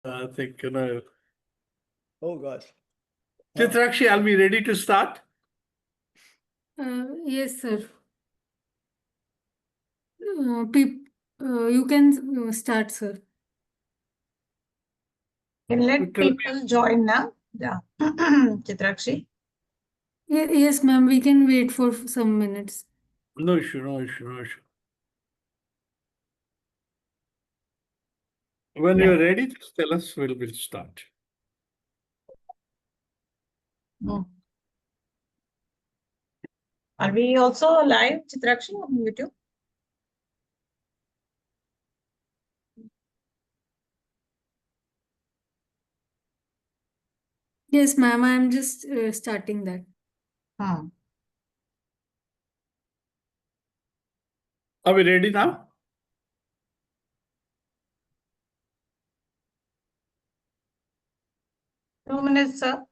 I think, Oh gosh. Chitrakshi, are we ready to start? Yes, sir. You can start, sir. Can let people join now. Yeah. Chitrakshi. Yes, ma'am. We can wait for some minutes. No issue, no issue, no issue. When you're ready, just tell us, we'll start. Are we also live, Chitrakshi, on YouTube? Yes, ma'am. I'm just starting that. Are we ready now? Two minutes, sir.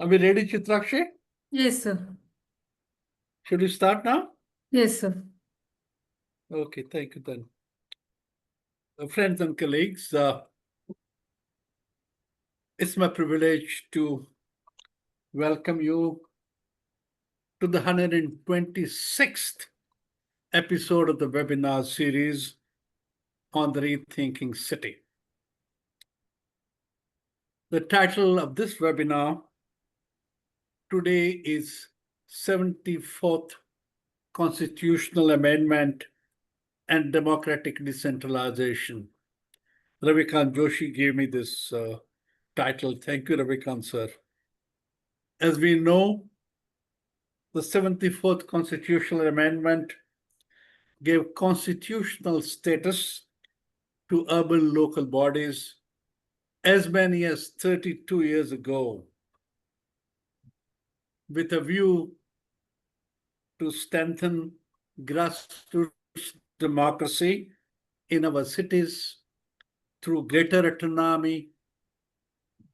Are we ready, Chitrakshi? Yes, sir. Should we start now? Yes, sir. Okay, thank you then. Friends and colleagues, it's my privilege to welcome you to the 126th episode of the webinar series on the Rethinking City. The title of this webinar today is 74th Constitutional Amendment and Democratic Decentralization. Ravikant Joshi gave me this title. Thank you, Ravikant, sir. As we know, the 74th Constitutional Amendment gave constitutional status to urban local bodies as many as 32 years ago, with a view to strengthen grassroots democracy in our cities through greater autonomy,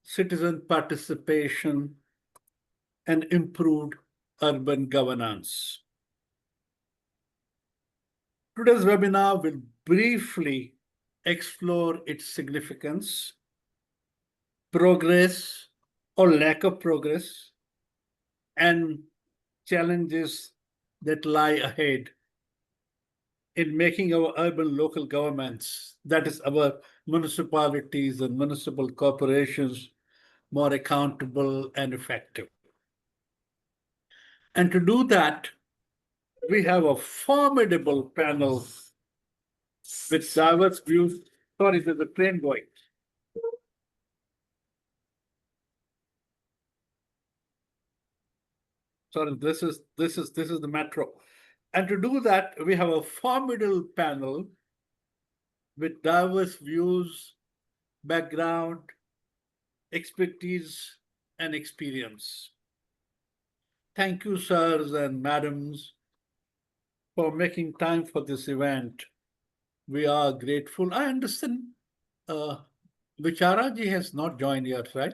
citizen participation, and improved urban governance. Today's webinar will briefly explore its significance, progress or lack of progress, and challenges that lie ahead in making our urban local governments, that is our municipalities and municipal corporations, more accountable and effective. And to do that, we have a formidable panel with diverse views. Sorry, there's a train going. Sorry, this is the metro. And to do that, we have a formidable panel with diverse views, background, expertise, and experience. Thank you, sirs and madams, for making time for this event. We are grateful. I understand Vicharaji has not joined yet, right?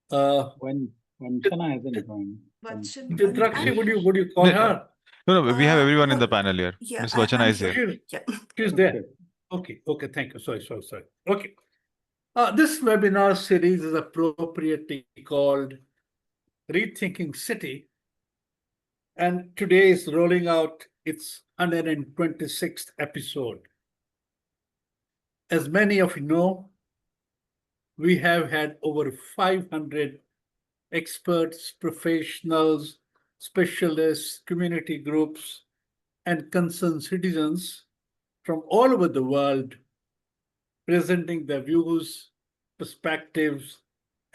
When Chana hasn't joined. Chitrakshi, would you call her? No, we have everyone in the panel here. Yeah, Miss Vachana is here. She's there. Okay, thank you. Sorry. Okay. This webinar series is appropriately called Rethinking City, and today is rolling out its 126th episode. As many of you know, we have had over 500 experts, professionals, specialists, community groups, and concerned citizens from all over the world, presenting their views, perspectives,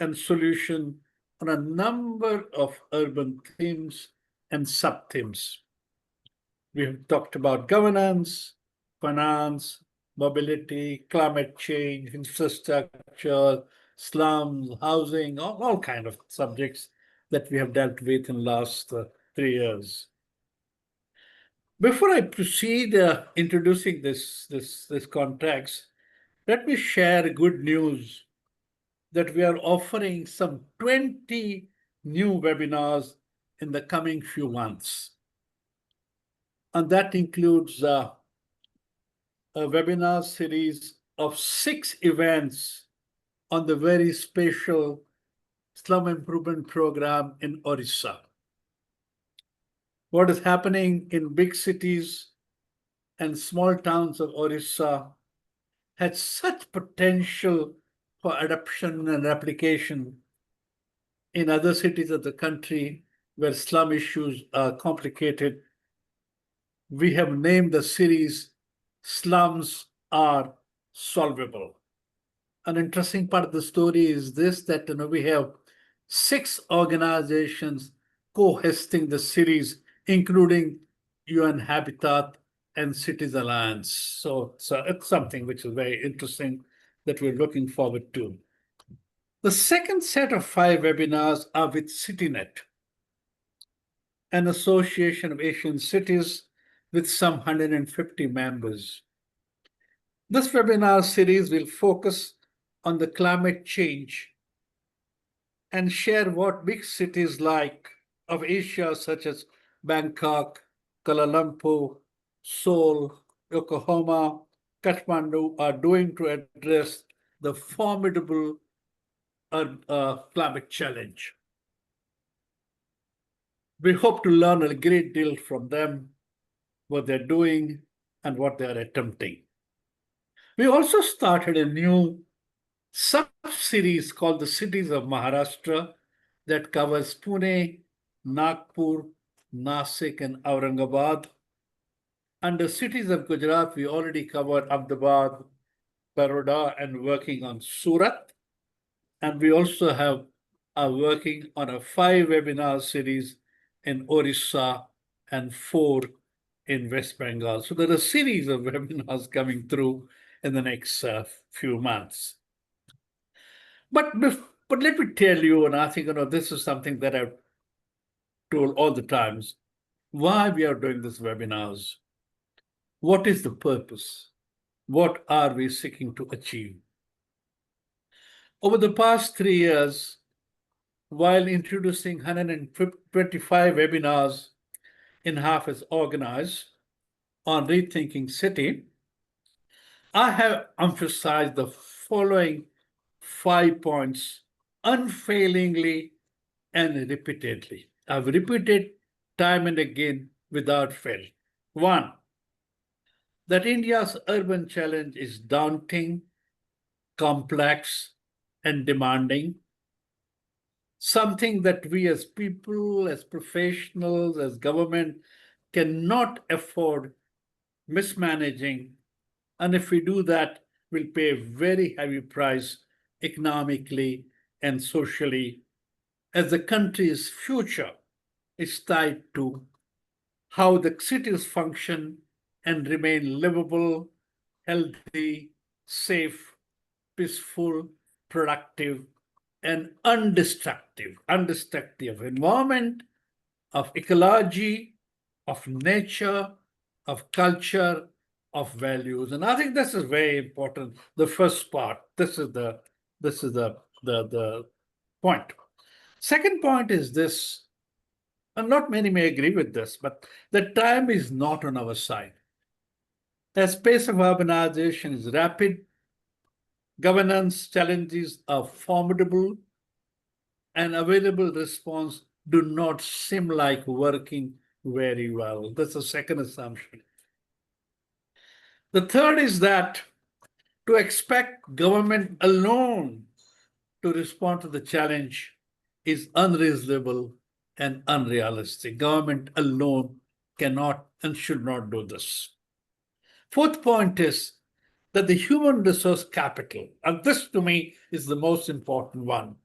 and solutions on a number of urban themes and sub-themes. We have talked about governance, finance, mobility, climate change, infrastructure, slums, housing, all kinds of subjects that we have dealt with in the last 3 years. Before I proceed introducing this context, let me share good news that we are offering some 20 new webinars in the coming few months. And that includes a webinar series of 6 events on the very special slum improvement program in Orissa. What is happening in big cities and small towns of Orissa has such potential for adoption and application in other cities of the country where slum issues are complicated. We have named the series Slums Are Solvable. An interesting part of the story is this, that we have 6 organizations co-hosting the series, including UN Habitat and Cities Alliance. So it's something which is very interesting that we're looking forward to. The second set of 5 webinars are with CityNet, an association of Asian cities with some 150 members. This webinar series will focus on the climate change and share what big cities like of Asia, such as Bangkok, Kuala Lumpur, Seoul, Yokohama, Kathmandu, are doing to address the formidable climate challenge. We hope to learn a great deal from them, what they're doing and what they're attempting. We also started a new sub-series called the Cities of Maharashtra that covers Pune, Nagpur, Nasik, and Aurangabad. Under Cities of Gujarat, we already covered Ahmedabad, Baroda, and working on Surat. And we also are working on a 5 webinar series in Orissa and 4 in West Bengal. So there are a series of webinars coming through in the next few months. But let me tell you, and I think this is something that I've told all the times, why we are doing these webinars. What is the purpose? What are we seeking to achieve? Over the past 3 years, while introducing 125 webinars INHAF has organized on Rethinking City, I have emphasized the following 5 points unfailingly and repeatedly. I've repeated time and again without fail. 1, that India's urban challenge is daunting, complex, and demanding. Something that we as people, as professionals, as government cannot afford mismanaging. And if we do that, we'll pay a very heavy price economically and socially, as the country's future is tied to how the cities function and remain livable, healthy, safe, peaceful, productive, and undestructive environment, of ecology, of nature, of culture, of values. And I think this is very important. The first part, this is the point. Second point is this, and not many may agree with this, but the time is not on our side. The pace of urbanization is rapid, governance challenges are formidable, and available response do not seem like working very well. That's the second assumption. The third is that to expect government alone to respond to the challenge is unreasonable and unrealistic. Government alone cannot and should not do this. Fourth point is that the human resource capital, and this to me is the most important one.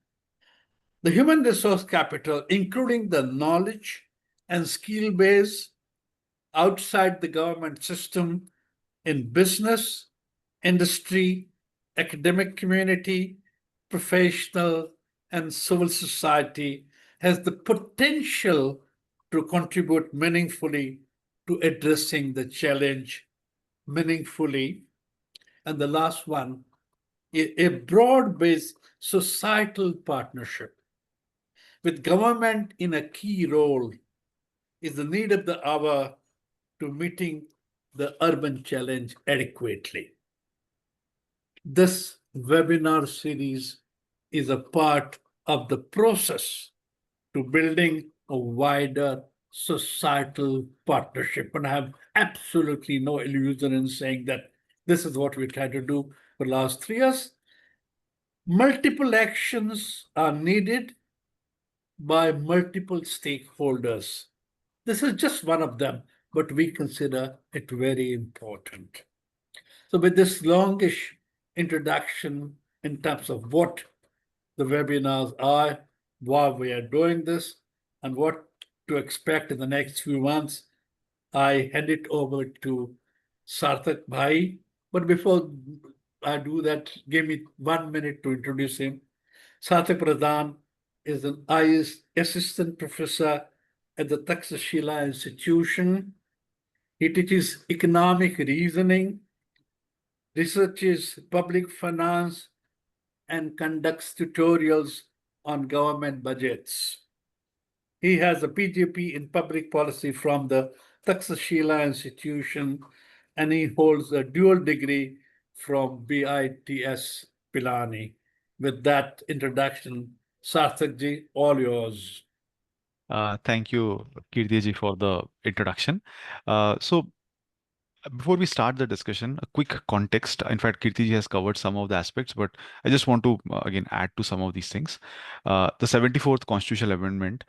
The human resource capital, including the knowledge and skill base outside the government system in business, industry, academic community, professional, and civil society, has the potential to contribute meaningfully to addressing the challenge meaningfully. And the last one, a broad-based societal partnership with government in a key role is the need of the hour to meeting the urban challenge adequately. This webinar series is a part of the process to building a wider societal partnership. And I have absolutely no illusion in saying that this is what we try to do for the last 3 years. Multiple actions are needed by multiple stakeholders. This is just one of them, but we consider it very important. So with this longish introduction in terms of what the webinars are, why we are doing this, and what to expect in the next few months, I hand it over to Sarthak Bhai. But before I do that, give me 1 minute to introduce him. Sarthak Pradhan is an IS assistant professor at the Takshashila Institution. He teaches economic reasoning, researches public finance, and conducts tutorials on government budgets. He has a PhD in public policy from the Takshashila Institution, and he holds a dual degree from BITS Pilani. With that introduction, Sarthak ji, all yours. Thank you, Kirti for the introduction. So before we start the discussion, a quick context. In fact, Kirti has covered some of the aspects, but I just want to again add to some of these things. The 74th Constitutional Amendment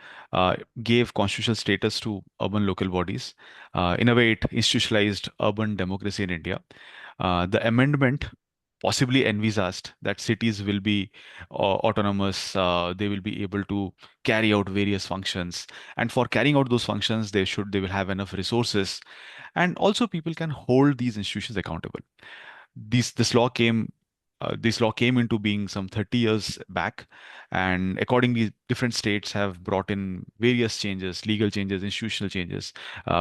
gave constitutional status to urban local bodies. In a way, it institutionalized urban democracy in India. The amendment possibly envisaged that cities will be autonomous, they will be able to carry out various functions, and for carrying out those functions they will have enough resources, and also people can hold these institutions accountable. This law came into being some 30 years back, and accordingly different states have brought in various changes, legal changes, institutional changes.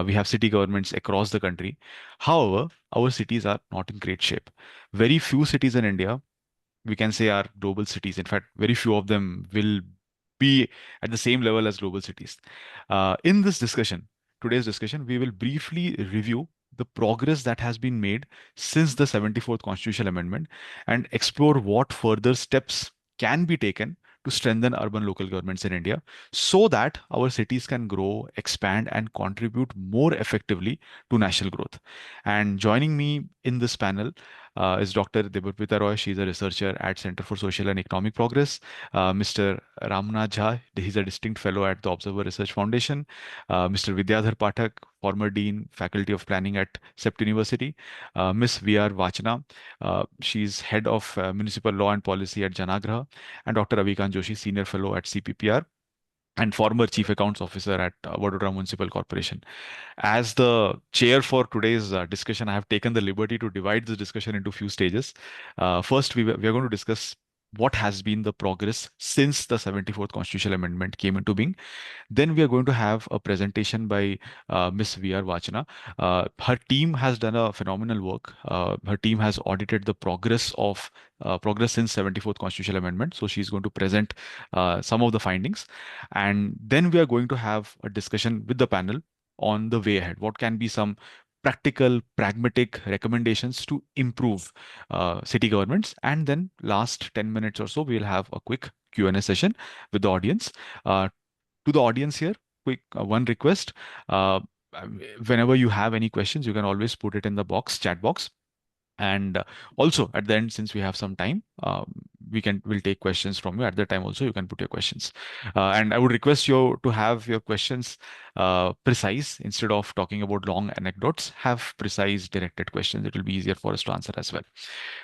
We have city governments across the country. However, our cities are not in great shape. Very few cities in India, we can say, are global cities. In fact, very few of them will be at the same level as global cities. In this discussion, today's discussion, we will briefly review the progress that has been made since the 74th Constitutional Amendment and explore what further steps can be taken to strengthen urban local governments in India so that our cities can grow, expand, and contribute more effectively to national growth. And joining me in this panel is Dr. Debarpita Roy. She's a researcher at Center for Social and Economic Progress. Mr. Ramanath Jha, he's a distinct fellow at the Observer Research Foundation. Mr. Vidyadhar Pathak, former Dean, Faculty of Planning at CEPT University. Ms. R Vachana, she's Head of Municipal Law and Policy at Janagraha. And Dr. Ravikant Joshi, Senior Fellow at CPPR and former Chief Accounts Officer at Vadodara Municipal Corporation. As the chair for today's discussion, I have taken the liberty to divide this discussion into few stages. First, we are going to discuss what has been the progress since the 74th Constitutional Amendment came into being. Then we are going to have a presentation by Ms. R Vachana. Her team has done a phenomenal work. Her team has audited the progress since 74th Constitutional Amendment. So she's going to present some of the findings. And then we are going to have a discussion with the panel on the way ahead. What can be some practical, pragmatic recommendations to improve city governments? And then last 10 minutes or so, we'll have a quick Q&A session with the audience. To the audience here, quick one request. Whenever you have any questions, you can always put it in the chat box. And also at the end, since we have some time, we'll take questions from you. At that time also, you can put your questions. And I would request you to have your questions precise. Instead of talking about long anecdotes, have precise, directed questions. It will be easier for us to answer as well.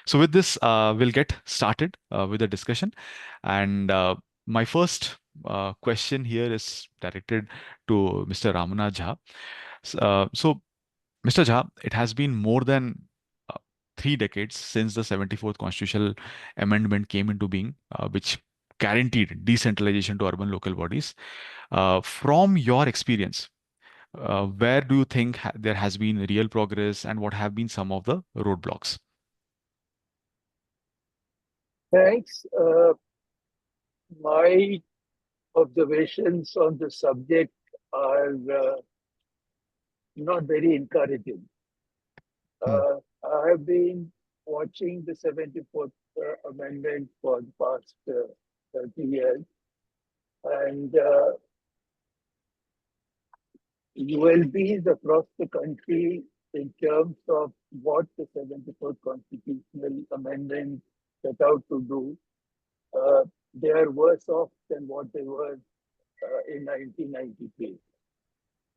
So with this, we'll get started with the discussion. And my first question here is directed to Mr. Ramanath Jha. So, Mr. Jha, it has been more than 3 decades since the 74th constitutional amendment came into being, which guaranteed decentralization to urban local bodies. From your experience, where do you think there has been real progress, and what have been some of the roadblocks? Thanks. My observations on the subject are not very encouraging. I have been watching the 74th Amendment for the past 30 years, and ULBs across the country in terms of what the 74th Constitutional Amendment set out to do, they are worse off than what they were in 1993.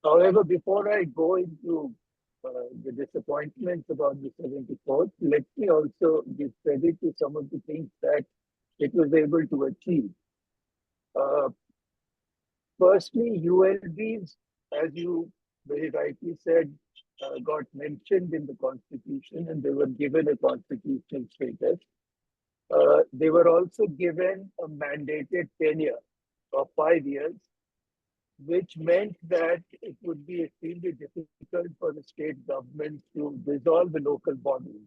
However, before I go into the disappointments about the 74th, let me also give credit to some of the things that it was able to achieve. Firstly, ULBs, as you very rightly said, got mentioned in the Constitution and they were given a constitutional status. They were also given a mandated tenure of 5 years, which meant that it would be extremely difficult for the state government to dissolve the local bodies.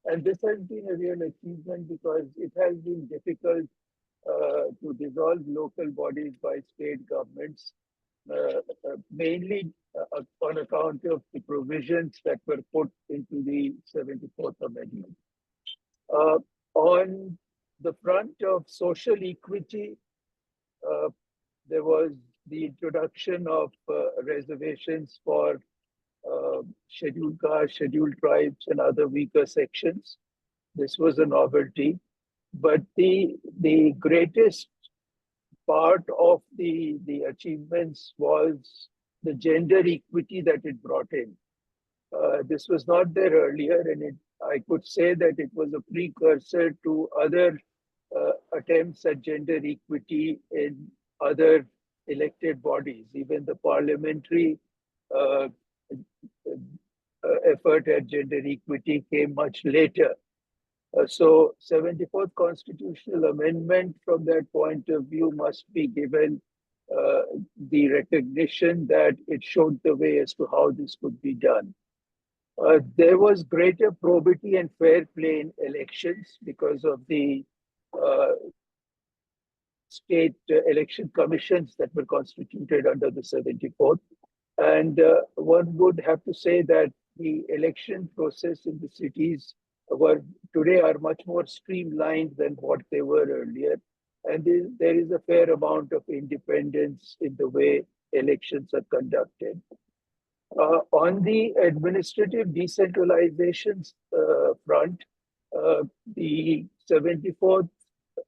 And this has been a real achievement because it has been difficult to dissolve local bodies by state governments, mainly on account of the provisions that were put into the 74th Amendment. On the front of social equity, there was the introduction of reservations for scheduled castes, scheduled tribes, and other weaker sections. This was a novelty. But the greatest part of the achievements was the gender equity that it brought in. This was not there earlier, and I could say that it was a precursor to other attempts at gender equity in other elected bodies. Even the parliamentary effort at gender equity came much later. So 74th Constitutional Amendment from that point of view must be given the recognition that it showed the way as to how this could be done. There was greater probity and fair play in elections because of the state election commissions that were constituted under the 74th. And one would have to say that the election process in the cities today are much more streamlined than what they were earlier. And there is a fair amount of independence in the way elections are conducted. On the administrative decentralization front, the 74th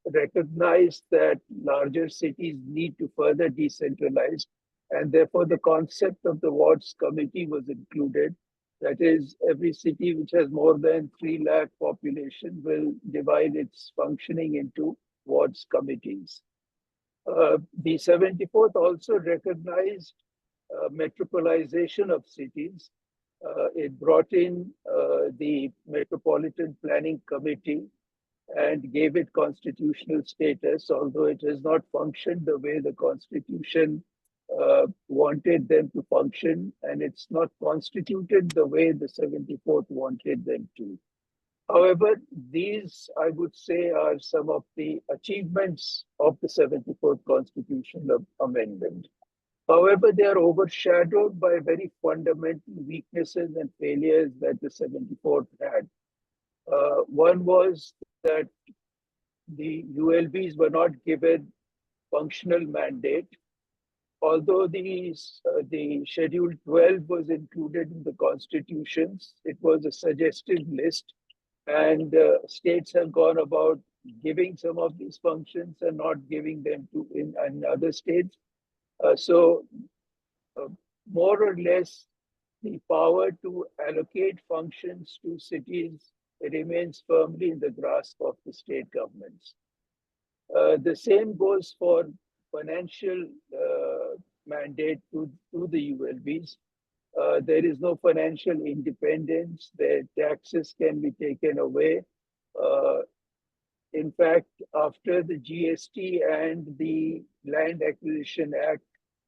recognized that larger cities need to further decentralize, and therefore the concept of the wards committee was included. That is, every city which has more than 3 lakh population will divide its functioning into wards committees. The 74th also recognized metropolization of cities. It brought in the Metropolitan Planning Committee and gave it constitutional status, although it has not functioned the way the Constitution wanted them to function, and it's not constituted the way the 74th wanted them to. However, these, I would say, are some of the achievements of the 74th Constitutional Amendment. However, they are overshadowed by very fundamental weaknesses and failures that the 74th had. One was that the ULBs were not given functional mandate. Although the Schedule 12 was included in the constitutions, it was a suggestive list. and states have gone about giving some of these functions and not giving them to in other states. So more or less, the power to allocate functions to cities remains firmly in the grasp of the state governments. The same goes for financial mandate to the ULBs. There is no financial independence. Their taxes can be taken away. Uh, in fact, after the GST and the Land Acquisition Act,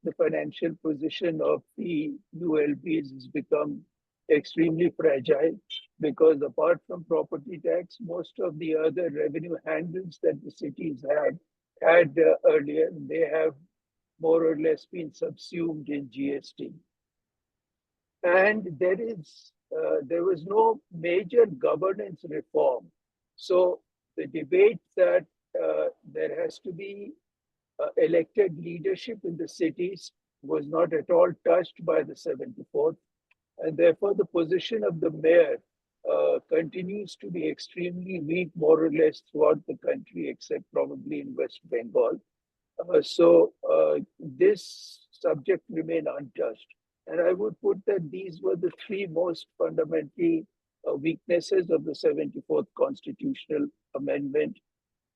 the financial position of the ULBs has become extremely fragile because apart from property tax, most of the other revenue handles that the cities had earlier, they have more or less been subsumed in GST. And there was no major governance reform. So the debate that there has to be elected leadership in the cities was not at all touched by the 74th. And therefore, the position of the mayor continues to be extremely weak, more or less throughout the country, except probably in West Bengal. So this subject remained untouched. And I would put that these were the three most fundamental weaknesses of the 74th constitutional amendment.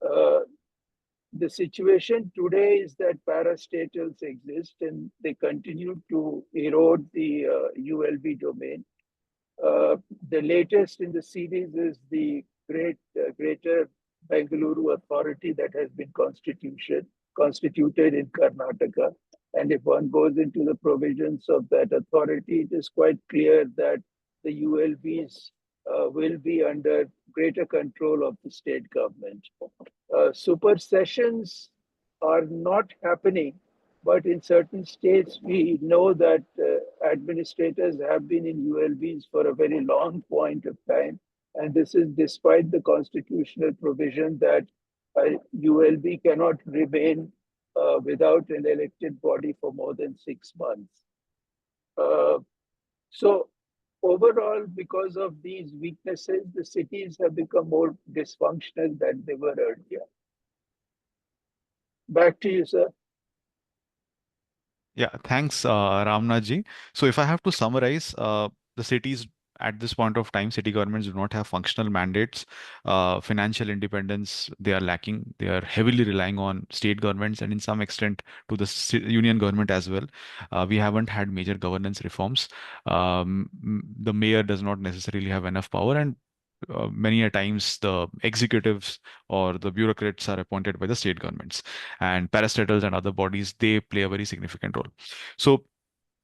The situation today is that parastatals exist and they continue to erode the ULB domain. The latest in the series is the Greater Bengaluru Authority that has been constituted in Karnataka. And if one goes into the provisions of that authority, it is quite clear that the ULBs will be under greater control of the state government. Supersessions are not happening, but in certain states, we know that administrators have been in ULBs for a very long point of time. And this is despite the constitutional provision that ULB cannot remain without an elected body for more than 6 months. So overall, because of these weaknesses, the cities have become more dysfunctional than they were earlier. Back to you, sir. Yeah, thanks, Ramnath Ji. So if I have to summarize, the cities at this point of time, city governments do not have functional mandates, financial independence, they are lacking. They are heavily relying on state governments and in some extent to the union government as well. We haven't had major governance reforms. The mayor does not necessarily have enough power, and many a times the executives or the bureaucrats are appointed by the state governments, and parastatals and other bodies, they play a very significant role. So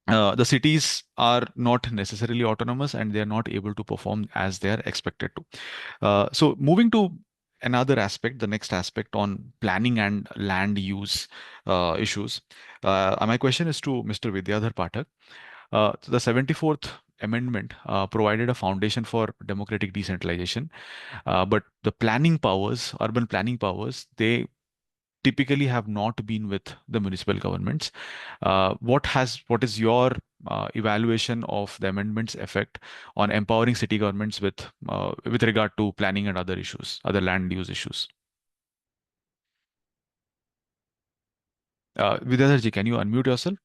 the cities are not necessarily autonomous and they are not able to perform as they are expected to. So moving to another aspect, the next aspect on planning and land use issues. My question is to Mr. Vidyadhar Pathak. The 74th Amendment provided a foundation for democratic decentralization, but the planning powers, urban planning powers, they typically have not been with the municipal governments. What is your evaluation of the amendment's effect on empowering city governments with regard to planning and other issues, other land use issues? Vidyadhar ji, can you unmute yourself?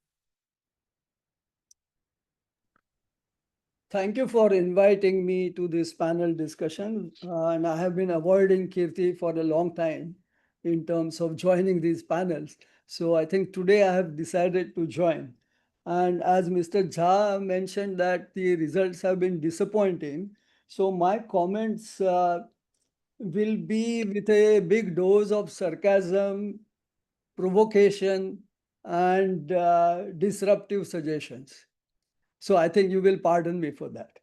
Thank you for inviting me to this panel discussion. And I have been avoiding Kirti for a long time in terms of joining these panels. So I think today I have decided to join. And as Mr. Jha mentioned that the results have been disappointing. So my comments will be with a big dose of sarcasm, provocation, and disruptive suggestions. So I think you will pardon me for that.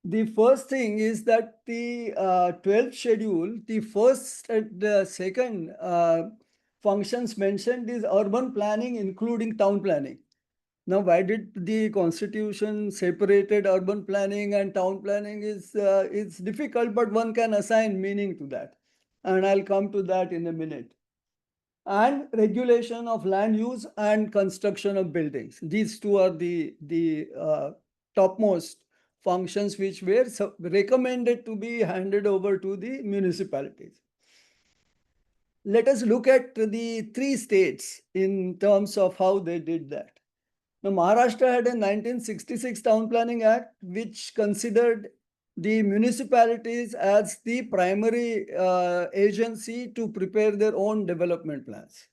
The first thing is that the 12th schedule, the first and the second functions mentioned is urban planning, including town planning. Now, why did the constitution separated urban planning and town planning is it's difficult, but one can assign meaning to that. And I'll come to that in a minute. And regulation of land use and construction of buildings. These two are the topmost functions which were recommended to be handed over to the municipalities. Let us look at the three states in terms of how they did that. Now, Maharashtra had a 1966 Town Planning Act, which considered the municipalities as the primary agency to prepare their own development plans.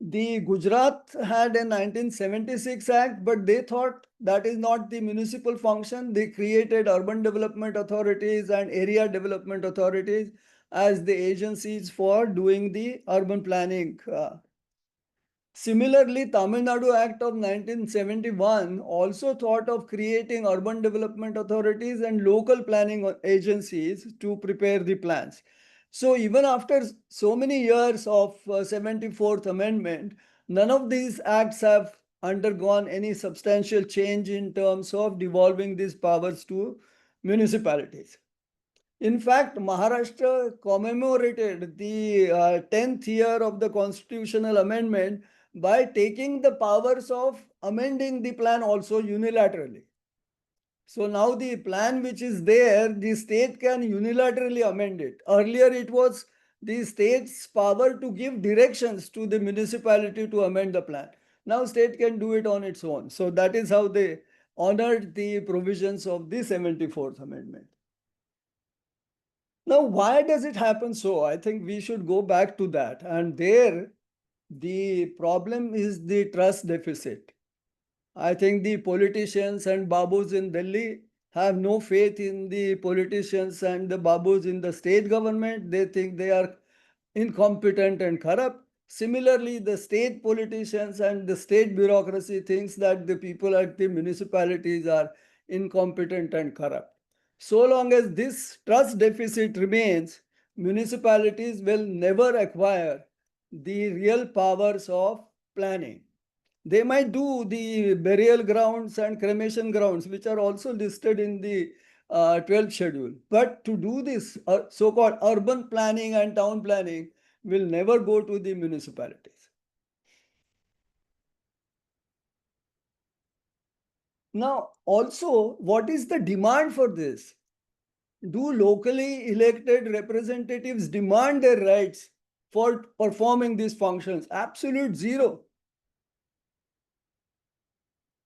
The Gujarat had a 1976 Act, but they thought that is not the municipal function. They created urban development authorities and area development authorities as the agencies for doing the urban planning. Similarly, Tamil Nadu Act of 1971 also thought of creating urban development authorities and local planning agencies to prepare the plans. So even after so many years of 74th Amendment, none of these acts have undergone any substantial change in terms of devolving these powers to municipalities. In fact, Maharashtra commemorated the 10th year of the constitutional amendment by taking the powers of amending the plan also unilaterally. So now the plan which is there, the state can unilaterally amend it. Earlier it was the state's power to give directions to the municipality to amend the plan. Now state can do it on its own. So that is how they honored the provisions of the 74th Amendment. Now, why does it happen so? I think we should go back to that. And there, the problem is the trust deficit. I think the politicians and babus in Delhi have no faith in the politicians and the babus in the state government. They think they are incompetent and corrupt. Similarly, the state politicians and the state bureaucracy thinks that the people at the municipalities are incompetent and corrupt. So long as this trust deficit remains, municipalities will never acquire the real powers of planning. They might do the burial grounds and cremation grounds, which are also listed in the 12th schedule. But to do this so-called urban planning and town planning will never go to the municipalities. Now, also, what is the demand for this? Do locally elected representatives demand their rights for performing these functions? Absolute zero.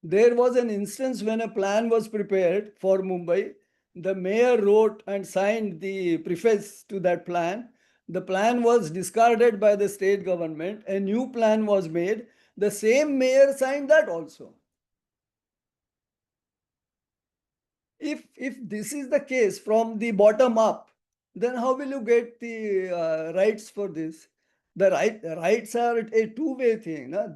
There was an instance when a plan was prepared for Mumbai. The mayor wrote and signed the preface to that plan. The plan was discarded by the state government. A new plan was made. The same mayor signed that also. If this is the case from the bottom up, then how will you get the rights for this? The rights are a two-way thing. No?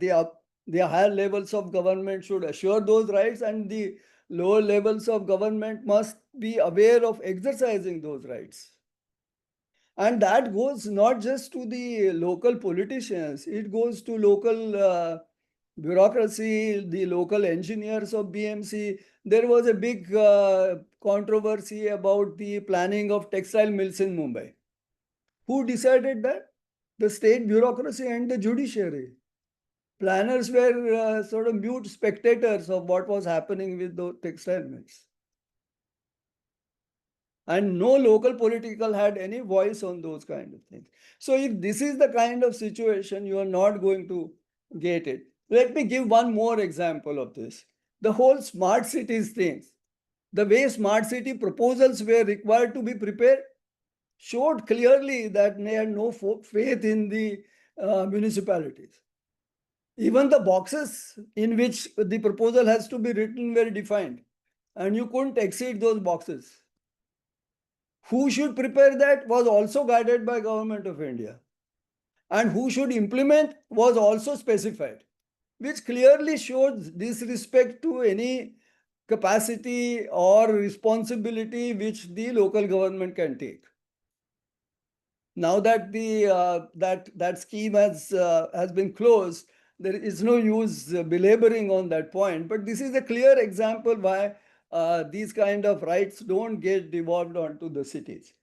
The higher levels of government should assure those rights, and the lower levels of government must be aware of exercising those rights. And that goes not just to the local politicians, it goes to local bureaucracy, the local engineers of BMC. There was a big controversy about the planning of textile mills in Mumbai. Who decided that? The state bureaucracy and the judiciary. Planners were sort of mute spectators of what was happening with the textile mills. And no local political had any voice on those kind of things. So if this is the kind of situation, you are not going to get it. Let me give one more example of this. The whole smart cities things, the way smart city proposals were required to be prepared, showed clearly that they had no faith in the municipalities. Even the boxes in which the proposal has to be written were defined, and you couldn't exceed those boxes. Who should prepare that was also guided by Government of India. And who should implement was also specified, which clearly shows disrespect to any capacity or responsibility which the local government can take. Now that the that scheme has been closed, there is no use belaboring on that point. But this is a clear example why these kind of rights don't get devolved onto the cities.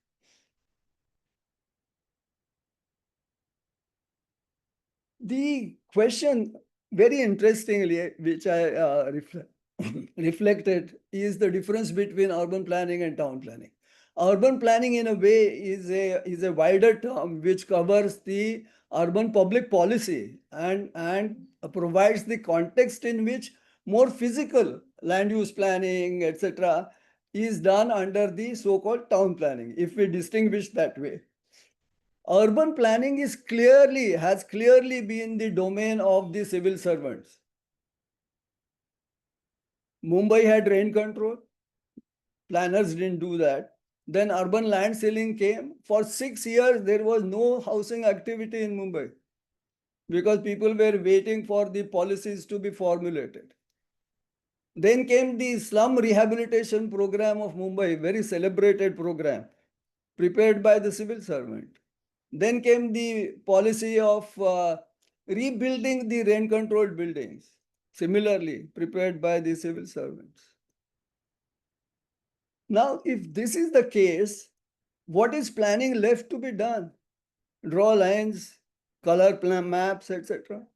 The question, very interestingly, which I reflected is the difference between urban planning and town planning. Urban planning, in a way, is a wider term which covers the urban public policy and provides the context in which more physical land use planning, etc., is done under the so-called town planning, if we distinguish that way. Urban planning has clearly been the domain of the civil servants. Mumbai had rain control. Planners didn't do that. Then urban land ceiling came. For 6 years, there was no housing activity in Mumbai because people were waiting for the policies to be formulated. Then came the slum rehabilitation program of Mumbai, very celebrated program, prepared by the civil servant. Then came the policy of rebuilding the rain-controlled buildings, similarly prepared by the civil servants. Now, if this is the case, what is planning left to be done? Draw lines, color plan maps, etc.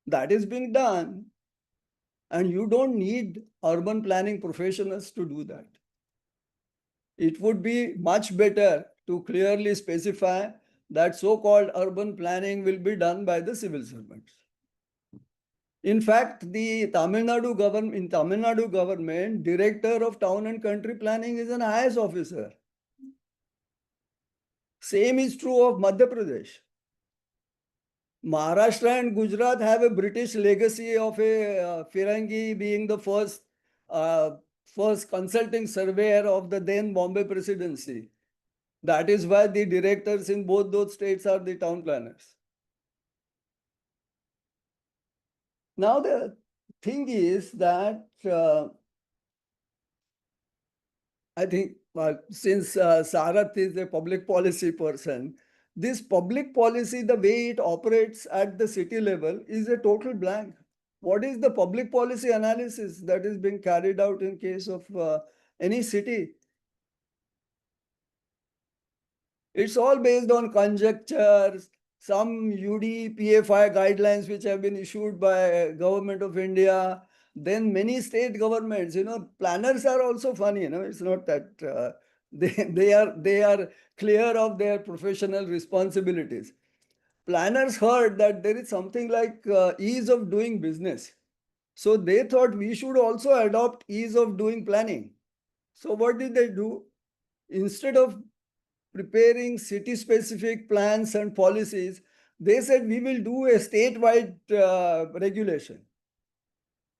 That is being done, and you don't need urban planning professionals to do that. It would be much better to clearly specify that so-called urban planning will be done by the civil servants. In fact, the Tamil Nadu government, director of town and country planning is an IAS officer. Same is true of Madhya Pradesh. Maharashtra and Gujarat have a British legacy of a Firangi being the first consulting surveyor of the then Bombay presidency. That is why the directors in both those states are the town planners. Now the thing is that I think since Sarath is a public policy person, this public policy, the way it operates at the city level, is a total blank. What is the public policy analysis that is being carried out in case of any city? It's all based on conjectures, some UDPFI guidelines which have been issued by Government of India. Then many state governments, planners are also funny. It's not that they are clear of their professional responsibilities. Planners heard that there is something like ease of doing business. So they thought we should also adopt ease of doing planning. So what did they do? Instead of preparing city-specific plans and policies, they said we will do a statewide regulation.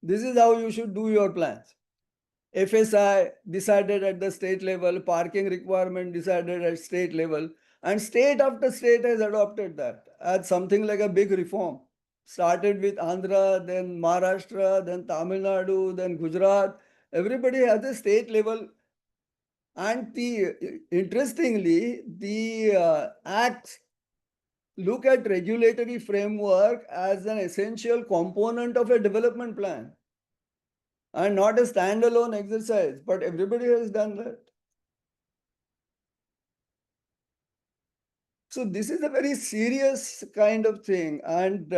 This is how you should do your plans. FSI decided at the state level, parking requirement decided at state level, and state after state has adopted that as something like a big reform. Started with Andhra, then Maharashtra, then Tamil Nadu, then Gujarat. Everybody has a state level. And interestingly, the acts look at regulatory framework as an essential component of a development plan and not a standalone exercise, but everybody has done that. So this is a very serious kind of thing. And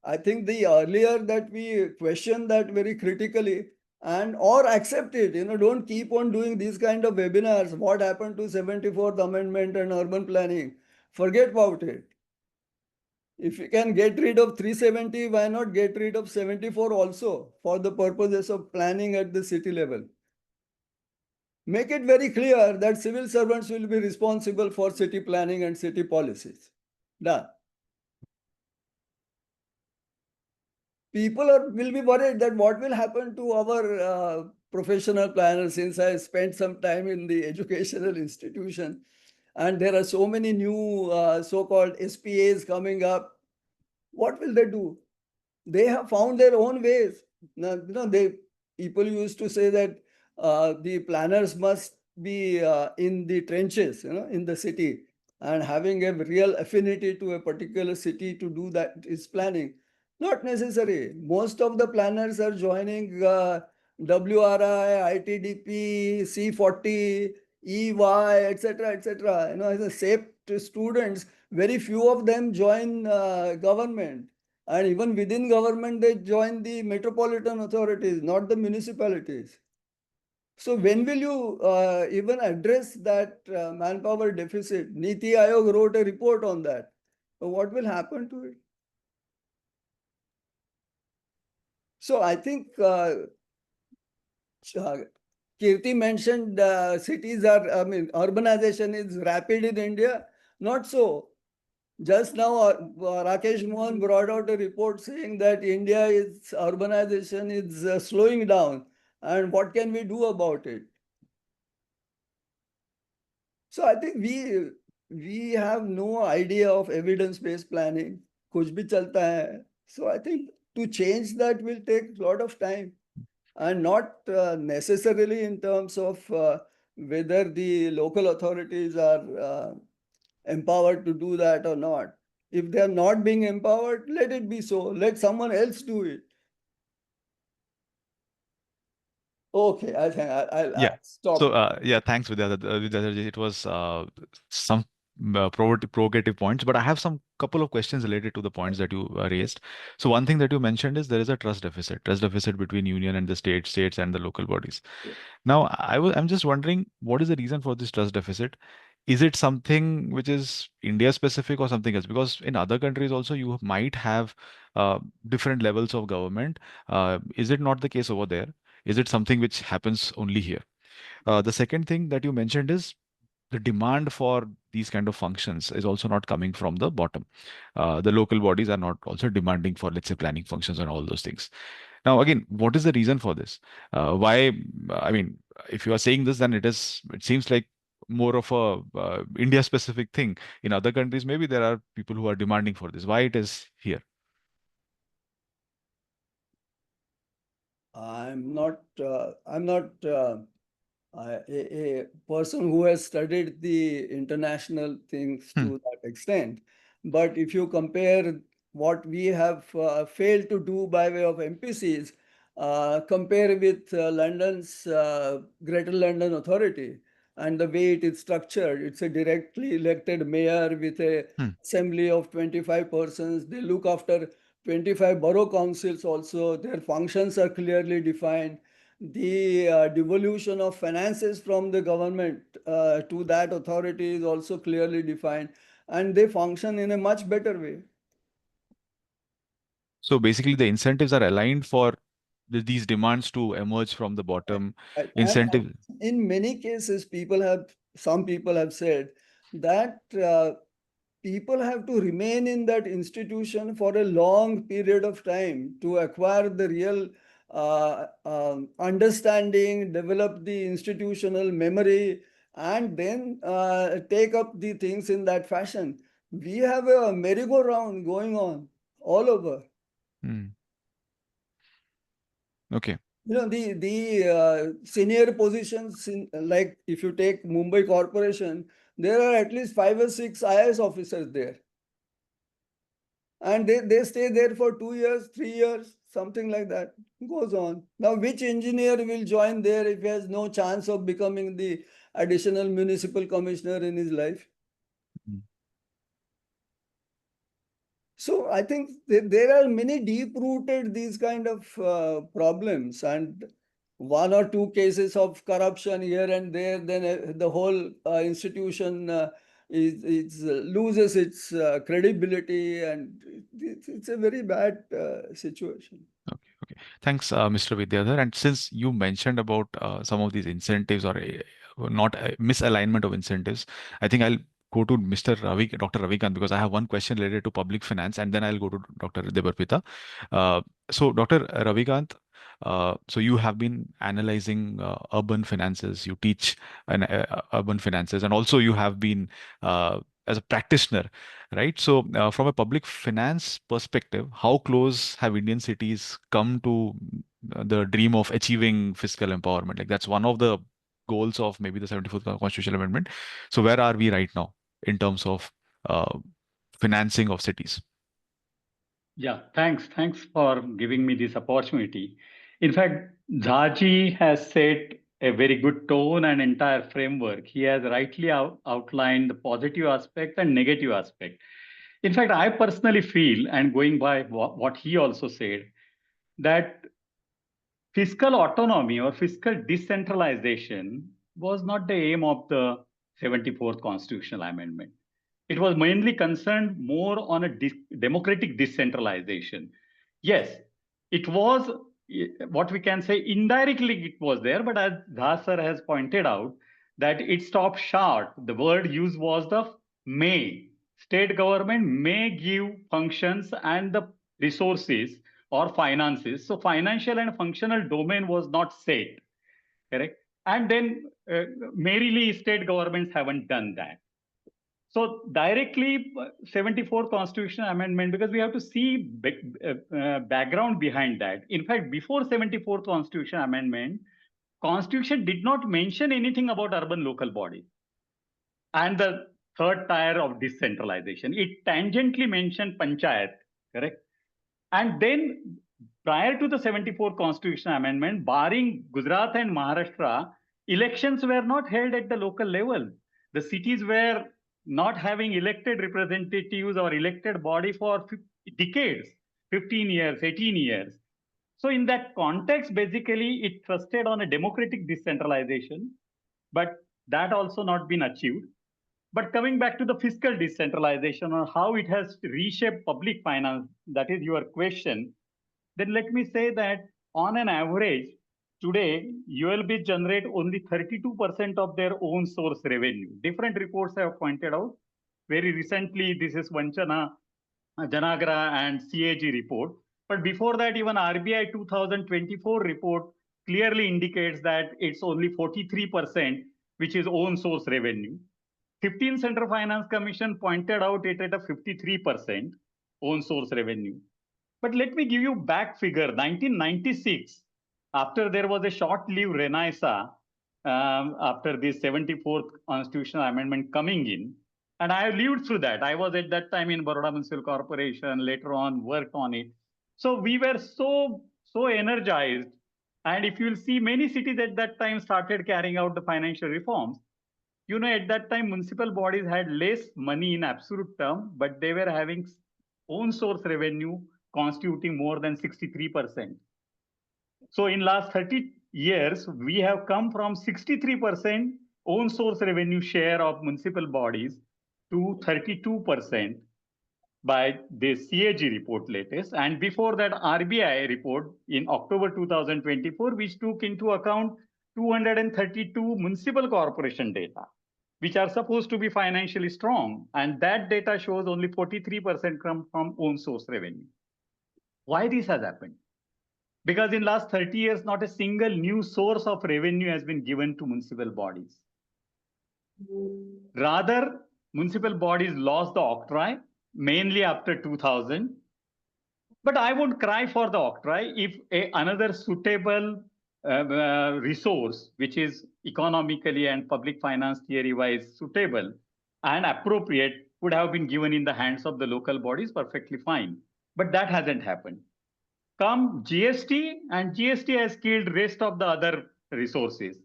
I think the earlier that we question that very critically and or accept it, don't keep on doing these kind of webinars. What happened to 74th Amendment and urban planning? Forget about it. If you can get rid of 370, why not get rid of 74 also for the purposes of planning at the city level? Make it very clear that civil servants will be responsible for city planning and city policies. Done. People will be worried that what will happen to our professional planners, since I spent some time in the educational institution and there are so many new so-called SPAs coming up. What will they do? They have found their own ways. Now, people used to say that the planners must be in the trenches, in the city, and having a real affinity to a particular city to do that is planning. Not necessary. Most of the planners are joining WRI, ITDP, C40, EY, etc., etc. As a SAPE students, very few of them join government. And even within government, they join the metropolitan authorities, not the municipalities. So when will you even address that manpower deficit? Niti Aayog wrote a report on that. So what will happen to it? So I think Kirti mentioned cities are, urbanization is rapid in India. Not so. Just now, Rakesh Mohan brought out a report saying that India's urbanization is slowing down. And what can we do about it? So I think we have no idea of evidence-based planning. Kuch bhi chalta hai. So I think to change that will take a lot of time, and not necessarily in terms of whether the local authorities are empowered to do that or not. If they are not being empowered, let it be so. Let someone else do it. Okay, I think I'll stop. So, thanks, Vidyadhar. It was some provocative points, but I have some couple of questions related to the points that you raised. So, one thing that you mentioned is there is a trust deficit between union and the states and the local bodies. Yeah. Now, I'm just wondering, what is the reason for this trust deficit? Is it something which is India specific or something else? Because in other countries also you might have different levels of government. Is it not the case over there? Is it something which happens only here? The second thing that you mentioned is the demand for these kind of functions is also not coming from the bottom. The local bodies are not also demanding for, let's say, planning functions and all those things. Now, again, what is the reason for this? Why? I mean, if you are saying this, then it seems like more of a India-specific thing. In other countries, maybe there are people who are demanding for this. Why it is here? I'm not a person who has studied the international things to that extent. But if you compare what we have failed to do by way of MPCs, compare with London's Greater London Authority and the way it is structured, it's a directly elected mayor with a assembly of 25 persons. They look after 25 borough councils also. Their functions are clearly defined. The devolution of finances from the government to that authority is also clearly defined, and they function in a much better way. So basically, the incentives are aligned for these demands to emerge from the bottom. Incentive. In many cases, some people have said that people have to remain in that institution for a long period of time to acquire the real understanding, develop the institutional memory, and then take up the things in that fashion. We have a merry-go-round going on all over. Okay. The senior positions like if you take Mumbai Corporation, there are at least 5 or 6 IAS officers there. And they stay there for 2 years, 3 years, something like that. Goes on. Now, which engineer will join there if he has no chance of becoming the additional municipal commissioner in his life? So I think there are many deep-rooted these kind of problems, and 1 or 2 cases of corruption here and there, then the whole institution loses its credibility, and it's a very bad situation. Okay. Thanks, Mr. Vidyadhar. And since you mentioned about some of these incentives or not misalignment of incentives, I think I'll go to Dr. Ravikant, because I have one question related to public finance, and then I'll go to Dr. Debarpita. So, Dr. Ravikant, so you have been analyzing urban finances. You teach urban finances, and also you have been as a practitioner, right? So, from a public finance perspective, how close have Indian cities come to the dream of achieving fiscal empowerment? Like that's one of the goals of maybe the 74th Constitutional Amendment. So, where are we right now in terms of financing of cities? Yeah, thanks. Thanks for giving me this opportunity. In fact, Jhaji has set a very good tone and entire framework. He has rightly outlined the positive aspect and negative aspect. In fact, I personally feel, and going by what he also said, that fiscal autonomy or fiscal decentralization was not the aim of the 74th constitutional amendment. It was mainly concerned more on a democratic decentralization. Yes, it was what we can say indirectly it was there, but as Jha sir has pointed out, that it stopped short. The word used was the may. State government may give functions and the resources or finances. So financial and functional domain was not set, correct? And then merely state governments haven't done that. So directly 74th constitutional amendment, because we have to see background behind that. In fact, before 74th constitutional amendment, constitution did not mention anything about urban local bodies and the third tier of decentralization. It tangentially mentioned panchayat, correct? And then prior to the 74th constitutional amendment, barring Gujarat and Maharashtra, elections were not held at the local level. The cities were not having elected representatives or elected body for decades, 15 years, 18 years. So in that context, basically, it trusted on a democratic decentralization, but that also not been achieved. But coming back to the fiscal decentralization or how it has reshaped public finance, that is your question, then let me say that on an average, today, ULB generate only 32% of their own source revenue. Different reports have pointed out. Very recently, this is Vachana, Janagra and CAG report. But before that, even RBI 2024 report clearly indicates that it's only 43%, which is own source revenue. 15th Central Finance Commission pointed out it at a 53% own source revenue. But let me give you back figure, 1996, after there was a short-lived renaissance after the 74th constitutional amendment coming in, and I have lived through that. I was at that time in Baroda Municipal Corporation, later on worked on it. So we were so energized. And if you'll see, many cities at that time started carrying out the financial reforms. You know, at that time, municipal bodies had less money in absolute term, but they were having own source revenue constituting more than 63%. So in last 30 years, we have come from 63% own source revenue share of municipal bodies to 32% by the CAG report latest. And before that, RBI report in October 2024, which took into account 232 municipal corporation data, which are supposed to be financially strong. And that data shows only 43% come from own source revenue. Why this has happened? Because in last 30 years, not a single new source of revenue has been given to municipal bodies. Rather, municipal bodies lost the octroi, mainly after 2000. But I won't cry for the octroi if another suitable resource, which is economically and public finance theory-wise suitable and appropriate, would have been given in the hands of the local bodies, perfectly fine. But that hasn't happened. Come GST, and GST has killed rest of the other resources.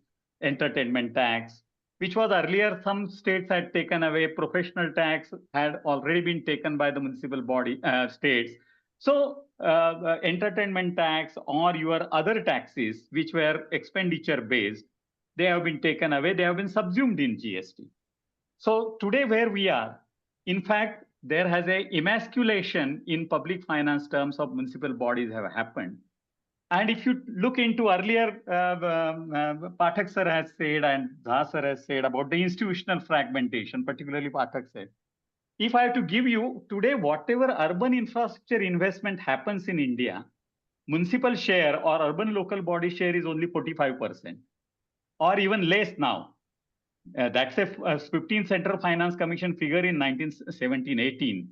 Entertainment tax, which was earlier some states had taken away. Professional tax had already been taken by the municipal body states. So entertainment tax or your other taxes, which were expenditure based, they have been taken away. They have been subsumed in GST. So today where we are, in fact, there has a emasculation in public finance terms of municipal bodies have happened. And if you look into earlier, Pathak sir has said and Jha sir has said about the institutional fragmentation, particularly Pathak said. If I have to give you today, whatever urban infrastructure investment happens in India, municipal share or urban local body share is only 45%, or even less now. That's a 15th Central Finance Commission figure in 1917-18.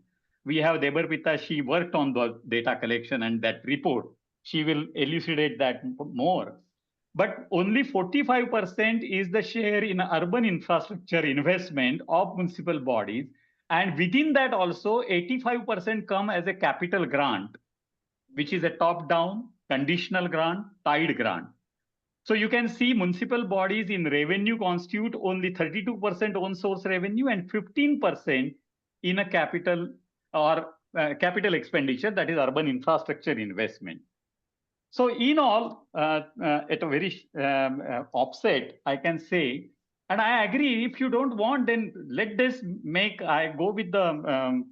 We have Debarpita, she worked on the data collection and that report. She will elucidate that more. But only 45% is the share in urban infrastructure investment of municipal bodies. And within that also, 85% come as a capital grant, which is a top-down, conditional grant, tied grant. So you can see municipal bodies in revenue constitute only 32% own source revenue and 15% in a capital or capital expenditure, that is urban infrastructure investment. So in all, at a very offset, I can say, and I agree, if you don't want, then let this I go with the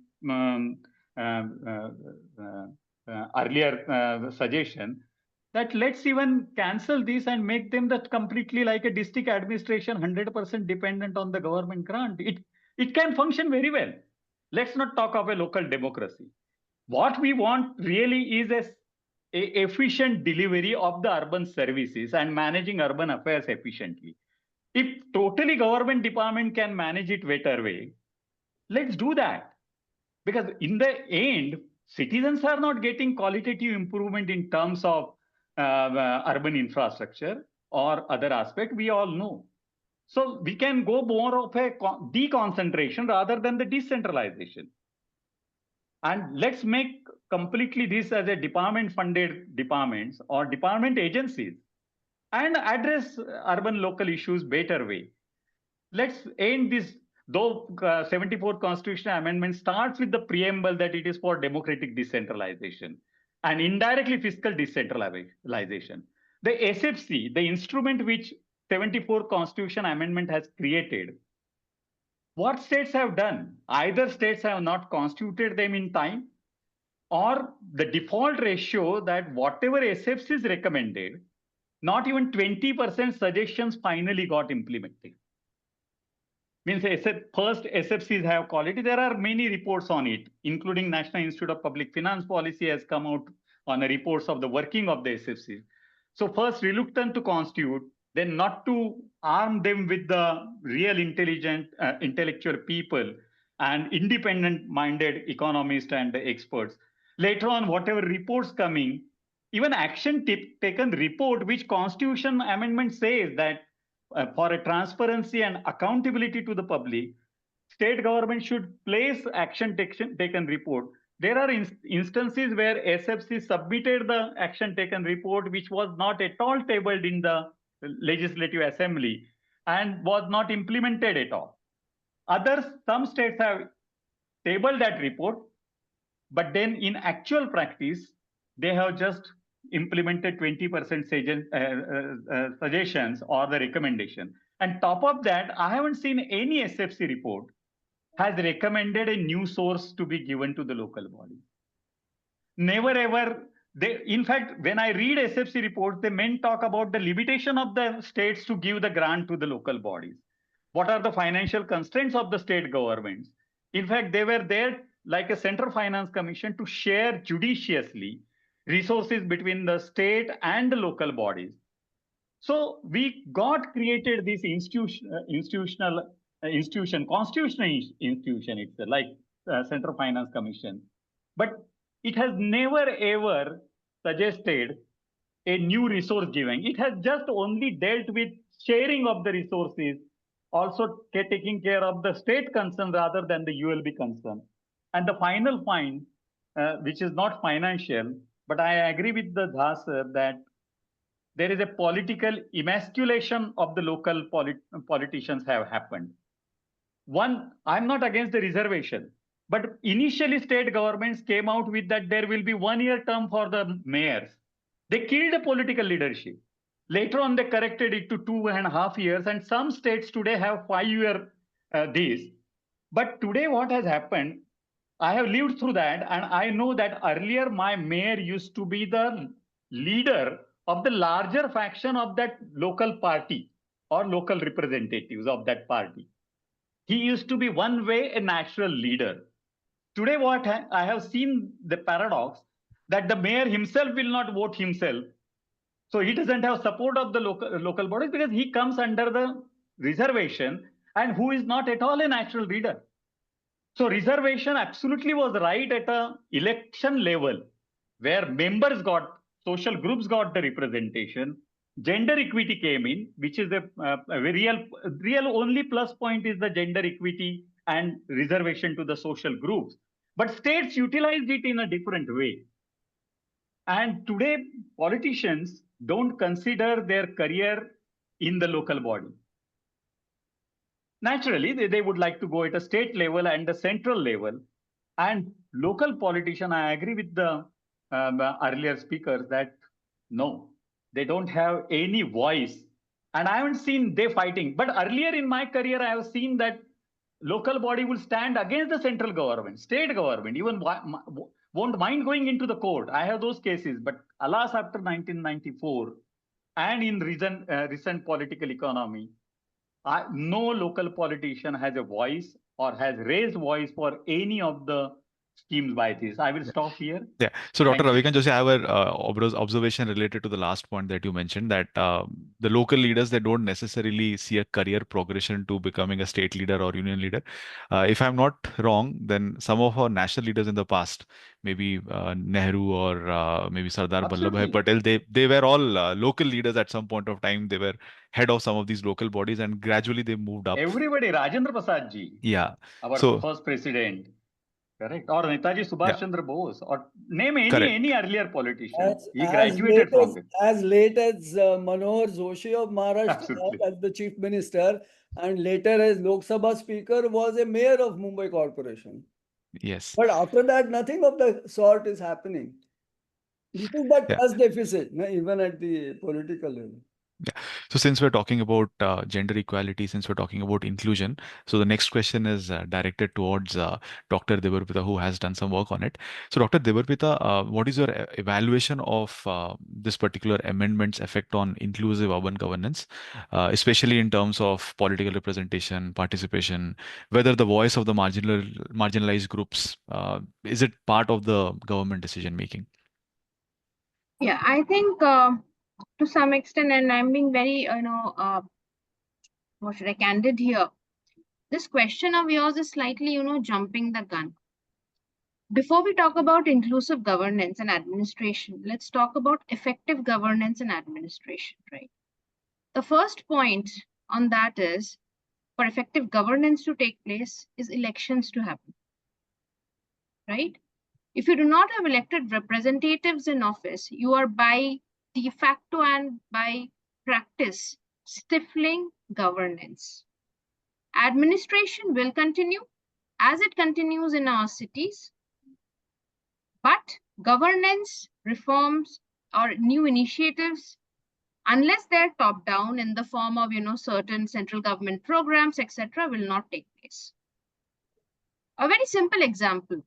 earlier suggestion that let's even cancel this and make them that completely like a district administration, 100% dependent on the government grant. It can function very well. Let's not talk of a local democracy. What we want really is a efficient delivery of the urban services and managing urban affairs efficiently. If totally government department can manage it better way, let's do that. Because in the end, citizens are not getting qualitative improvement in terms of urban infrastructure or other aspect, we all know. So we can go more of a deconcentration rather than the decentralization. And let's make completely this as a department funded departments or department agencies and address urban local issues better way. Let's end this, though 74th constitutional amendment starts with the preamble that it is for democratic decentralization and indirectly fiscal decentralization. The SFC, the instrument which 74th constitutional amendment has created, what states have done? Either states have not constituted them in time, or the default ratio that whatever SFC is recommended, not even 20% suggestions finally got implemented. Means first SFCs have quality. There are many reports on it, including National Institute of Public Finance Policy has come out on the reports of the working of the SFCs. So first reluctant to constitute, then not to arm them with the real intelligent, intellectual people and independent-minded economists and experts. Later on, whatever reports coming, even action taken report, which Constitution Amendment says that for a transparency and accountability to the public, state government should place action taken report. There are instances where SFC submitted the action taken report, which was not at all tabled in the Legislative Assembly and was not implemented at all. Some states have tabled that report, but then in actual practice, they have just implemented 20% suggestions or the recommendation. And top of that, I haven't seen any SFC report has recommended a new source to be given to the local body. Never ever. In fact, when I read SFC reports, they talk about the limitation of the states to give the grant to the local bodies. What are the financial constraints of the state governments? In fact, they were there like a Central Finance Commission to share judiciously resources between the state and the local bodies. So we created this constitutional institution, it's like Central Finance Commission. But it has never ever suggested a new resource giving. It has just only dealt with sharing of the resources, also taking care of the state concern rather than the ULB concern. And the final find, which is not financial, but I agree with the Jha sir that there is a political emasculation of the local politicians have happened. One, I'm not against the reservation, but initially state governments came out with that there will be 1-year term for the mayors. They killed the political leadership. Later on, they corrected it to 2.5 years, and some states today have 5-year this. But today what has happened, I have lived through that, and I know that earlier my mayor used to be the leader of the larger faction of that local party or local representatives of that party. He used to be one way a natural leader. Today what I have seen the paradox that the mayor himself will not vote himself. So he doesn't have support of the local bodies because he comes under the reservation and who is not at all a natural leader. So reservation absolutely was right at an election level where members social groups got the representation. Gender equity came in, which is a real only plus point is the gender equity and reservation to the social groups. But states utilized it in a different way. And today, politicians don't consider their career in the local body. Naturally, they would like to go at a state level and the central level. And local politician, I agree with the earlier speakers that no, they don't have any voice. And I haven't seen they fighting. But earlier in my career, I have seen that local body will stand against the central government, state government, even won't mind going into the court. I have those cases. But alas, after 1994 and in recent political economy, no local politician has a voice or has raised voice for any of the schemes by this. I will stop here. Yeah. So, Dr. Thank you. Ravikant Joshi, I have an observation related to the last point that you mentioned, that the local leaders, they don't necessarily see a career progression to becoming a state leader or union leader. If I'm not wrong, then some of our national leaders in the past, maybe Nehru or maybe Sardar Absolutely. Vallabhbhai Patel, they were all local leaders at some point of time. They were head of some of these local bodies, and gradually they moved up. Everybody, Rajendra Prasad ji, Yeah. our So, first president, correct? Or Netaji Subhash Yeah. Chandra Bose, or name Correct. any earlier politician. As, He as graduated late from as, it. as late as Manohar Joshi of Maharashtra Absolutely. as the chief minister, and later as Lok Sabha speaker, was a mayor of Mumbai Corporation. Yes. But after that, nothing of the sort is happening. This is the Yeah. trust deficit, even at the political level. Yeah. So since we're talking about gender equality, since we're talking about inclusion, so the next question is directed towards Dr. Debarpita, who has done some work on it. So Dr. Debarpita, what is your evaluation of this particular amendment's effect on inclusive urban governance, especially in terms of political representation, participation, whether the voice of the marginalized groups, is it part of the government decision making? Yeah, I think to some extent, and I'm being very, what should I, candid here. This question of yours is slightly, jumping the gun. Before we talk about inclusive governance and administration, let's talk about effective governance and administration, right? The first point on that is, for effective governance to take place, is elections to happen, right? If you do not have elected representatives in office, you are by de facto and by practice stifling governance. Administration will continue as it continues in our cities, but governance reforms or new initiatives, unless they're top down in the form of certain central government programs, etc., will not take place. A very simple example.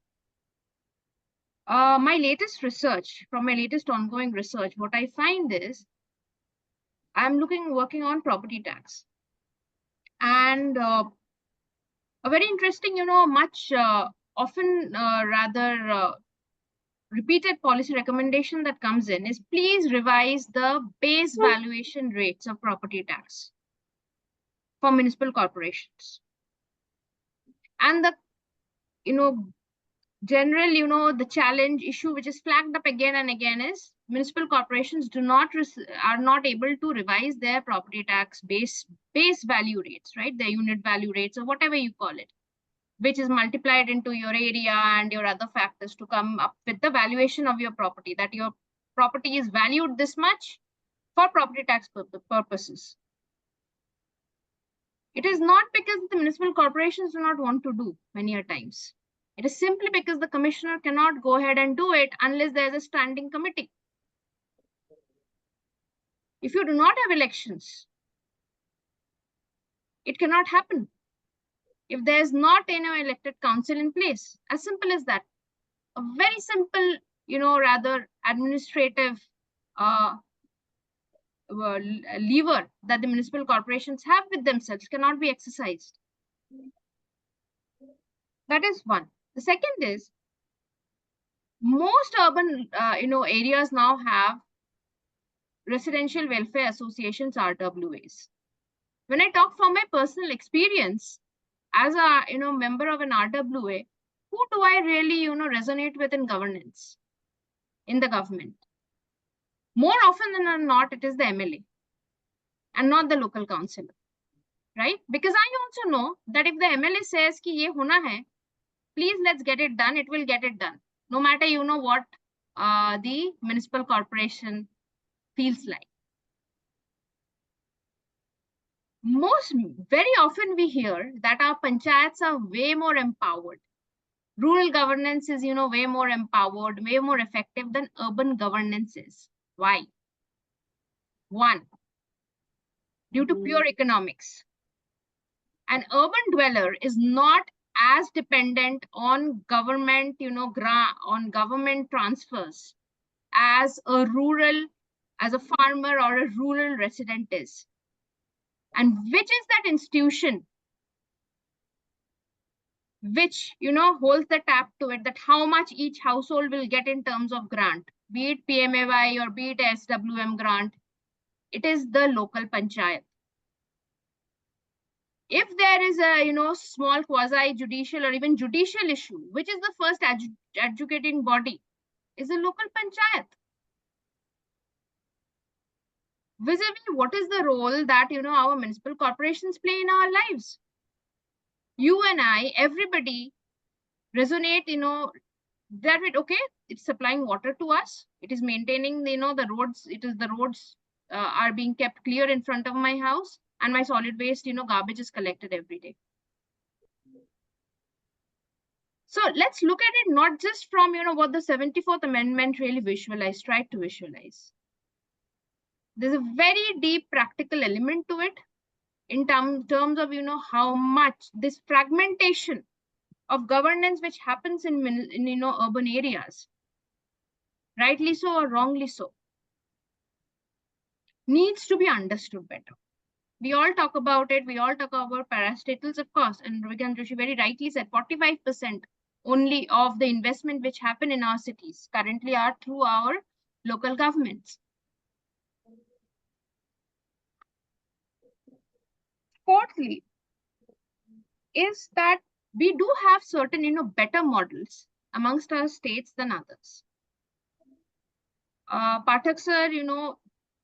My latest research, from my latest ongoing research, what I find is I'm working on property tax. And a very interesting, much often rather repeated policy recommendation that comes in is please revise the base valuation rates of property tax for municipal corporations. And the, general, the challenge issue which is flagged up again and again is municipal corporations are not able to revise their property tax base value rates, right? Their unit value rates or whatever you call it, which is multiplied into your area and your other factors to come up with the valuation of your property, that your property is valued this much for property tax purposes. It is not because the municipal corporations do not want to do many a times. It is simply because the commissioner cannot go ahead and do it unless there is a standing committee. If you do not have elections, it cannot happen. If there is not any elected council in place, as simple as that. A very simple, rather administrative lever that the municipal corporations have with themselves cannot be exercised. That is one. The second is, most urban, areas now have residential welfare associations, RWAs. When I talk from my personal experience as a, member of an RWA, who do I really, resonate with in governance, in the government? More often than not, it is the MLA and not the local councillor, right? Because I also know that if the MLA says ki ye hona hai, please let's get it done, it will get it done. No matter, what the municipal corporation feels like. Very often we hear that our panchayats are way more empowered. Rural governance is, way more empowered, way more effective than urban governance is. Why? One, due to pure economics. An urban dweller is not as dependent on government, on government transfers as a farmer or a rural resident is. And which is that institution which, holds the tap to it, that how much each household will get in terms of grant, be it PMAY or be it SWM grant? It is the local panchayat. If there is a, small quasi-judicial or even judicial issue, which is the first adjudicating body, is the local panchayat. Vis-a-vis, what is the role that, our municipal corporations play in our lives? You and I, everybody resonate, that it, okay, it's supplying water to us. It is maintaining, the roads. It is the roads are being kept clear in front of my house, and my solid waste, garbage is collected every day. So let's look at it not just from, what the 74th Amendment really tried to visualize. There's a very deep practical element to it in terms of, how much this fragmentation of governance which happens in urban areas, rightly so or wrongly so, needs to be understood better. We all talk about it. We all talk about parastatals, of course. And Ravikant Joshi very rightly said 45% only of the investment which happen in our cities currently are through our local governments. Fourthly, is that we do have certain, better models amongst our states than others. Pathak sir,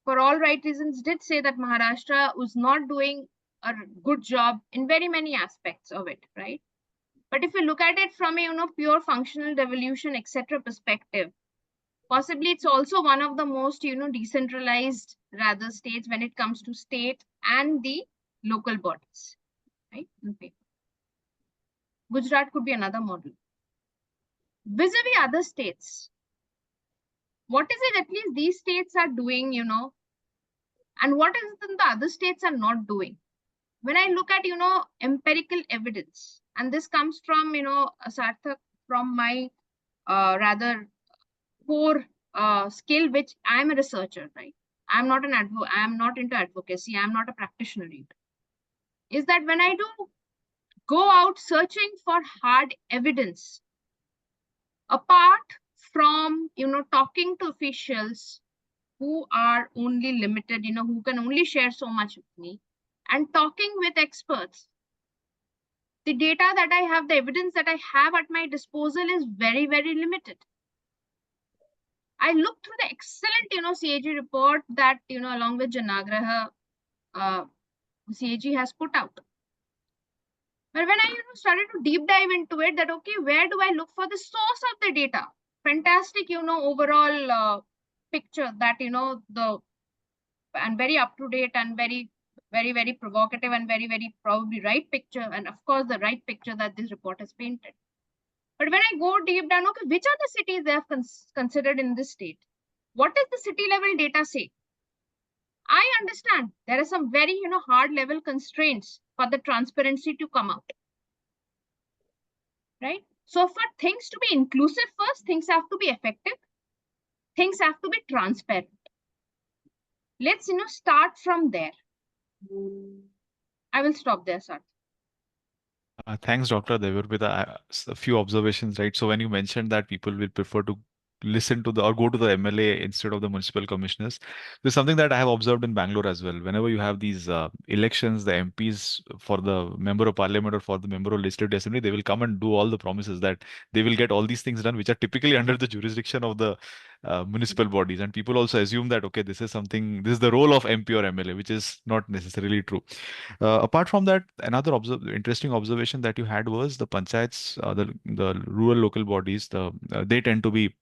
for all right reasons, did say that Maharashtra was not doing a good job in very many aspects of it, right? But if you look at it from a, pure functional devolution, etc. perspective, possibly it's also one of the most, decentralized rather states when it comes to state and the local bodies, right? Okay. Gujarat could be another model. Vis-a-vis other states, what is it at least these states are doing, and what is it the other states are not doing? When I look at, empirical evidence, and this comes from, Sarthak, from my rather core skill, which I'm a researcher, right? I'm not I'm not into advocacy. I'm not a practitioner either. Is that when I do go out searching for hard evidence, apart from, talking to officials who are only limited, who can only share so much with me, and talking with experts, the data that I have, the evidence that I have at my disposal is very, very limited. I looked through the excellent, CAG report that, along with Janagraha, CAG has put out. But when I, started to deep dive into it, that, okay, where do I look for the source of the data? Fantastic, overall picture that, and very up to date and very, very, very provocative and very, very probably right picture. And of course, the right picture that this report has painted. But when I go deep down, okay, which are the cities they have considered in this state? What does the city level data say? I understand there are some very, hard level constraints for the transparency to come out, right? So for things to be inclusive first, things have to be effective. Things have to be transparent. Let's, start from there. I will stop there, sir. Thanks, Dr. Debarpita. A few observations, right? So when you mentioned that people will prefer to listen to or go to the MLA instead of the municipal commissioners, there's something that I have observed in Bangalore as well. Whenever you have these elections, the MPs for the member of parliament or for the member of legislative assembly, they will come and do all the promises that they will get all these things done, which are typically under the jurisdiction of the municipal bodies. And people also assume that, okay, this is the role of MP or MLA, which is not necessarily true. Apart from that, another interesting observation that you had was the panchayats, the rural local bodies, they tend to be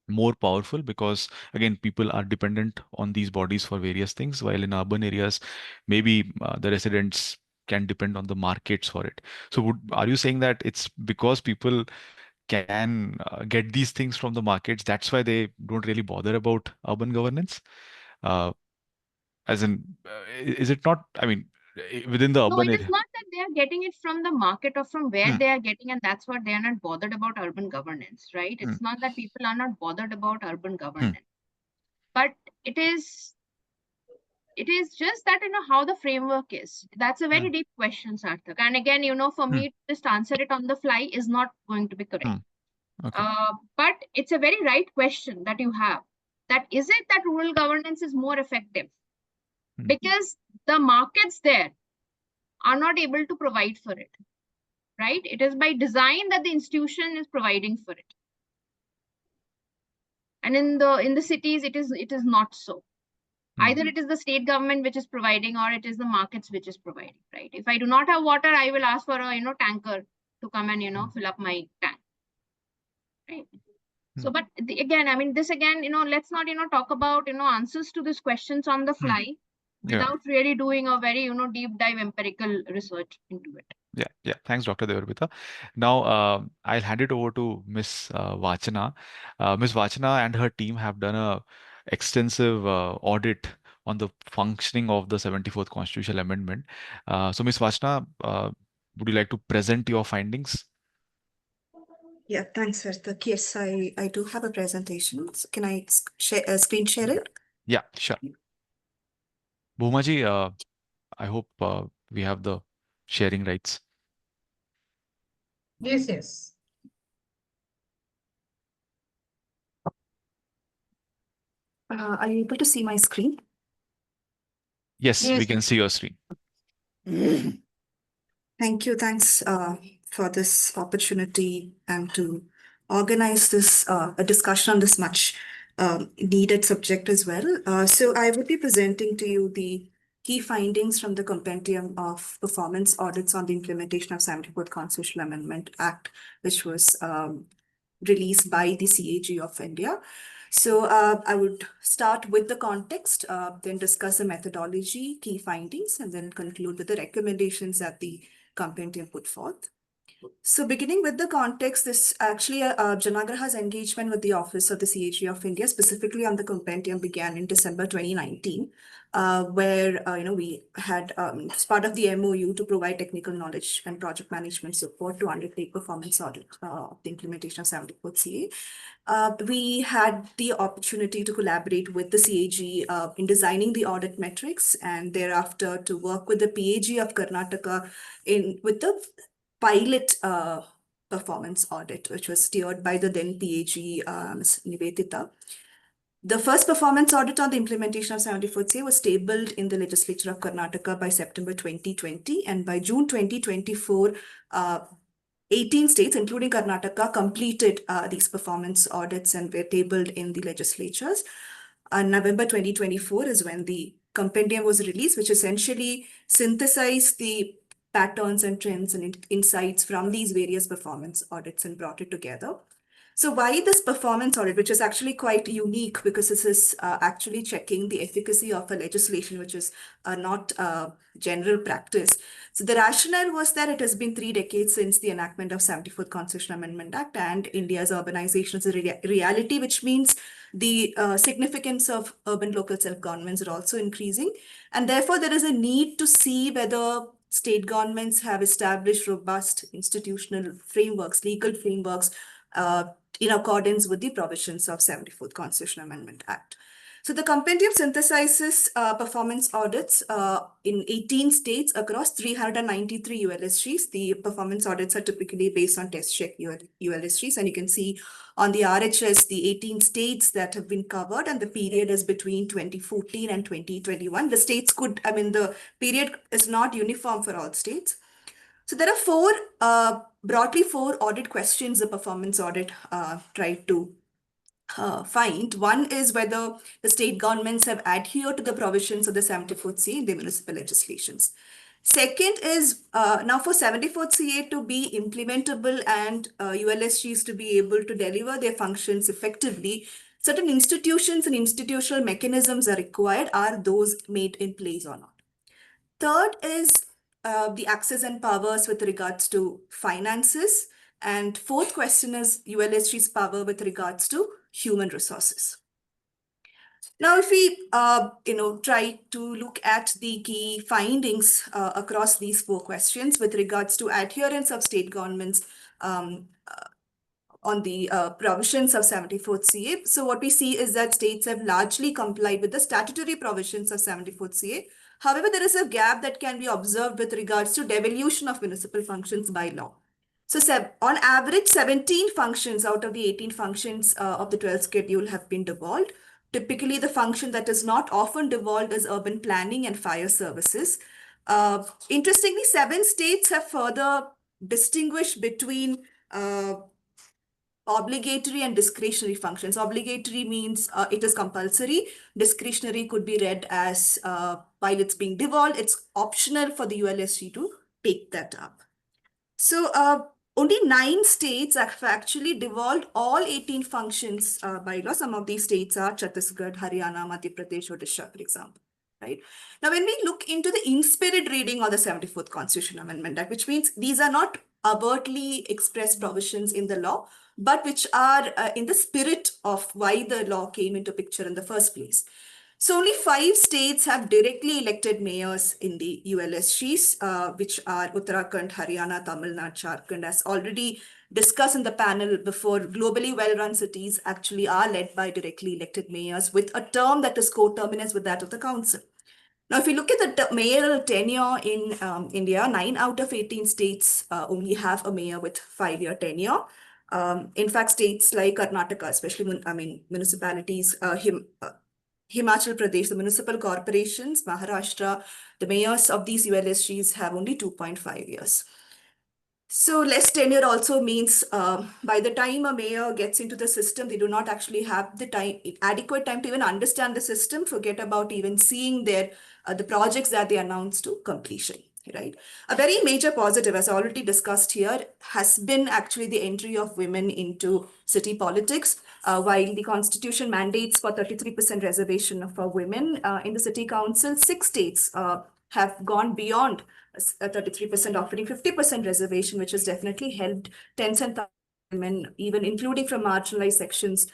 more powerful because again people are dependent on these bodies for various things, while in urban areas maybe the residents can depend on the markets for it. So are you saying that it's because people can get these things from the markets. That's why they don't really bother about urban governance. As in, is it not? I mean, within the No, urban it is area. not that they are getting it from the market or from where Hmm. they are getting, and that's what they are not bothered about urban governance, right? Hmm. It's not that people are not bothered about urban governance, but it is just that, how the framework is. That's a very deep question, Sarthak. And again, for me to just answer it on the fly is not going to be correct. Okay. But it's a very right question that you have. That is it that rural governance is more effective? Because the markets there are not able to provide for it, right? It is by design that the institution is providing for it. And in the cities, it is not so. Either it is the state government which is providing, or it is the markets which is providing, right? If I do not have water, I will ask for a tanker to come and fill up my tank, right? So, but again, I mean, this again, let's not talk about answers to these questions on the fly without really doing a very deep dive empirical research into it. Yeah. Thanks, Dr. Debarpita. Now, I'll hand it over to Ms. Vachana. Ms. Vachana and her team have done a extensive audit on the functioning of the 74th Constitutional Amendment. So, Ms. Vachana, would you like to present your findings? Yeah, thanks, Sarthak. Yes, I do have a presentation. So can I screen share it? Yeah, sure. Bhumaji, I hope we have the sharing rights. Yes. Are you able to see my screen? Yes, we Yes. can see your screen. Thank you. Thanks for this opportunity and to organize this a discussion on this much needed subject as well. So I will be presenting to you the key findings from the Compendium of Performance Audits on the Implementation of 74th Constitutional Amendment Act, which was released by the CAG of India. So I would start with the context, then discuss the methodology, key findings, and then conclude with the recommendations that the compendium put forth. So beginning with the context, this actually Janagraha's engagement with the Office of the CAG of India, specifically on the compendium, began in December 2019, where we had as part of the MOU to provide technical knowledge and project management support to undertake performance audit of the implementation of 74th CA. We had the opportunity to collaborate with the CAG in designing the audit metrics, and thereafter to work with the PAG of Karnataka with the pilot performance audit, which was steered by the then PAG, Ms. Nivedita. The first performance audit on the implementation of 74th CA was tabled in the legislature of Karnataka by September 2020, and by June 2024, 18 states, including Karnataka, completed these performance audits and were tabled in the legislatures. November 2024 is when the compendium was released, which essentially synthesized the patterns and trends and insights from these various performance audits and brought it together. So why this performance audit, which is actually quite unique because this is actually checking the efficacy of a legislation, which is not general practice. So the rationale was that it has been 3 decades since the enactment of 74th Constitutional Amendment Act, and India's urbanization is a reality, which means the significance of urban local self-governments are also increasing. And therefore, there is a need to see whether state governments have established robust institutional frameworks, legal frameworks, in accordance with the provisions of 74th Constitutional Amendment Act. So the compendium synthesizes performance audits in 18 states across 393 ULSGs. The performance audits are typically based on test check ULSGs, and you can see on the RHS the 18 states that have been covered, and the period is between 2014 and 2021. The states could, the period is not uniform for all states. So there are broadly four audit questions the performance audit tried to find. One is whether the state governments have adhered to the provisions of the 74th CA in the municipal legislations. Second is now for 74th CA to be implementable and ULSGs to be able to deliver their functions effectively, certain institutions and institutional mechanisms are required. Are those made in place or not? Third is the access and powers with regards to finances. And fourth question is ULSG's power with regards to human resources. Now, if we, try to look at the key findings across these four questions with regards to adherence of state governments on the provisions of 74th CA. So what we see is that states have largely complied with the statutory provisions of 74th CA. However, there is a gap that can be observed with regards to devolution of municipal functions by law. So on average, 17 functions out of the 18 functions of the 12th schedule have been devolved. Typically, the function that is not often devolved is urban planning and fire services. Interestingly, 7 states have further distinguished between obligatory and discretionary functions. Obligatory means it is compulsory. Discretionary could be read as while it's being devolved, it's optional for the ULSG to take that up. So only 9 states have actually devolved all 18 functions by law. Some of these states are Chhattisgarh, Haryana, Madhya Pradesh, Odisha, for example. Right. Now, when we look into the in-spirit reading of the 74th Constitutional Amendment Act, which means these are not overtly expressed provisions in the law, but which are in the spirit of why the law came into picture in the first place. So only 5 states have directly elected mayors in the ULSGs, which are Uttarakhand, Haryana, Tamil Nadu, Jharkhand. As already discussed in the panel before, globally well-run cities actually are led by directly elected mayors with a term that is coterminous with that of the council. Now, if you look at the mayoral tenure in India, 9 out of 18 states only have a mayor with 5-year tenure. In fact, states like Karnataka, especially, municipalities, Himachal Pradesh, the municipal corporations, Maharashtra, the mayors of these ULSGs have only 2.5 years. So less tenure also means by the time a mayor gets into the system, they do not actually have the adequate time to even understand the system, forget about even seeing the projects that they announce to completion. Right. A very major positive, as already discussed here, has been actually the entry of women into city politics. While the constitution mandates for 33% reservation for women in the city council, 6 states have gone beyond 33%, offering 50% reservation, which has definitely helped tens and thousands of women, even including from marginalized sections,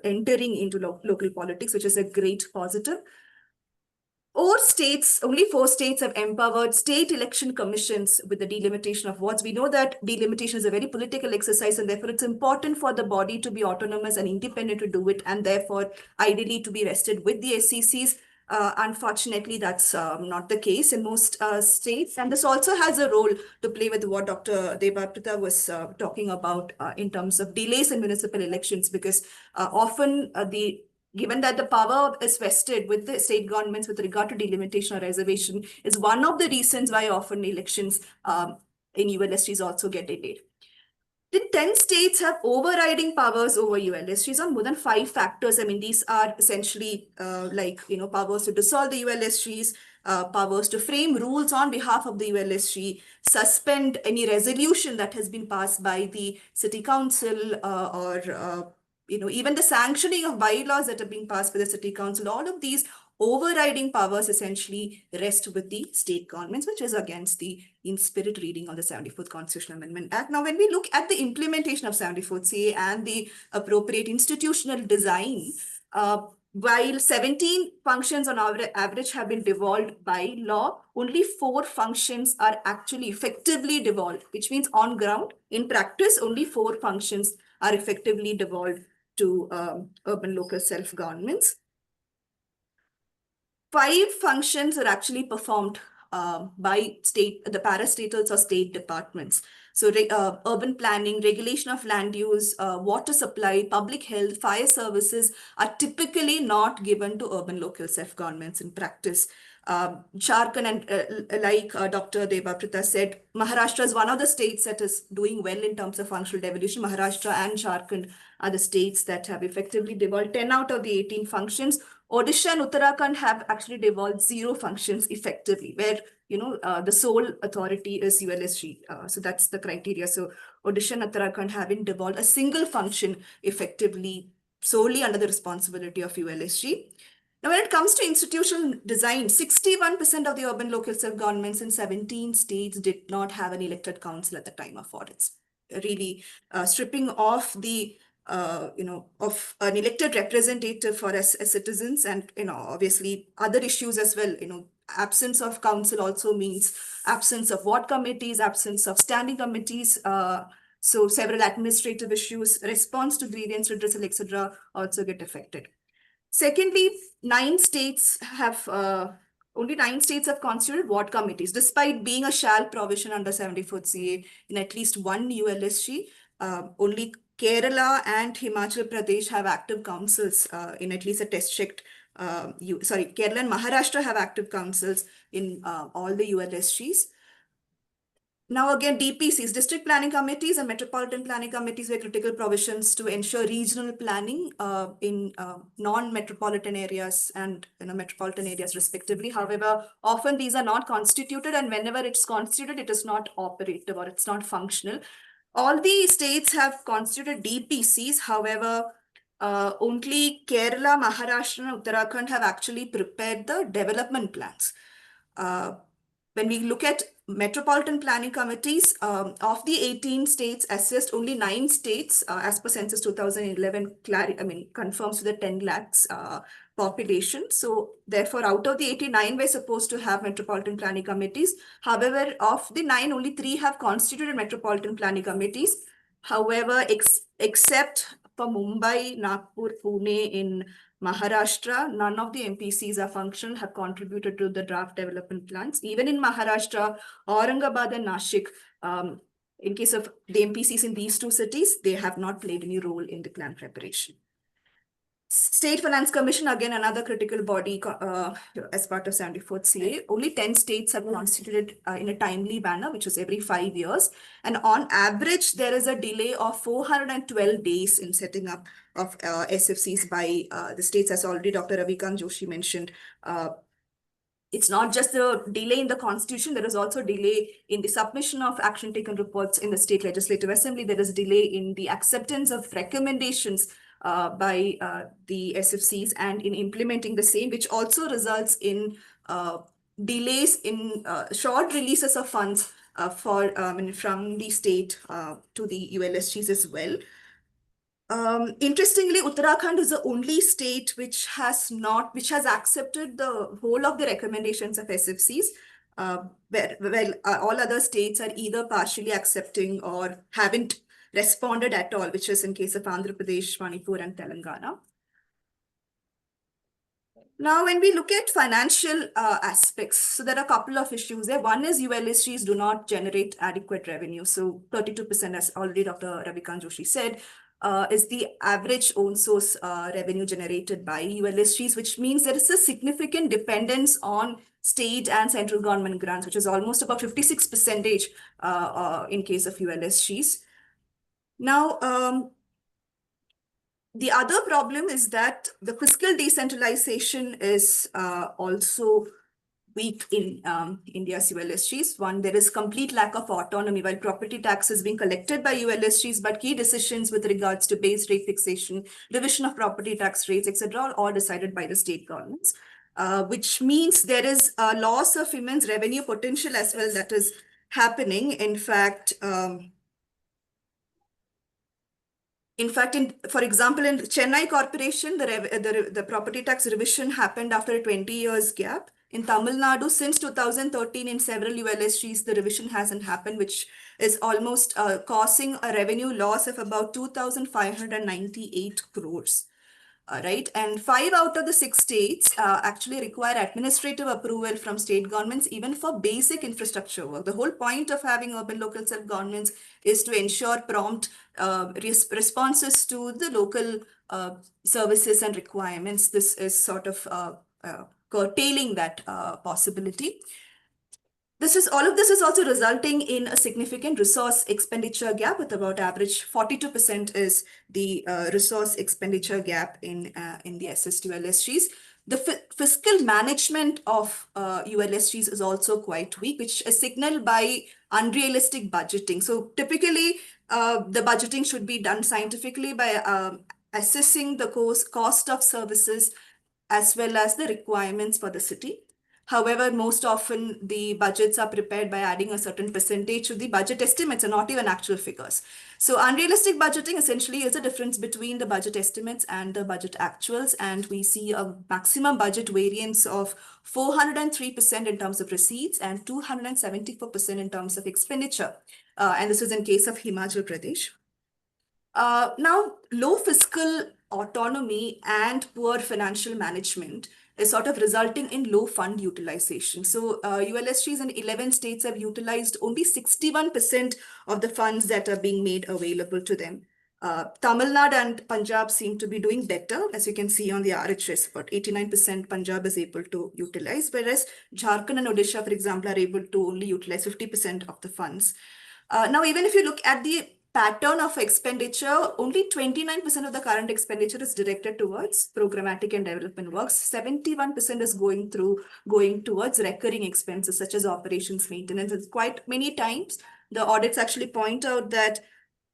entering into local politics, which is a great positive. Only 4 states have empowered state election commissions with the delimitation of wards. We know that delimitation is a very political exercise, and therefore it's important for the body to be autonomous and independent to do it, and therefore ideally to be vested with the SCCs. Unfortunately, that's not the case in most states. And this also has a role to play with what Dr. Debarpita was talking about in terms of delays in municipal elections, because often given that the power is vested with the state governments with regard to delimitation or reservation, is one of the reasons why often elections in ULSGs also get delayed. The 10 states have overriding powers over ULSGs on more than 5 factors. These are essentially powers to dissolve the ULSGs, powers to frame rules on behalf of the ULSG, suspend any resolution that has been passed by the city council, or even the sanctioning of bylaws that are being passed by the city council. All of these overriding powers essentially rest with the state governments, which is against the in-spirit reading of the 74th Constitutional Amendment Act. Now, when we look at the implementation of 74th CA and the appropriate institutional design, while 17 functions on average have been devolved by law, only 4 functions are actually effectively devolved, which means on ground, in practice, only 4 functions are effectively devolved to urban local self-governments. 5 functions are actually performed by the parastatals or state departments. So urban planning, regulation of land use, water supply, public health, fire services are typically not given to urban local self-governments in practice. Jharkhand, and like Dr. Debarpita said, Maharashtra is one of the states that is doing well in terms of functional devolution. Maharashtra and Jharkhand are the states that have effectively devolved 10 out of the 18 functions. Odisha and Uttarakhand have actually devolved 0 functions effectively, where the sole authority is ULSG. So that's the criteria. So Odisha and Uttarakhand haven't devolved a single function effectively, solely under the responsibility of ULSG. Now, when it comes to institutional design, 61% of the urban local self-governments in 17 states did not have an elected council at the time of audits. really stripping off the of an elected representative for us as citizens, and obviously other issues as well. Absence of council also means absence of ward committees, absence of standing committees. So several administrative issues, response to grievance redressal, etc., also get affected. Secondly, only 9 states have constituted ward committees, despite being a shall provision under 74th CA in at least one ULSG. Only Kerala and Himachal Pradesh have active councils in at least a test checked. Kerala and Maharashtra have active councils in all the ULSGs. Now again, DPCs, district planning committees and metropolitan planning committees were critical provisions to ensure regional planning in non-metropolitan areas and metropolitan areas respectively. However, often these are not constituted, and whenever it's constituted, it is not operative or it's not functional. All the states have constituted DPCs. However, only Kerala, Maharashtra and Uttarakhand have actually prepared the development plans. When we look at metropolitan planning committees, of the 18 states assessed, only 9 states, as per census 2011, confirms to the 10 lakhs population. So therefore, out of the 89, we're supposed to have metropolitan planning committees. However, of the 9, only 3 have constituted metropolitan planning committees. However, except for Mumbai, Nagpur, Pune in Maharashtra, none of the MPCs are functional, have contributed to the draft development plans. Even in Maharashtra, Aurangabad and Nashik, in case of the MPCs in these 2 cities, they have not played any role in the plan preparation. State Finance Commission, again, another critical body as part of 74th CA. Only 10 states have constituted in a timely manner, which is every 5 years. And on average, there is a delay of 412 days in setting up of SFCs by the states, as already Dr. Ravikant Joshi mentioned. It's not just the delay in the constitution, there is also delay in the submission of action taken reports in the state legislative assembly. There is a delay in the acceptance of recommendations by the SFCs and in implementing the same, which also results in delays in short releases of funds from the state to the ULSGs as well. Interestingly, Uttarakhand is the only state which has accepted the whole of the recommendations of SFCs, where all other states are either partially accepting or haven't responded at all, which is in case of Andhra Pradesh, Manipur, and Telangana. Now, when we look at financial aspects, so there are a couple of issues there. One is ULSGs do not generate adequate revenue. So 32%, as already Dr. Ravikant Joshi said, is the average own source revenue generated by ULSGs, which means there is a significant dependence on state and central government grants, which is almost about 56% in case of ULSGs. Now, the other problem is that the fiscal decentralization is also weak in India's ULSGs. One, there is complete lack of autonomy. While property tax is being collected by ULSGs, but key decisions with regards to base rate fixation, revision of property tax rates, etc., are all decided by the state governments, which means there is a loss of immense revenue potential as well that is happening. In fact, for example, in Chennai Corporation, the property tax revision happened after a 20 years gap. In Tamil Nadu, since 2013, in several ULSGs, the revision hasn't happened, which is almost causing a revenue loss of about 2,598 crores. Right, and 5 out of the 6 states actually require administrative approval from state governments, even for basic infrastructure work. The whole point of having urban local self-governments is to ensure prompt responses to the local services and requirements. This is sort of curtailing that possibility. All of this is also resulting in a significant resource expenditure gap, with about average 42% is the resource expenditure gap in the assessed ULSGs. The fiscal management of ULSGs is also quite weak, which is signaled by unrealistic budgeting. So typically, the budgeting should be done scientifically by assessing the cost of services as well as the requirements for the city. However, most often the budgets are prepared by adding a certain percentage to the budget estimates and not even actual figures. So unrealistic budgeting essentially is a difference between the budget estimates and the budget actuals. And we see a maximum budget variance of 403% in terms of receipts and 274% in terms of expenditure. And this is in case of Himachal Pradesh. Now, low fiscal autonomy and poor financial management is sort of resulting in low fund utilization. So ULSGs in 11 states have utilized only 61% of the funds that are being made available to them. Tamil Nadu and Punjab seem to be doing better, as you can see on the RHS, about 89% Punjab is able to utilize, whereas Jharkhand and Odisha, for example, are able to only utilize 50% of the funds. Now, even if you look at the pattern of expenditure, only 29% of the current expenditure is directed towards programmatic and development works. 71% is going towards recurring expenses such as operations maintenance. It's quite many times the audits actually point out that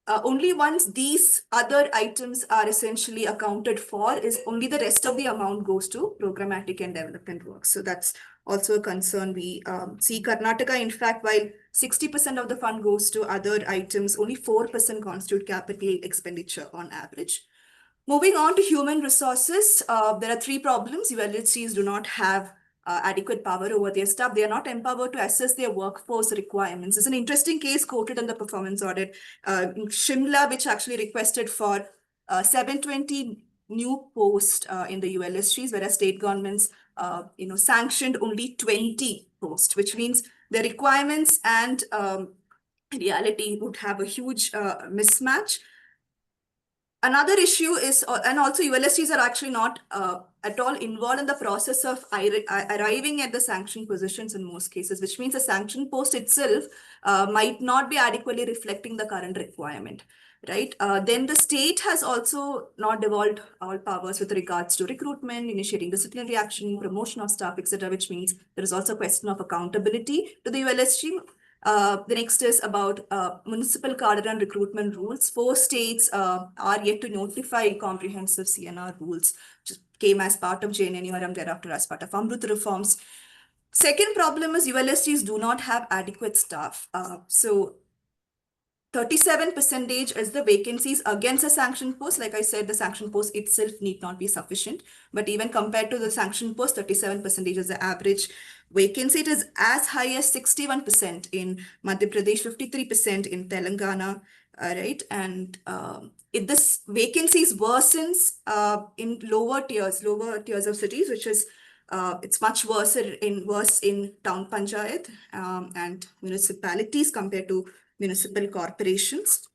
only once these other items are essentially accounted for is only the rest of the amount goes to programmatic and development work. So that's also a concern we see. Karnataka, in fact, while 60% of the fund goes to other items, only 4% constitute capital expenditure on average. Moving on to human resources, there are three problems. ULHCs do not have adequate power over their staff. They are not empowered to assess their workforce requirements. It's an interesting case quoted in the performance audit. Shimla, which actually requested for 720 new posts in the ULSGs, whereas state governments sanctioned only 20 posts, which means the requirements and reality would have a huge mismatch. Another issue is, and also ULSGs are actually not at all involved in the process of arriving at the sanction positions in most cases, which means the sanction post itself might not be adequately reflecting the current requirement, right? Then the state has also not devolved all powers with regards to recruitment, initiating disciplinary action, promotion of staff, etc., which means there is also a question of accountability to the ULSG. The next is about municipal cadre and recruitment rules. 4 states are yet to notify comprehensive CNR rules, which came as part of JNNU and thereafter as part of Amrut reforms. Second problem is ULSGs do not have adequate staff. So 37% is the vacancies against a sanction post. Like I said, the sanction post itself need not be sufficient. But even compared to the sanction post, 37% is the average vacancy. It is as high as 61% in Madhya Pradesh, 53% in Telangana, right? And if this vacancies worsens in lower tiers of cities, which is it's much worse in town panchayat and municipalities compared to municipal corporations.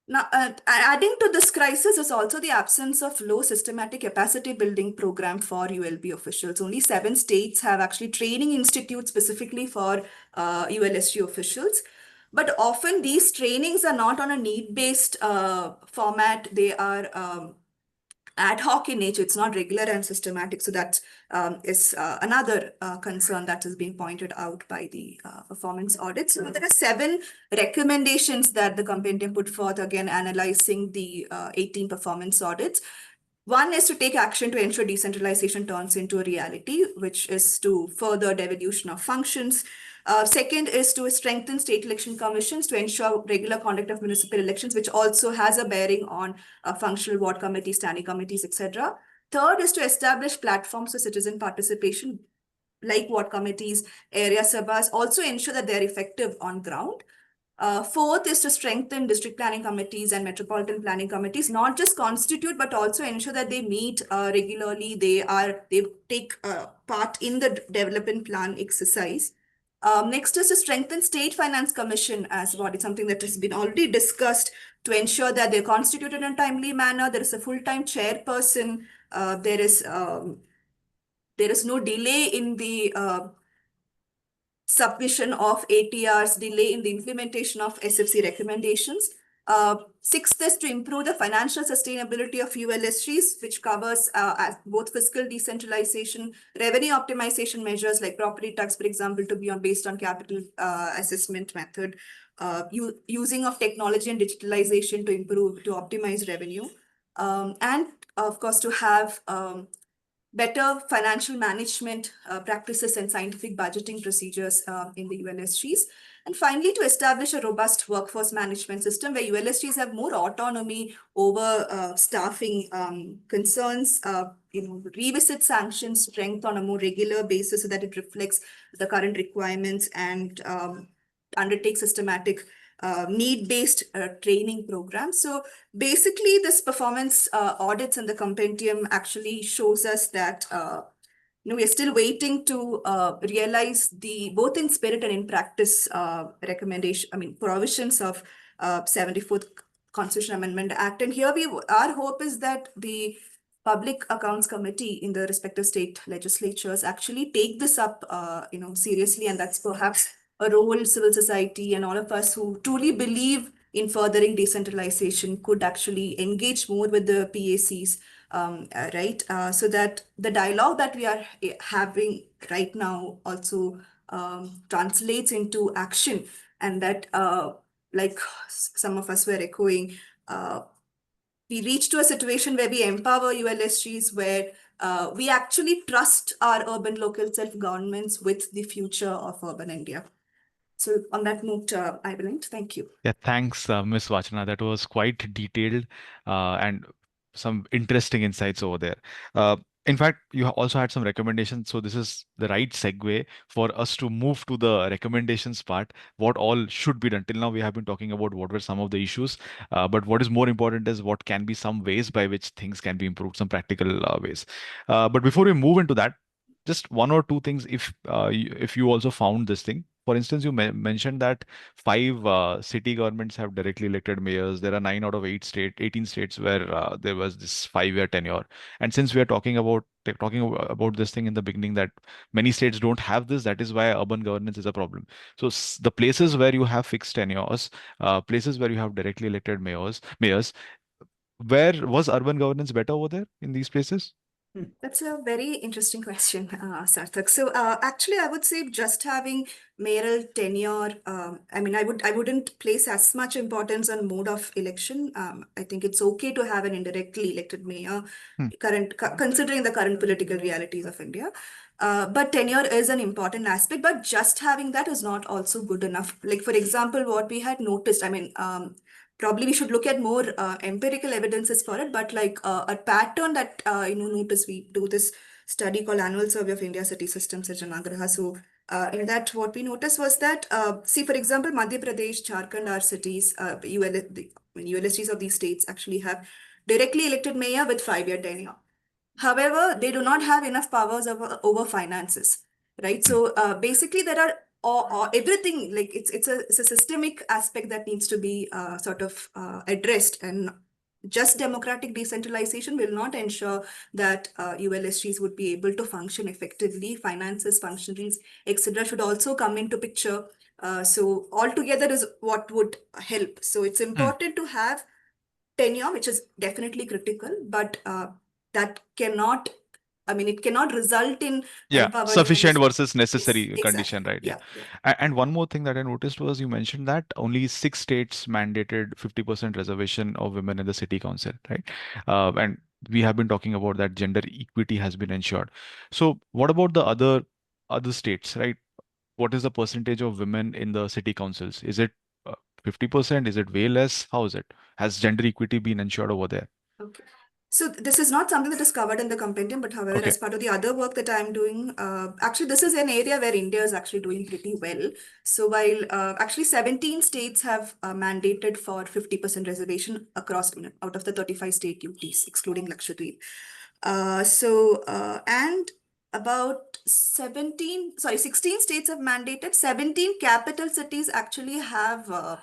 Now, adding to this crisis is also the absence of low systematic capacity building program for ULB officials. Only 7 states have actually training institutes specifically for ULSG officials. But often these trainings are not on a need-based format. They are ad hoc in nature. It's not regular and systematic. So that is another concern that is being pointed out by the performance audits. So there are 7 recommendations that the compendium put forth, again, analyzing the 18 performance audits. One is to take action to ensure decentralization turns into a reality, which is to further devolution of functions. Second is to strengthen state election commissions to ensure regular conduct of municipal elections, which also has a bearing on functional ward committees, standing committees, etc. Third is to establish platforms for citizen participation, like ward committees, area sabhas, also ensure that they're effective on ground. Fourth is to strengthen district planning committees and metropolitan planning committees, not just constitute, but also ensure that they meet regularly. They take part in the development plan exercise. Next is to strengthen State Finance Commission as a body, something that has been already discussed, to ensure that they're constituted in a timely manner. There is a full-time chairperson. There is no delay in the submission of ATRs, delay in the implementation of SFC recommendations. Sixth is to improve the financial sustainability of ULSGs, which covers both fiscal decentralization, revenue optimization measures like property tax, for example, to be based on capital assessment method, using of technology and digitalization to optimize revenue, and of course to have better financial management practices and scientific budgeting procedures in the ULSGs. And finally, to establish a robust workforce management system where ULSGs have more autonomy over staffing concerns, revisit sanction strength on a more regular basis so that it reflects the current requirements, and undertake systematic need-based training programs. So basically, this performance audits in the compendium actually shows us that we are still waiting to realize the both in spirit and in practice provisions of 74th Constitution Amendment Act. And here our hope is that the Public Accounts Committee in the respective state legislatures actually take this up seriously, and that's perhaps a role civil society and all of us who truly believe in furthering decentralization could actually engage more with the PACs, right? So that the dialogue that we are having right now also translates into action, and that, like some of us were echoing, we reach to a situation where we empower ULSGs, where we actually trust our urban local self-governments with the future of urban India. So on that note, I will end. Thank you. Yeah, thanks, Ms. Vachana. That was quite detailed and some interesting insights over there. In fact, you also had some recommendations. So this is the right segue for us to move to the recommendations part. What all should be done? Till now, we have been talking about what were some of the issues, but what is more important is what can be some ways by which things can be improved, some practical ways. But before we move into that, just one or two things. If you also found this thing, for instance, you mentioned that 5 city governments have directly elected mayors. There are 9 out of 18 states where there was this 5-year tenure. And since we are talking about this thing in the beginning, that many states don't have this, that is why urban governance is a problem. So the places where you have fixed tenures, places where you have directly elected mayors, where was urban governance better over there in these places? That's a very interesting question, Sarthak. So actually, I would say just having mayoral tenure, I wouldn't place as much importance on mode of election. I think it's okay to have an indirectly elected mayor, considering the current political realities of India. But tenure is an important aspect, but just having that is not also good enough. Like, for example, what we had noticed, probably we should look at more empirical evidences for it, but like a pattern that notice, we do this study called Annual Survey of India City Systems at Janagraha. So in that, what we noticed was that, see, for example, Madhya Pradesh, Jharkhand are cities, ULSGs of these states actually have directly elected mayor with 5-year tenure. However, they do not have enough powers over finances, right? So basically, there are everything, like it's a systemic aspect that needs to be addressed, and just democratic decentralization will not ensure that ULSGs would be able to function effectively. Finances, functionaries, etc. should also come into picture. So altogether is what would help. So it's important to have tenure, which is definitely critical, but that cannot, it cannot result in sufficient versus necessary condition, exactly. right? Yeah. And one more thing that I noticed was you mentioned that only 6 states mandated 50% reservation of women in the city council, right? And we have been talking about that gender equity has been ensured. So what about the other states, right? What is the percentage of women in the city councils? Is it 50%? Is it way less? How is it? Has gender equity been ensured over there? Okay. So this is not something that is covered in the compendium, but however, as part of the other work that I'm doing, actually, this is an area where India is actually doing pretty well. So while actually 17 states have mandated for 50% reservation across, out of the 35 state UTs, excluding Lakshadweep. And about 16 states have mandated. 17 capital cities actually have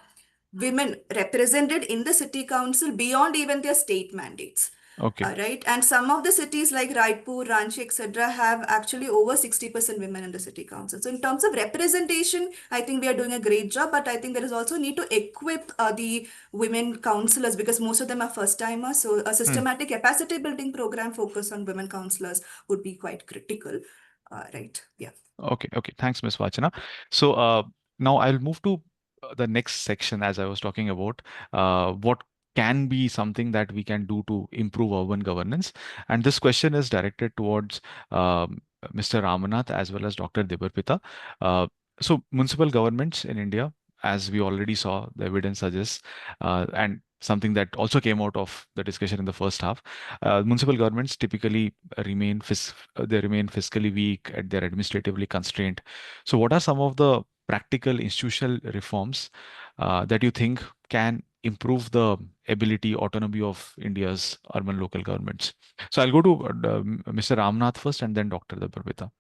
women represented in the city council beyond even their state mandates. Right. And some of the cities like Raipur, Ranchi, etc. have actually over 60% women in the city council. So in terms of representation, I think we are doing a great job, but I think there is also need to equip the women councillors, because most of them are first timers. So a systematic capacity building program focused on women councillors would be quite critical. Right. Yeah. Okay. Thanks, Ms. Vachana. So now I'll move to the next section, as I was talking about. What can be something that we can do to improve urban governance? And this question is directed towards Mr. Ramanath as well as Dr. Debarpita. So municipal governments in India, as we already saw, the evidence suggests, and something that also came out of the discussion in the first half, municipal governments typically they remain fiscally weak and they're administratively constrained. So what are some of the practical institutional reforms that you think can improve the ability, autonomy of India's urban local governments? So I'll go to Mr. Ramnath first and then Dr. Debarpita.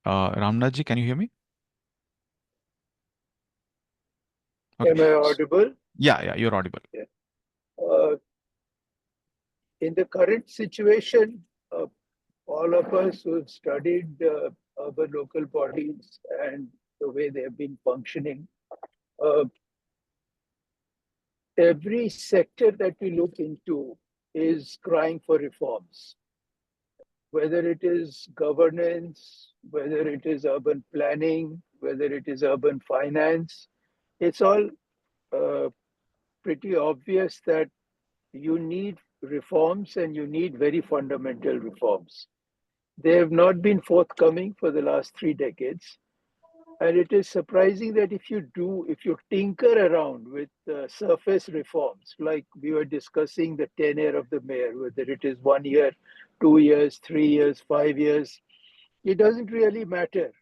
Ramnathji, can you hear me? Okay. Am I audible? Yeah, you're audible. Uh, in the current situation, all of us who have studied urban local bodies and the way they have been functioning, every sector that we look into is crying for reforms. Whether it is governance, whether it is urban planning, whether it is urban finance, it's all pretty obvious that you need reforms and you need very fundamental reforms. They have not been forthcoming for the last 3 decades. And it is surprising that if you tinker around with surface reforms, like we were discussing the tenure of the mayor, whether it is 1 year, 2 years, 3 years, 5 years, it doesn't really matter.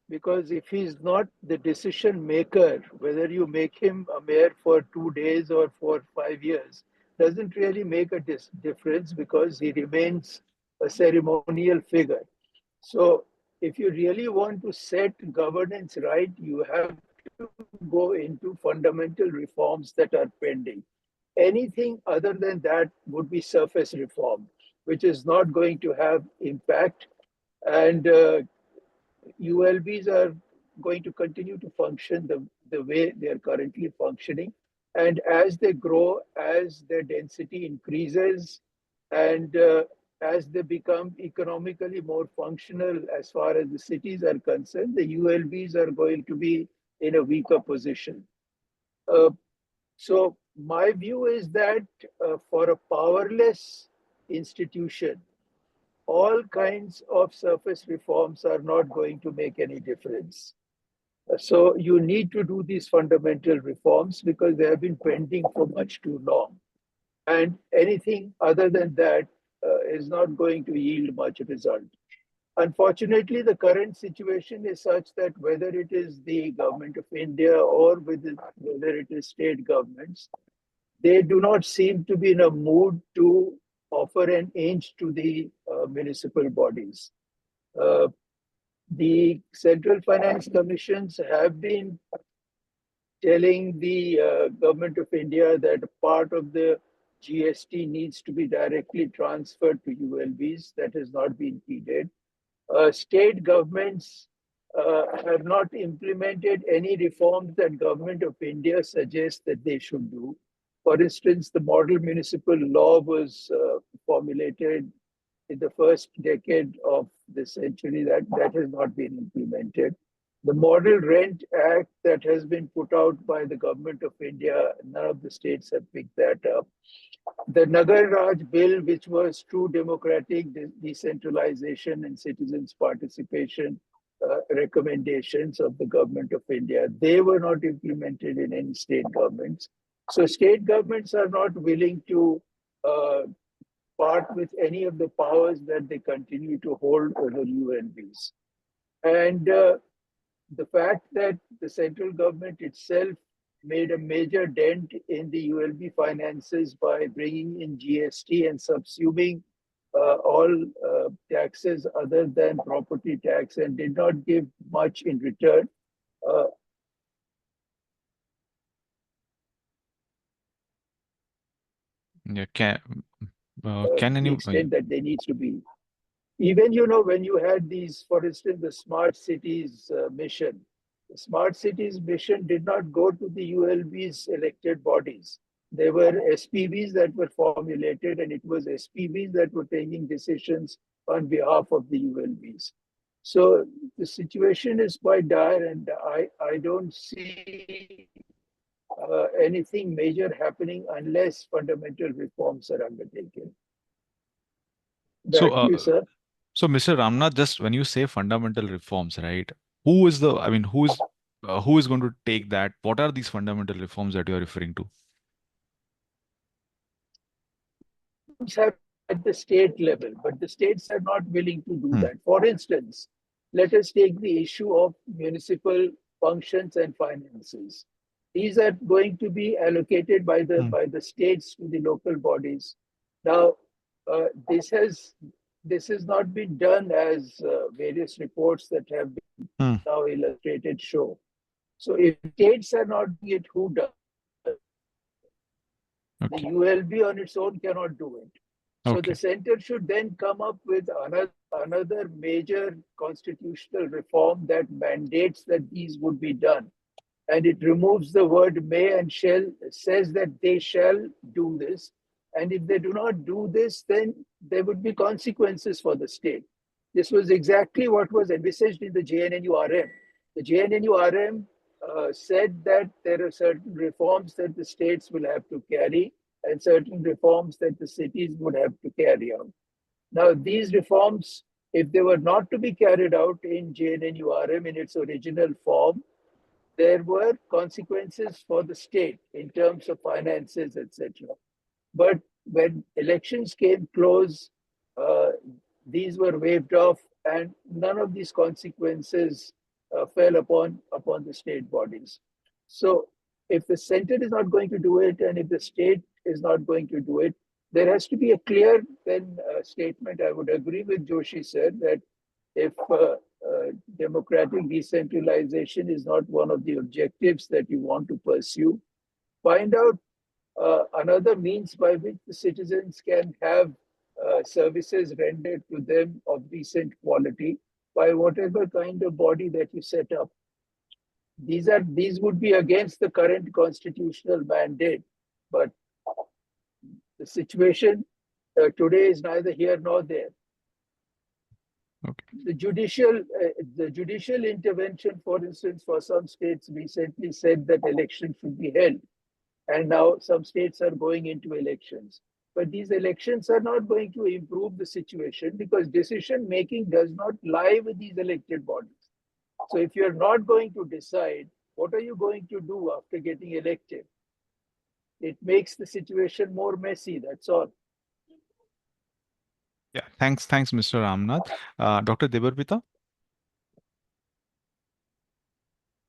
Because if he's not the decision maker, whether you make him a mayor for 2 days or for 5 years, doesn't really make a difference because he remains a ceremonial figure. So if you really want to set governance right, you have to go into fundamental reforms that are pending. Anything other than that would be surface reform, which is not going to have impact. And ULBs are going to continue to function the way they are currently functioning. And as they grow, as their density increases, and as they become economically more functional as far as the cities are concerned, the ULBs are going to be in a weaker position. So my view is that for a powerless institution, all kinds of surface reforms are not going to make any difference. So you need to do these fundamental reforms because they have been pending for much too long. And anything other than that is not going to yield much result. Unfortunately, the current situation is such that whether it is the government of India or whether it is state governments, they do not seem to be in a mood to offer an inch to the municipal bodies. The central finance commissions have been telling the government of India that part of the GST needs to be directly transferred to ULBs. That has not been heeded. State governments have not implemented any reforms that government of India suggests that they should do. For instance, the model municipal law was formulated in the first decade of the century. That has not been implemented. The Model Rent Act that has been put out by the government of India, none of the states have picked that up. The Nagar Raj bill, which was true democratic decentralization and citizens' participation recommendations of the government of India, they were not implemented in any state governments. So state governments are not willing to part with any of the powers that they continue to hold over UNBs. And the fact that the central government itself made a major dent in the ULB finances by bringing in GST and subsuming all taxes other than property tax and did not give much in return. Yeah, can the extent that there needs to be. Even, when you had these, for instance, the smart cities mission, the smart cities mission did not go to the ULB's elected bodies. There were SPVs that were formulated, and it was SPVs that were taking decisions on behalf of the ULBs. So the situation is quite dire, and I don't see anything major happening unless fundamental reforms are undertaken. Back to you, sir. So, Mr. Ramnath, just when you say fundamental reforms, right? Who is who is going to take that? What are these fundamental reforms that you are referring to? Have at the state level, but the states are not willing to do that. For instance, let us take the issue of municipal functions and finances. These are going to be allocated by the states to the local bodies. Now, this has not been done as various reports that have been now illustrated show. So if states are not doing it, who does? The ULB on its own cannot do it. So the center should then come up with another major constitutional reform that mandates that these would be done. And it removes the word may and shall, says that they shall do this. And if they do not do this, then there would be consequences for the state. This was exactly what was envisaged in the JNNU-RM. The JNNU-RM said that there are certain reforms that the states will have to carry and certain reforms that the cities would have to carry out. Now, these reforms, if they were not to be carried out in JNNU-RM in its original form, there were consequences for the state in terms of finances, etc. But when elections came close, these were waived off, and none of these consequences fell upon the state bodies. So if the center is not going to do it, and if the state is not going to do it, there has to be a clear statement. I would agree with Joshi said that if democratic decentralization is not one of the objectives that you want to pursue, find out another means by which the citizens can have services rendered to them of decent quality by whatever kind of body that you set up. These would be against the current constitutional mandate, but the situation today is neither here nor there. The judicial intervention, for instance, for some states recently said that elections should be held, and now some states are going into elections. But these elections are not going to improve the situation because decision making does not lie with these elected bodies. So if you're not going to decide, what are you going to do after getting elected? It makes the situation more messy, that's all. Yeah, thanks, Mr. Ramnath. Dr. Debarpita?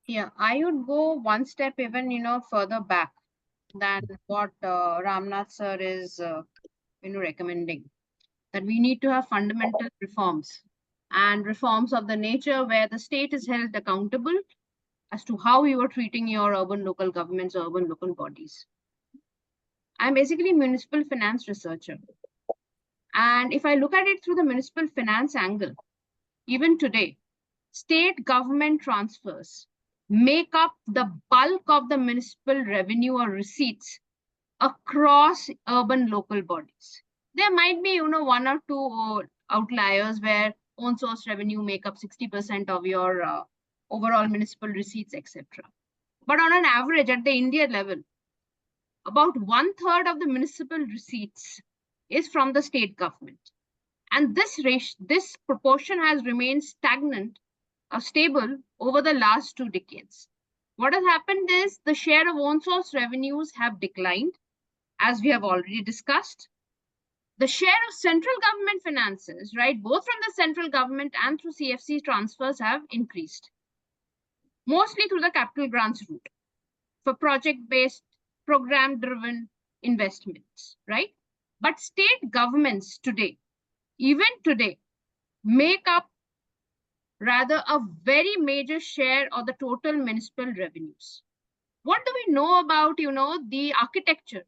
Yeah, I would go one step even, further back than what Ramnath sir is, recommending. That we need to have fundamental reforms and reforms of the nature where the state is held accountable as to how you are treating your urban local governments, urban local bodies. I'm basically a municipal finance researcher. And if I look at it through the municipal finance angle, even today, state government transfers make up the bulk of the municipal revenue or receipts across urban local bodies. There might be, one or two outliers where own source revenue make up 60% of your overall municipal receipts, etc. But on an average, at the India level, about 1/3 of the municipal receipts is from the state government. And this proportion has remained stagnant or stable over the last 2 decades. What has happened is the share of own source revenues have declined, as we have already discussed. The share of central government finances, right, both from the central government and through CFC transfers have increased, mostly through the capital grants route for project-based, program-driven investments, right? But state governments today, even today, make up rather a very major share of the total municipal revenues. What do we know about, the architecture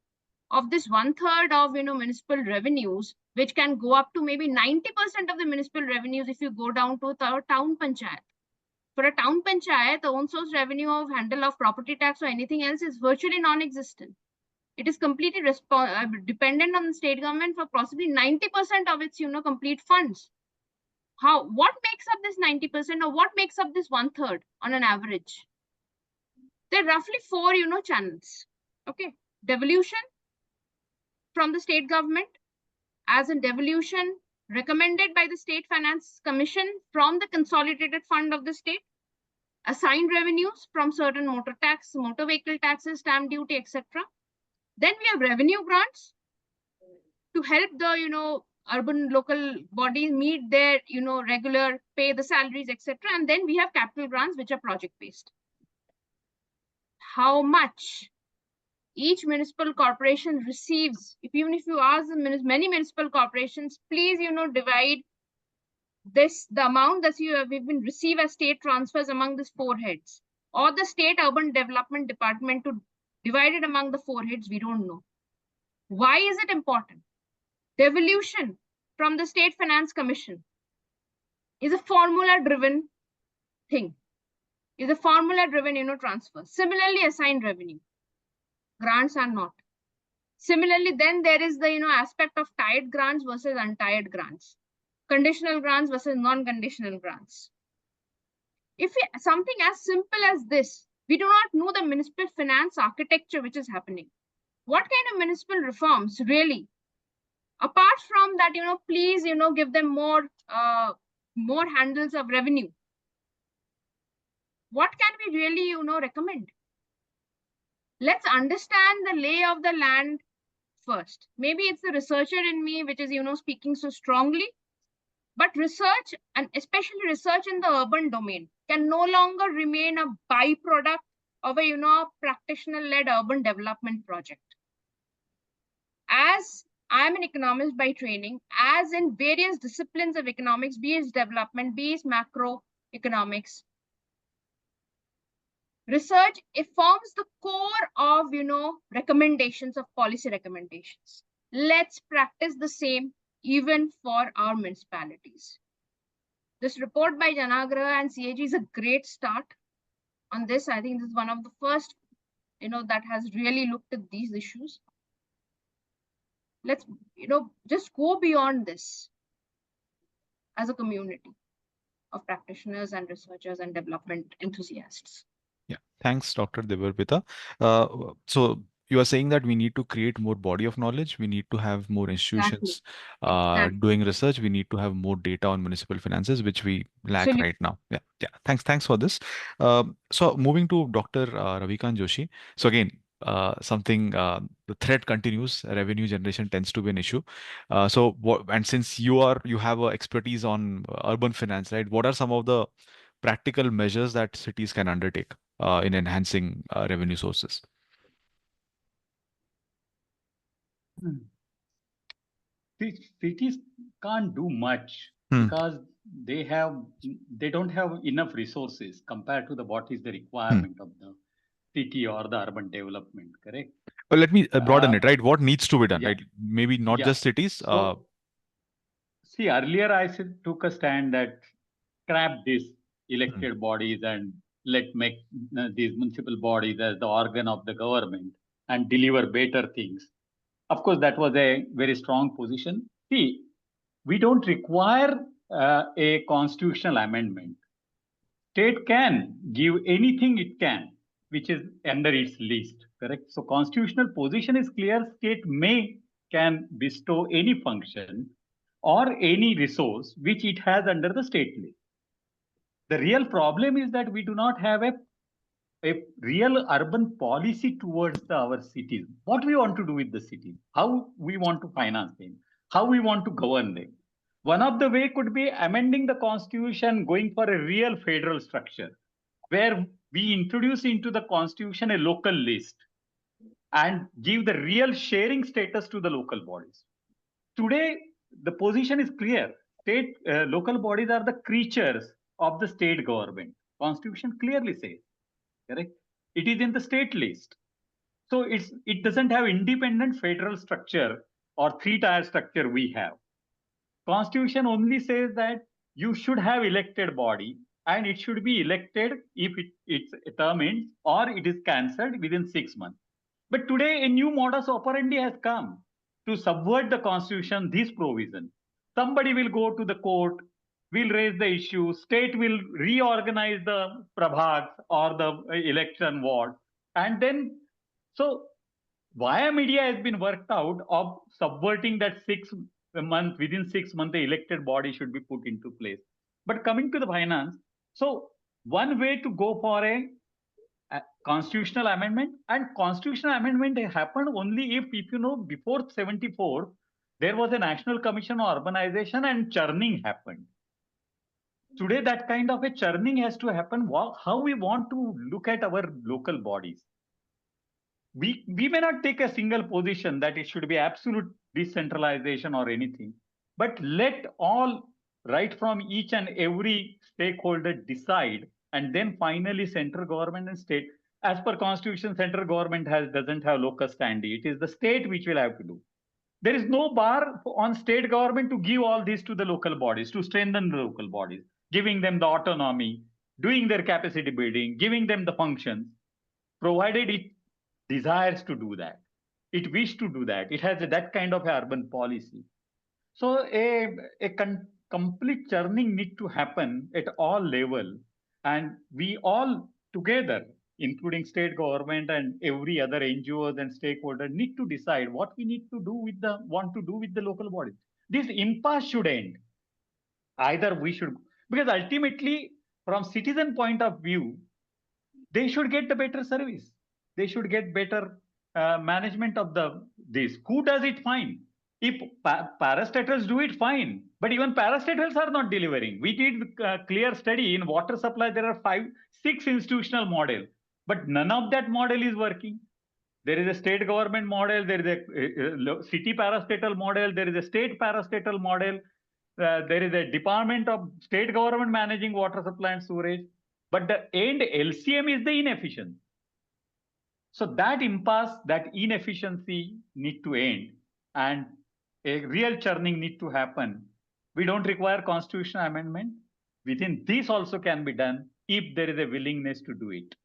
of this 1/3 of, municipal revenues, which can go up to maybe 90% of the municipal revenues if you go down to the town panchayat. For a town panchayat, the own source revenue of handle of property tax or anything else is virtually non-existent. It is completely dependent on the state government for possibly 90% of its, complete funds. What makes up this 90% or what makes up this 1/3 on an average? There are roughly 4, channels Okay, devolution from the state government, as in devolution recommended by the State Finance Commission from the consolidated fund of the state, assigned revenues from certain motor tax, motor vehicle taxes, stamp duty, etc. Then we have revenue grants to help the urban local bodies meet their regular pay the salaries, etc. And then we have capital grants, which are project based. How much each municipal corporation receives, even if you ask many municipal corporations, please divide the amount that we've been receive as state transfers among these four heads, or the state urban development department to divide it among the four heads. We don't know. Why is it important? Devolution from the State Finance Commission is a formula driven thing, is a formula driven transfer. Similarly, assigned revenue grants are not. Similarly, then there is the aspect of tied grants versus untied grants, conditional grants versus non-conditional grants. If something as simple as this, we do not know the municipal finance architecture which is happening. What kind of municipal reforms really? Apart from that, please, give them more handles of revenue. What can we really, recommend? Let's understand the lay of the land first. Maybe it's the researcher in me which is, speaking so strongly. But research, and especially research in the urban domain, can no longer remain a byproduct of a, practitioner-led urban development project. As I'm an economist by training, as in various disciplines of economics, be it development, be it macroeconomics, research, it forms the core of, recommendations of policy recommendations. Let's practice the same even for our municipalities. This report by Janagra and CAG is a great start on this. I think this is one of the first, that has really looked at these issues. Let's, just go beyond this as a community of practitioners and researchers and development enthusiasts. Yeah, thanks, Dr. Debarpita. So you are saying that we need to create more body of knowledge. We need to have more institutions Exactly. doing research. We need to have more data on municipal finances, which we lack right now. Yeah, yeah. Thanks for this. So moving to Dr. Ravikant Joshi. So again, the thread continues. Revenue generation tends to be an issue. And since you have expertise on urban finance, right? What are some of the practical measures that cities can undertake in enhancing revenue sources? Cities can't do much because they don't have enough resources compared to what is the requirement of the city or the urban development, correct? Well, let me broaden it, right? What needs to be done, yeah. right? Maybe not just cities. So, see, earlier I took a stand that scrap these elected bodies and make these municipal bodies as the organ of the government and deliver better things. Of course, that was a very strong position. See, we don't require a constitutional amendment. State can give anything it can, which is under its list, correct? So constitutional position is clear. State can bestow any function or any resource which it has under the state list. The real problem is that we do not have a real urban policy towards our cities. What we want to do with the cities, how we want to finance them, how we want to govern them. One of the way could be amending the constitution, going for a real federal structure, where we introduce into the constitution a local list and give the real sharing status to the local bodies. Today, the position is clear. Local bodies are the creatures of the state government. Constitution clearly says, correct? It is in the state list. So it doesn't have independent federal structure or three-tier structure we have. Constitution only says that you should have elected body and it should be elected if its term ends or it is cancelled within 6 months. But today a new modus operandi has come to subvert the constitution, this provision. Somebody will go to the court, will raise the issue, state will reorganize the prabhats or the election ward. And then, so via media has been worked out of subverting that 6 months, within 6 months, the elected body should be put into place. But coming to the finance, so one way to go for a constitutional amendment, and constitutional amendment happened only if before 74, there was a National Commission on Urbanization and churning happened. Today, that kind of a churning has to happen. How we want to look at our local bodies. We may not take a single position that it should be absolute decentralization or anything, but let all, right from each and every stakeholder decide, and then finally central government and state. As per constitution, central government doesn't have locus standi. It is the state which will have to do. There is no bar on state government to give all this to the local bodies, to strengthen the local bodies, giving them the autonomy, doing their capacity building, giving them the functions, provided it desires to do that. It wishes to do that. It has that kind of urban policy. So a complete churning need to happen at all level, and we all together, including state government and every other NGOs and stakeholder, need to decide what we need to do with the local bodies. This impasse should end. Either we should, because ultimately, from citizen point of view, they should get the better service. They should get better management of this. Who does it fine? If parastatals do it, fine. But even parastatals are not delivering. We did a clear study in water supply. There are 6 institutional models, but none of that model is working. There is a state government model. There is a city parastatal model. There is a state parastatal model. There is a department of state government managing water supply and sewerage. But the end LCM is the inefficient. So that impasse, that inefficiency need to end, and a real churning need to happen. We don't require constitutional amendment. Within this also can be done if there is a willingness to do it.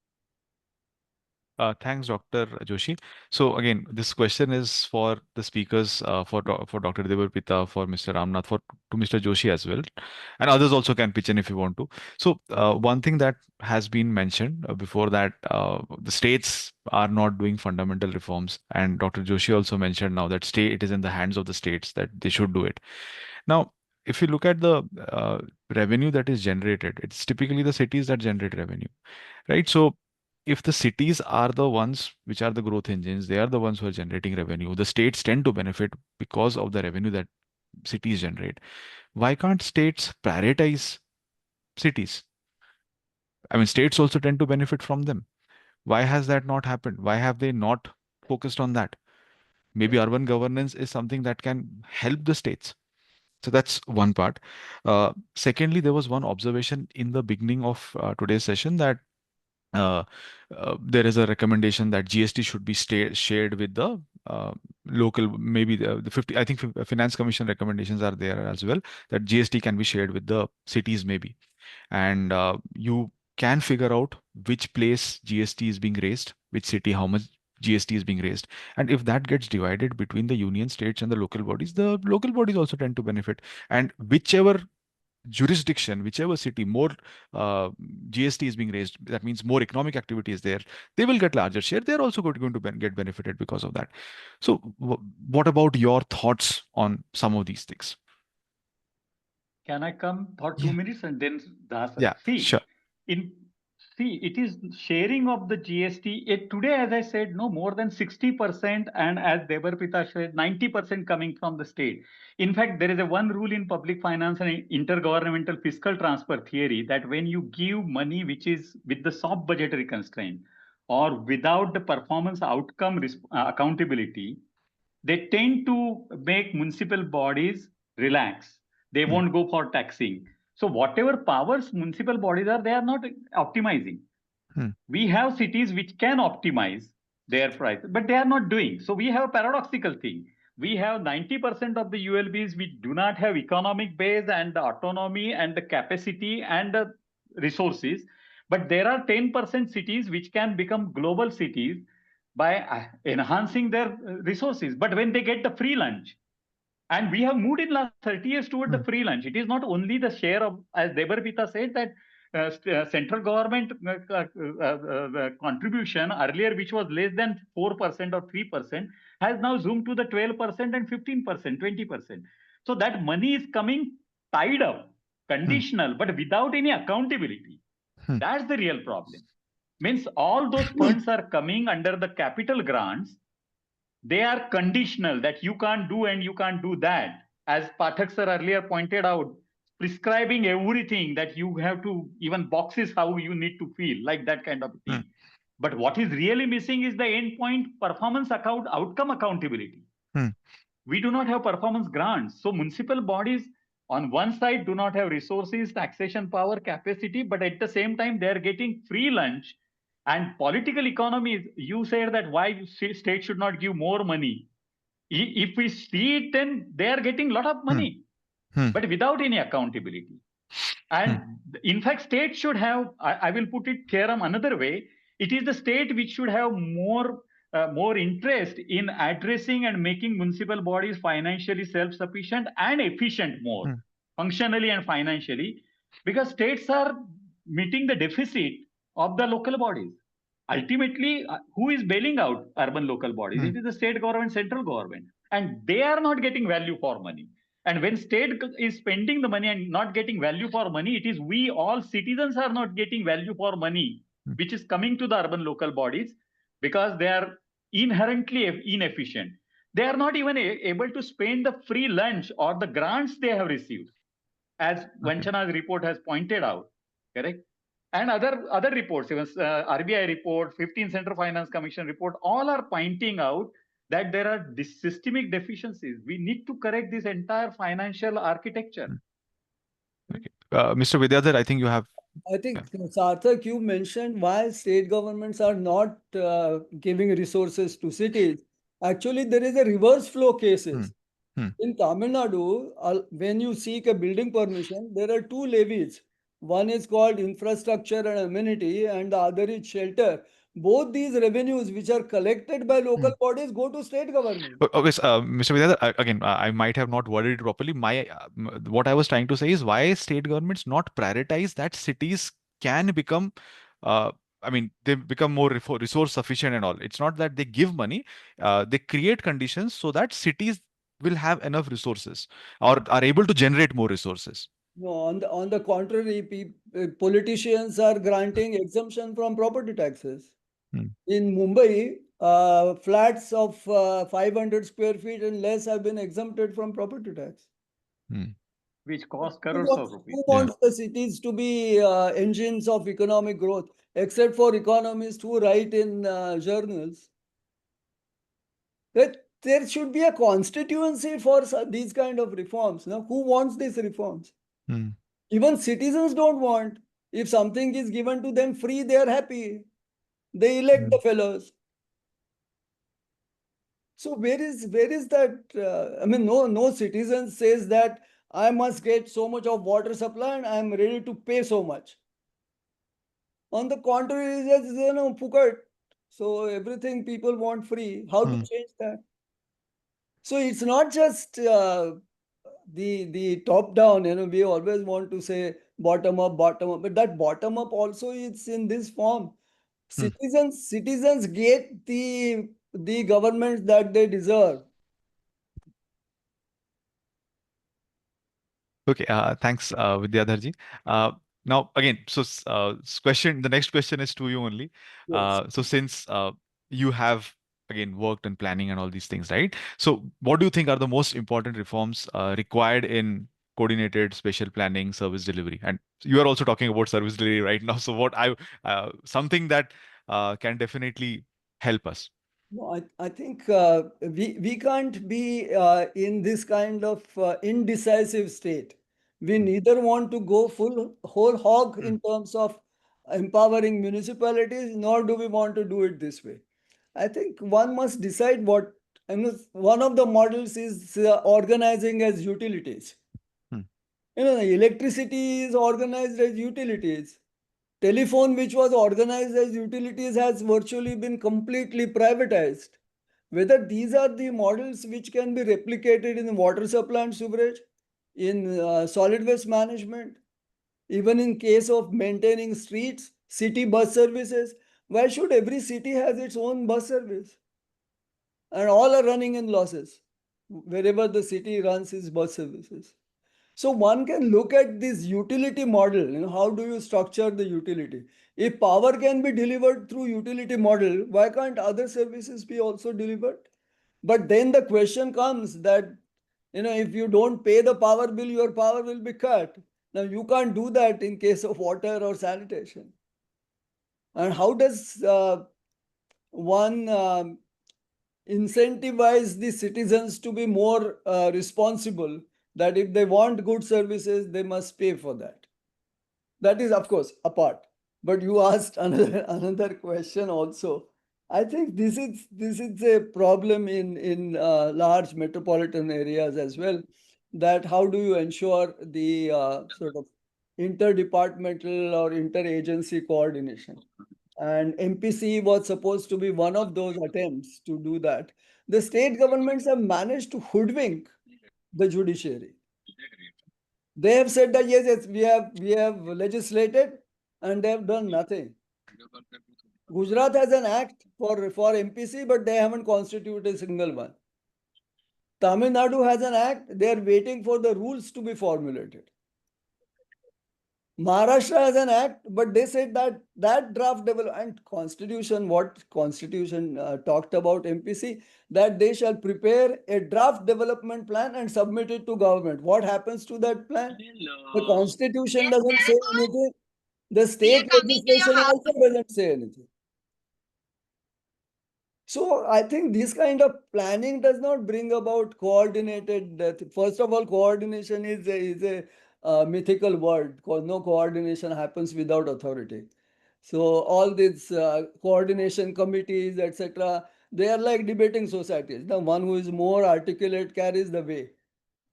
Thanks, Dr. Joshi. So again, this question is for the speakers, for Dr. Debarpita, for Mr. Ramnath, to Mr. Joshi as well, and others also can pitch in if you want to. So one thing that has been mentioned before that the states are not doing fundamental reforms, and Dr. Joshi also mentioned now that it is in the hands of the states that they should do it. Now, if you look at the revenue that is generated, it's typically the cities that generate revenue, right? So if the cities are the ones which are the growth engines, they are the ones who are generating revenue. The states tend to benefit because of the revenue that cities generate. Why can't states prioritize cities? I mean, states also tend to benefit from them. Why has that not happened? Why have they not focused on that? Maybe urban governance is something that can help the states. So that's one part. Secondly, there was one observation in the beginning of today's session that there is a recommendation that GST should be shared with the local, maybe the 50, I think Finance Commission recommendations are there as well, that GST can be shared with the cities maybe. And you can figure out which place GST is being raised, which city, how much GST is being raised. And if that gets divided between the union states and the local bodies also tend to benefit. And whichever jurisdiction, whichever city, more GST is being raised, that means more economic activity is there, they will get larger share. They're also going to get benefited because of that. So what about your thoughts on some of these things? Can I come for 2 minutes and then Dasa? Yeah, sure. It is sharing of the GST. Today, as I said, no more than 60%, and as Debarpita said, 90% coming from the state. In fact, there is one rule in public finance and intergovernmental fiscal transfer theory that when you give money which is with the soft budgetary constraint or without the performance outcome accountability, they tend to make municipal bodies relax. They won't go for taxing. So whatever powers municipal bodies are, they are not optimizing. We have cities which can optimize their price, but they are not doing. So we have a paradoxical thing. We have 90% of the ULBs which do not have economic base and the autonomy and the capacity and the resources. But there are 10% cities which can become global cities by enhancing their resources. But when they get the free lunch, and we have moved in last 30 years toward the free lunch. It is not only the share of, as Debarpita said, that central government contribution earlier, which was less than 4% or 3%, has now zoomed to the 12% and 15%, 20%. So that money is coming tied up, conditional, but without any accountability. That's the real problem. Means all those funds are coming under the capital grants. They are conditional that you can't do and you can't do that. As Pathak sir earlier pointed out, prescribing everything that you have to, even boxes how you need to feel, like that kind of thing. But what is really missing is the end point performance outcome accountability. We do not have performance grants. So municipal bodies on one side do not have resources, taxation power, capacity, but at the same time, they're getting free lunch. And political economy, you said that why state should not give more money. If we see it, then they are getting a lot of money, but without any accountability. And in fact, state should have, I will put it theorem another way, it is the state which should have more interest in addressing and making municipal bodies financially self-sufficient and efficient more, functionally and financially, because states are meeting the deficit of the local bodies. Ultimately, who is bailing out urban local bodies? It is the state government, central government, and they are not getting value for money. And when state is spending the money and not getting value for money, it is we all citizens are not getting value for money, which is coming to the urban local bodies because they are inherently inefficient. They are not even able to spend the free lunch or the grants they have received, as Vachana's report has pointed out, correct? And other reports, even RBI report, 15 Central Finance Commission report, all are pointing out that there are systemic deficiencies. We need to correct this entire financial architecture. Mr. Vidyadhar, I think you have. I think, Sarthak, you mentioned why state governments are not giving resources to cities. Actually, there is a reverse flow cases. In Tamil Nadu, when you seek a building permission, there are two levies. One is called infrastructure and amenity, and the other is shelter. Both these revenues, which are collected by local bodies, go to state government. Okay, Mr. Vidyadhar, again, I might have not worded it properly. What I was trying to say is why state governments not prioritize that cities can become, they become more resource sufficient and all. It's not that they give money, they create conditions so that cities will have enough resources or are able to generate more resources. No, on the contrary, politicians are granting exemption from property taxes. In Mumbai, flats of 500 square feet and less have been exempted from property tax. Which cost crores of rupees. Who wants the cities to be engines of economic growth, except for economists who write in journals? There should be a constituency for these kind of reforms. Now, who wants these reforms? Even citizens don't want. If something is given to them free, they are happy. They elect the fellows. So where is that? No citizen says that I must get so much of water supply and I am ready to pay so much. On the contrary, it's just, pukat. So everything people want free. How to change that? So it's not just the top down. We always want to say bottom up, but that bottom up also is in this form. Citizens get the government that they deserve. Okay, thanks, Vidyadharji. Now, again, the next question is to you only. Yes. So since you have, again, worked in planning and all these things, right? So what do you think are the most important reforms required in coordinated spatial planning service delivery? And you are also talking about service delivery right now. So something that can definitely help us. No, I think we can't be in this kind of indecisive state. We neither want to go whole hog in terms of empowering municipalities, nor do we want to do it this way. I think one must decide what. One of the models is organizing as utilities. Electricity is organized as utilities. Telephone, which was organized as utilities, has virtually been completely privatized. Whether these are the models which can be replicated in water supply and sewerage, in solid waste management, Even in case of maintaining streets, city bus services, why should every city has its own bus service? And all are running in losses wherever the city runs its bus services. So one can look at this utility model. How do you structure the utility? If power can be delivered through utility model, why can't other services be also delivered? But then the question comes that, if you don't pay the power bill, your power will be cut. Now you can't do that in case of water or sanitation. And how does one incentivize the citizens to be more responsible, that if they want good services, they must pay for that? That is, of course, apart. But you asked another question also. I think this is a problem in large metropolitan areas as well. That how do you ensure the sort of interdepartmental or interagency coordination? And MPC was supposed to be one of those attempts to do that. The state governments have managed to hoodwink the judiciary. They have said that yes, we have legislated, and they have done nothing. Gujarat has an act for MPC, but they haven't constituted a single one. Tamil Nadu has an act, they are waiting for the rules to be formulated. Maharashtra has an act, but they said that draft development constitution, what constitution talked about MPC, that they shall prepare a draft development plan and submit it to government. What happens to that plan? The constitution doesn't say anything. The state legislation also doesn't say anything. So I think this kind of planning does not bring about coordinated. First of all, coordination is a mythical word. No coordination happens without authority. So all these coordination committees, etc., they are like debating societies. The one who is more articulate carries the way.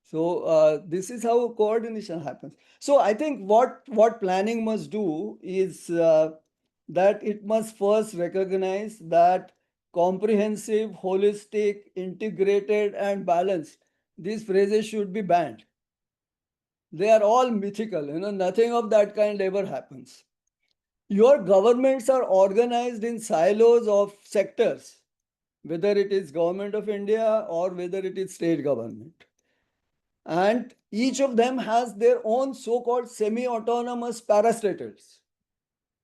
So this is how coordination happens. So I think what planning must do is that it must first recognize that comprehensive, holistic, integrated, and balanced, these phrases should be banned. They are all mythical. Nothing of that kind ever happens. Your governments are organized in silos of sectors, whether it is government of India or whether it is state government. And each of them has their own so-called semi-autonomous parastatals.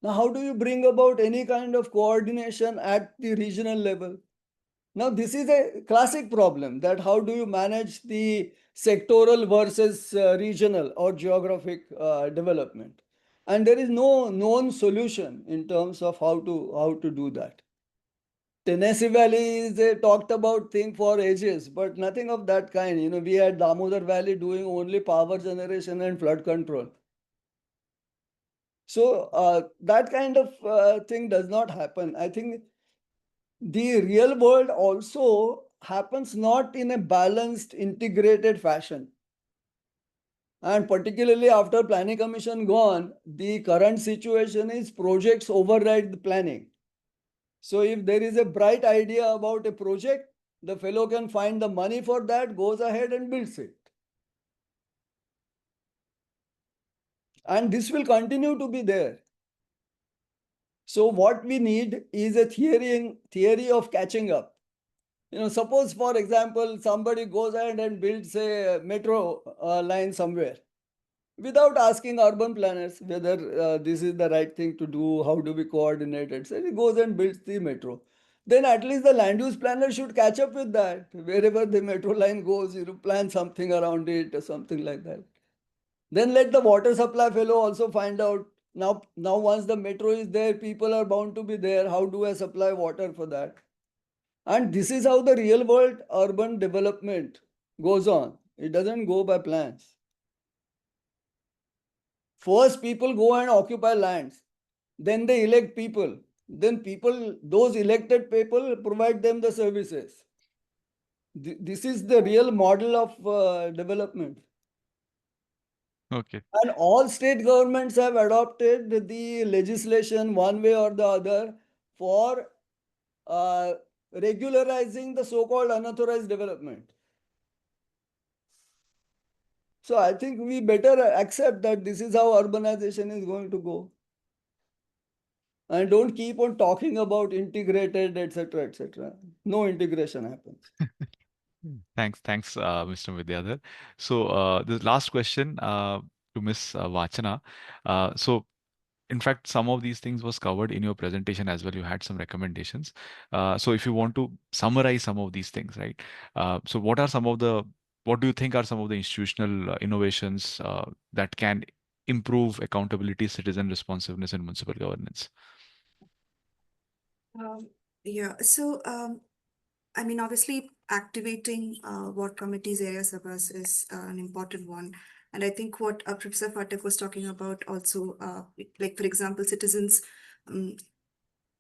Now, how do you bring about any kind of coordination at the regional level? Now, this is a classic problem, that how do you manage the sectoral versus regional or geographic development? And there is no known solution in terms of how to do that. Tennessee Valley is a talked about thing for ages, but nothing of that kind. We had Damodar Valley doing only power generation and flood control. So that kind of thing does not happen. I think the real world also happens not in a balanced, integrated fashion. And particularly after planning commission gone, the current situation is projects override the planning. So if there is a bright idea about a project, the fellow can find the money for that, goes ahead and builds it. And this will continue to be there. So what we need is a theory of catching up. Suppose, for example, somebody goes ahead and builds a metro line somewhere without asking urban planners whether this is the right thing to do, how do we coordinate it. So he goes and builds the metro. Then at least the land use planner should catch up with that. Wherever the metro line goes, plan something around it or something like that. Then let the water supply fellow also find out. Now once the metro is there, people are bound to be there. How do I supply water for that? And this is how the real world urban development goes on. It doesn't go by plans. First, people go and occupy lands. Then they elect people. Then those elected people, provide them the services. This is the real model of development. Okay. And all state governments have adopted the legislation one way or the other for regularizing the so-called unauthorized development. So I think we better accept that this is how urbanization is going to go. And don't keep on talking about integrated, etc., etc. No integration happens. Thanks, Mr. Vidyadhar. So, the last question to Miss Vachana. So, in fact, some of these things was covered in your presentation as well. You had some recommendations. So, if you want to summarize some of these things, right? So, what do you think are some of the institutional innovations that can improve accountability, citizen responsiveness, and municipal governance? Yeah, so I mean, obviously, activating ward committees, area sabhas is an important one. And I think what Professor Pathak was talking about also, like, for example, citizens um,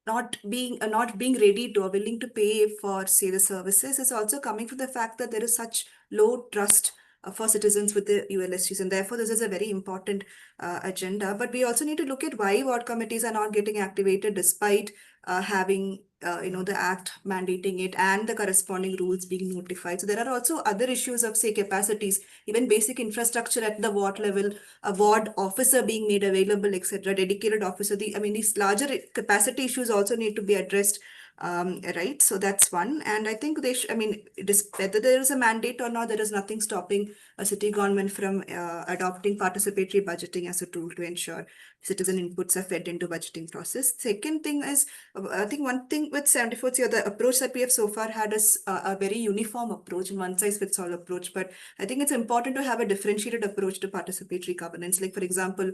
not being ready to or willing to pay for, say, the services is also coming from the fact that there is such low trust for citizens with the ULSGs, and therefore this is a very important agenda. But we also need to look at why ward committees are not getting activated despite having the act mandating it and the corresponding rules being notified. So there are also other issues of, say, capacities, even basic infrastructure at the ward level, a ward officer being made available, etc., dedicated officer. These larger capacity issues also need to be addressed, right? So that's one. And I think whether there is a mandate or not, there is nothing stopping a city government from adopting participatory budgeting as a tool to ensure citizen inputs are fed into budgeting process. Second thing is, I think one thing with 74th, the approach that we have so far had is a very uniform approach, one size fits all approach. But I think it's important to have a differentiated approach to participatory governance. Like, for example,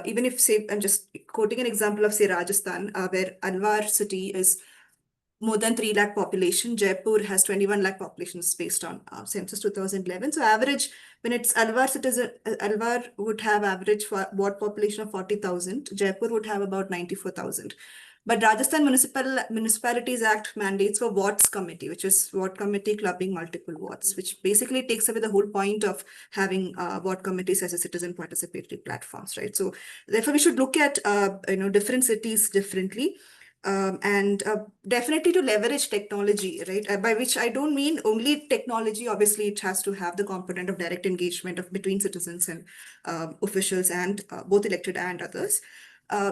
even if, say, I'm just quoting an example of, say, Rajasthan, where Alwar city is more than 3 lakh population. Jaipur has 21 lakh populations based on census 2011. So average, when it's Alwar would have average ward population of 40,000. Jaipur would have about 94,000. But Rajasthan Municipalities Act mandates for wards committee, which is ward committee clubbing multiple wards, which basically takes away the whole point of having ward committees as a citizen participatory platforms, right? So therefore, we should look at different cities differently. And definitely to leverage technology, right? By which I don't mean only technology. Obviously, it has to have the component of direct engagement between citizens and officials, and both elected and others.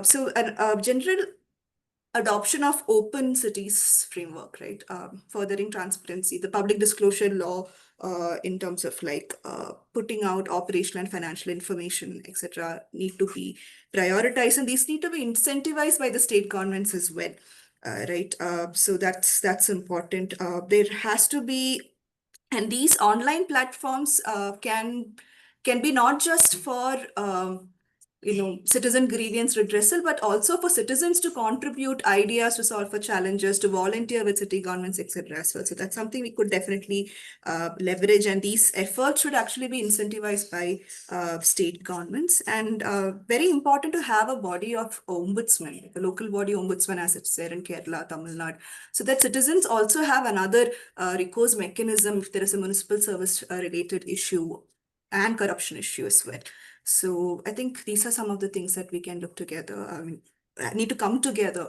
So a general adoption of open cities framework, right? Furthering transparency, the public disclosure law in terms of putting out operational and financial information, etc., need to be prioritized, and these need to be incentivized by the state governments as well, right? So that's important. There has to be, and these online platforms can be not just for citizen grievance redressal, but also for citizens to contribute ideas to solve for challenges, to volunteer with city governments, etc. as well. So that's something we could definitely leverage, and these efforts should actually be incentivized by state governments. And very important to have a body of ombudsman, the local body ombudsman, as it's there in Kerala, Tamil Nadu, so that citizens also have another recourse mechanism if there is a municipal service related issue and corruption issue as well. So I think these are some of the things that we can look together. I mean, need to come together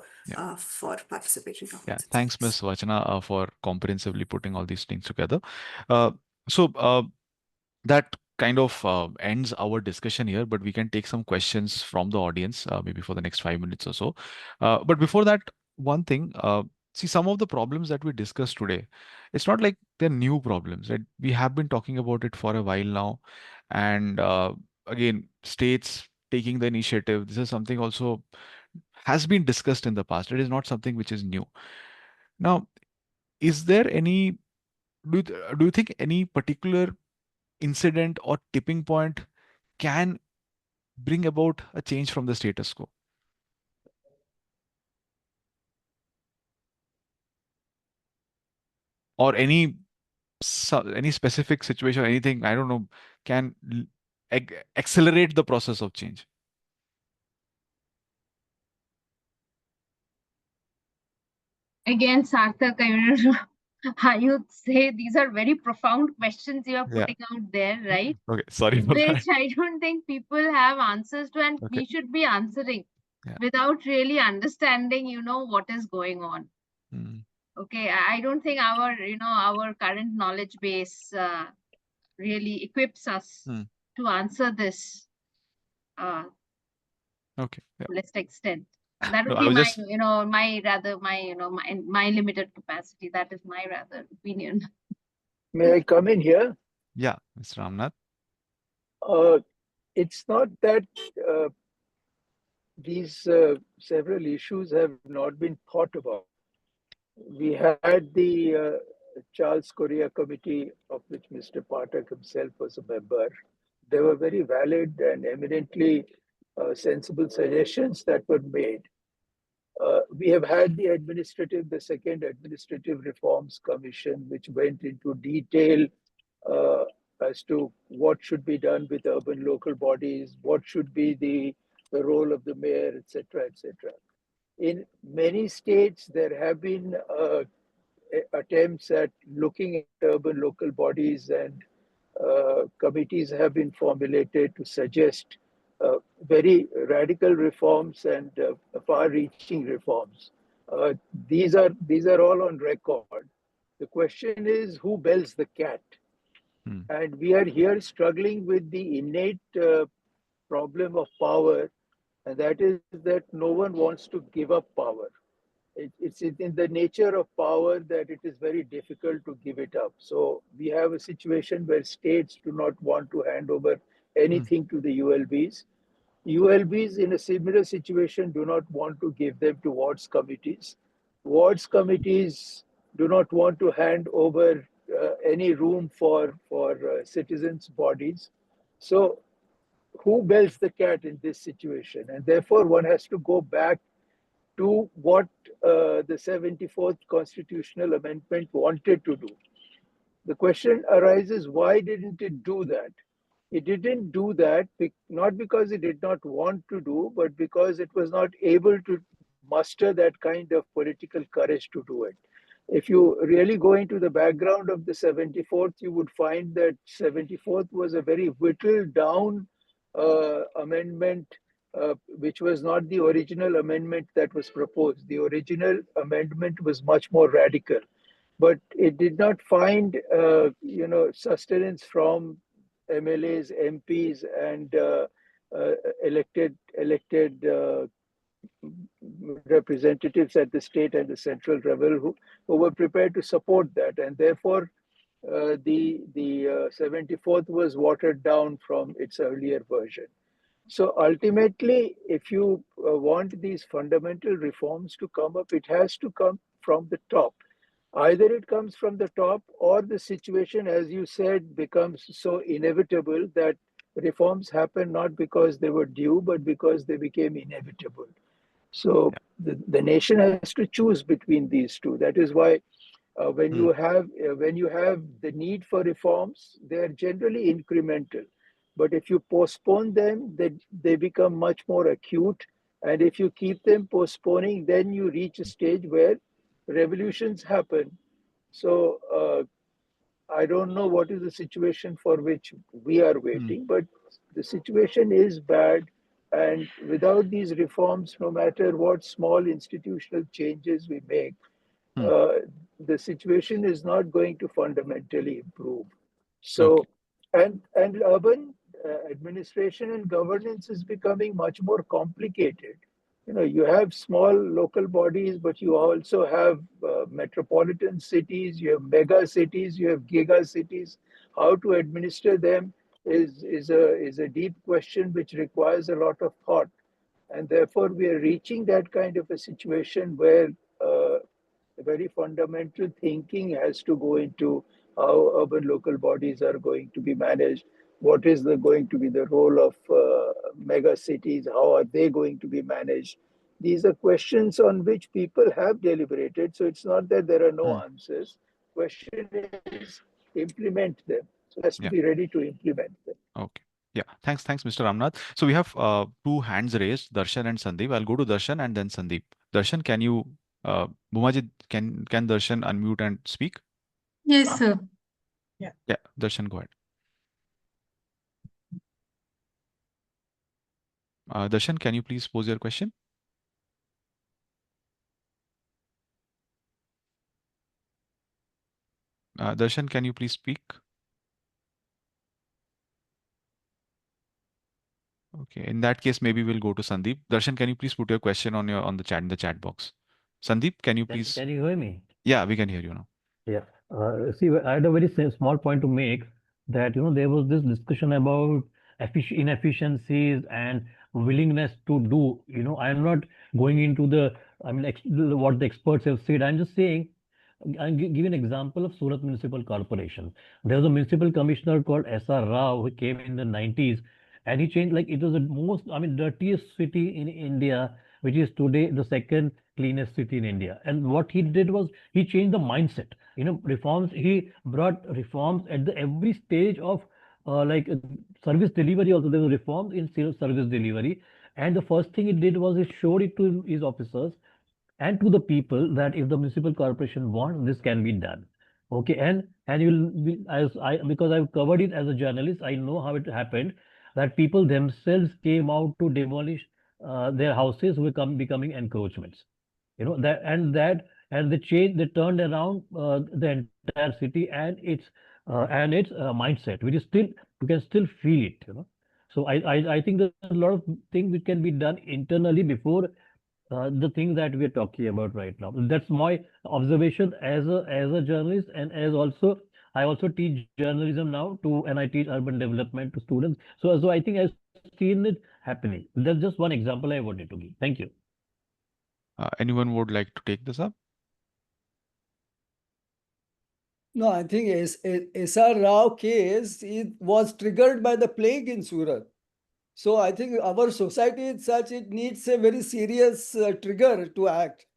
for participatory governance. Yeah, thanks, Ms. Vachana, for comprehensively putting all these things together. That kind of ends our discussion here, but we can take some questions from the audience, maybe for the next 5 minutes or so. But before that, one thing, see, some of the problems that we discussed today, it's not like they're new problems, right? We have been talking about it for a while now. And again, states taking the initiative, this is something also has been discussed in the past. It is not something which is new. Now, is there any, do you think any particular incident or tipping point can bring about a change from the status quo? Or any specific situation, anything, I don't know, can accelerate the process of change? Again, Sarthak, I would say these are very profound questions you are putting out there, right? Okay, sorry for that. Which I don't think people have answers to, and we should be answering without really understanding, what is going on. Okay, I don't think our current knowledge base really equips us Hmm. to answer this Okay. Yeah. fullest extent. So that No, would I be was my, just my limited capacity. That is my rather opinion. May I come in here? yeah, Mr. Ramnath. It's not that these several issues have not been thought about. We had the Charles Correa Committee, of which Mr. Pathak himself was a member. They were very valid and eminently sensible suggestions that were made. We have had the second Administrative Reforms Commission, which went into detail uh, as to what should be done with urban local bodies, what should be the role of the mayor, etc., etc. In many states, there have been attempts at looking at urban local bodies, and committees have been formulated to suggest very radical reforms and far-reaching reforms. Uh, these are all on record. The question is who bells the cat, Hmm. and we are here struggling with the innate problem of power, and that is that no one wants to give up power. It's in the nature of power that it is very difficult to give it up. So we have a situation where states do not want to hand over Hmm. anything to the ULBs. ULBs in a similar situation do not want to give them to wards committees. Wards committees do not want to hand over any room for citizens' bodies. So who bells the cat in this situation? And therefore, one has to go back to what the 74th Constitutional Amendment wanted to do. The question arises, why didn't it do that? It didn't do that not because it did not want to do, but because it was not able to muster that kind of political courage to do it. If you really go into the background of the 74th, you would find that 74th was a very whittled down amendment, which was not the original amendment that was proposed. The original amendment was much more radical, but it did not find sustenance from MLAs, MPs, and elected representatives at the state and the central level who were prepared to support that, and therefore the 74th was watered down from its earlier version. So ultimately, if you want these fundamental reforms to come up, it has to come from the top. Either it comes from the top, or the situation, as you said, becomes so inevitable that reforms happen not because they were due, but because they became inevitable. So the nation has to choose between these two. That is why Hmm. when you have the need for reforms, they are generally incremental. But if you postpone them, they become much more acute. And if you keep them postponing, then you reach a stage where revolutions happen. So I don't know what is the situation for which we are Hmm. waiting, but the situation is bad. And without these reforms, no matter what small institutional changes we make, Hmm. uh, the situation is not going to fundamentally improve. Okay. So, and urban administration and governance is becoming much more complicated. You have small local bodies, but you also have metropolitan cities, you have mega cities, you have giga cities. How to administer them is a deep question which requires a lot of thought, and therefore we are reaching that kind of a situation where uh, very fundamental thinking has to go into how urban local bodies are going to be managed. What is going to be the role of mega cities? How are they going to be managed? These are questions on which people have deliberated. So it's not that there are no Hmm. answers. Question is implement them. So it has to Yeah. be ready to implement them. Okay. Yeah. Thanks, Mr. Ramnath. So we have two hands raised, Darshan and Sandeep. I'll go to Darshan and then Sandeep. Darshan, can you, Bhumajit, can Darshan unmute and speak? Yes, sir. Yeah. Yeah, Darshan, go ahead. Darshan, can you please pose your question? Darshan, can you please speak? Okay, in that case, maybe we'll go to Sandeep. Darshan, can you please put your question on the chat box? Sandeep, can you please? Can you hear me? Yeah, we can hear you now. Yeah. See, I had a very small point to make that, there was this discussion about inefficiencies and willingness to do. I'm not going into what the experts have said. I'm just saying, I'll give you an example of Surat Municipal Corporation. There was a municipal commissioner called S.R. Rao who came in the 90s, and he changed, like, it was the most, dirtiest city in India, which is today the second cleanest city in India. And what he did was he changed the mindset. Reforms. He brought reforms at every stage of service delivery. Also, there was reforms in service delivery. And the first thing he did was he showed it to his officers and to the people that if the municipal corporation wants, this can be done. Okay, and because I've covered it as a journalist, I know how it happened that people themselves came out to demolish their houses were becoming encroachments. They turned around the entire city and its mindset, which is still, you can still feel it. So I think there's a lot of things which can be done internally before the thing that we're talking about right now. That's my observation as a journalist, and I also teach journalism now and I teach urban development to students. So I think I've seen it happening. That's just one example I wanted to give. Thank you. Anyone would like to take this up? No, I think S.R. Rao case, it was triggered by the plague in Surat. So I think our society is such, it needs a very serious trigger to act.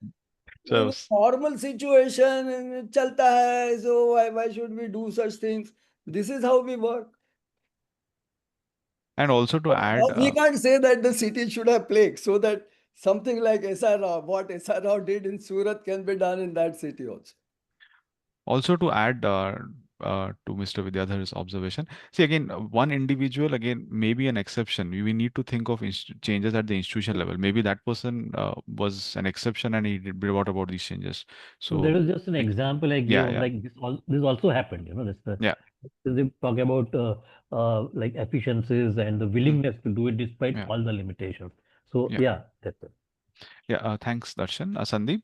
So, In a normal situation, chalta hai, so why should we do such things? This is how we work. and also to add, We can't say that the city should have plague, so that something like S.R. Rao, what S.R. Rao did in Surat can be done in that city also. Also to add to Mr. Vidyadhar's observation, see again, one individual again may be an exception. We need to think of changes at the institution level. Maybe that person was an exception and he brought about these changes. So there was just an example I gave. yeah. Like this also happened. They talk about like efficiencies and the willingness to do it despite all the limitations. So yeah, that's it. Yeah, thanks, Darshan. Sandeep.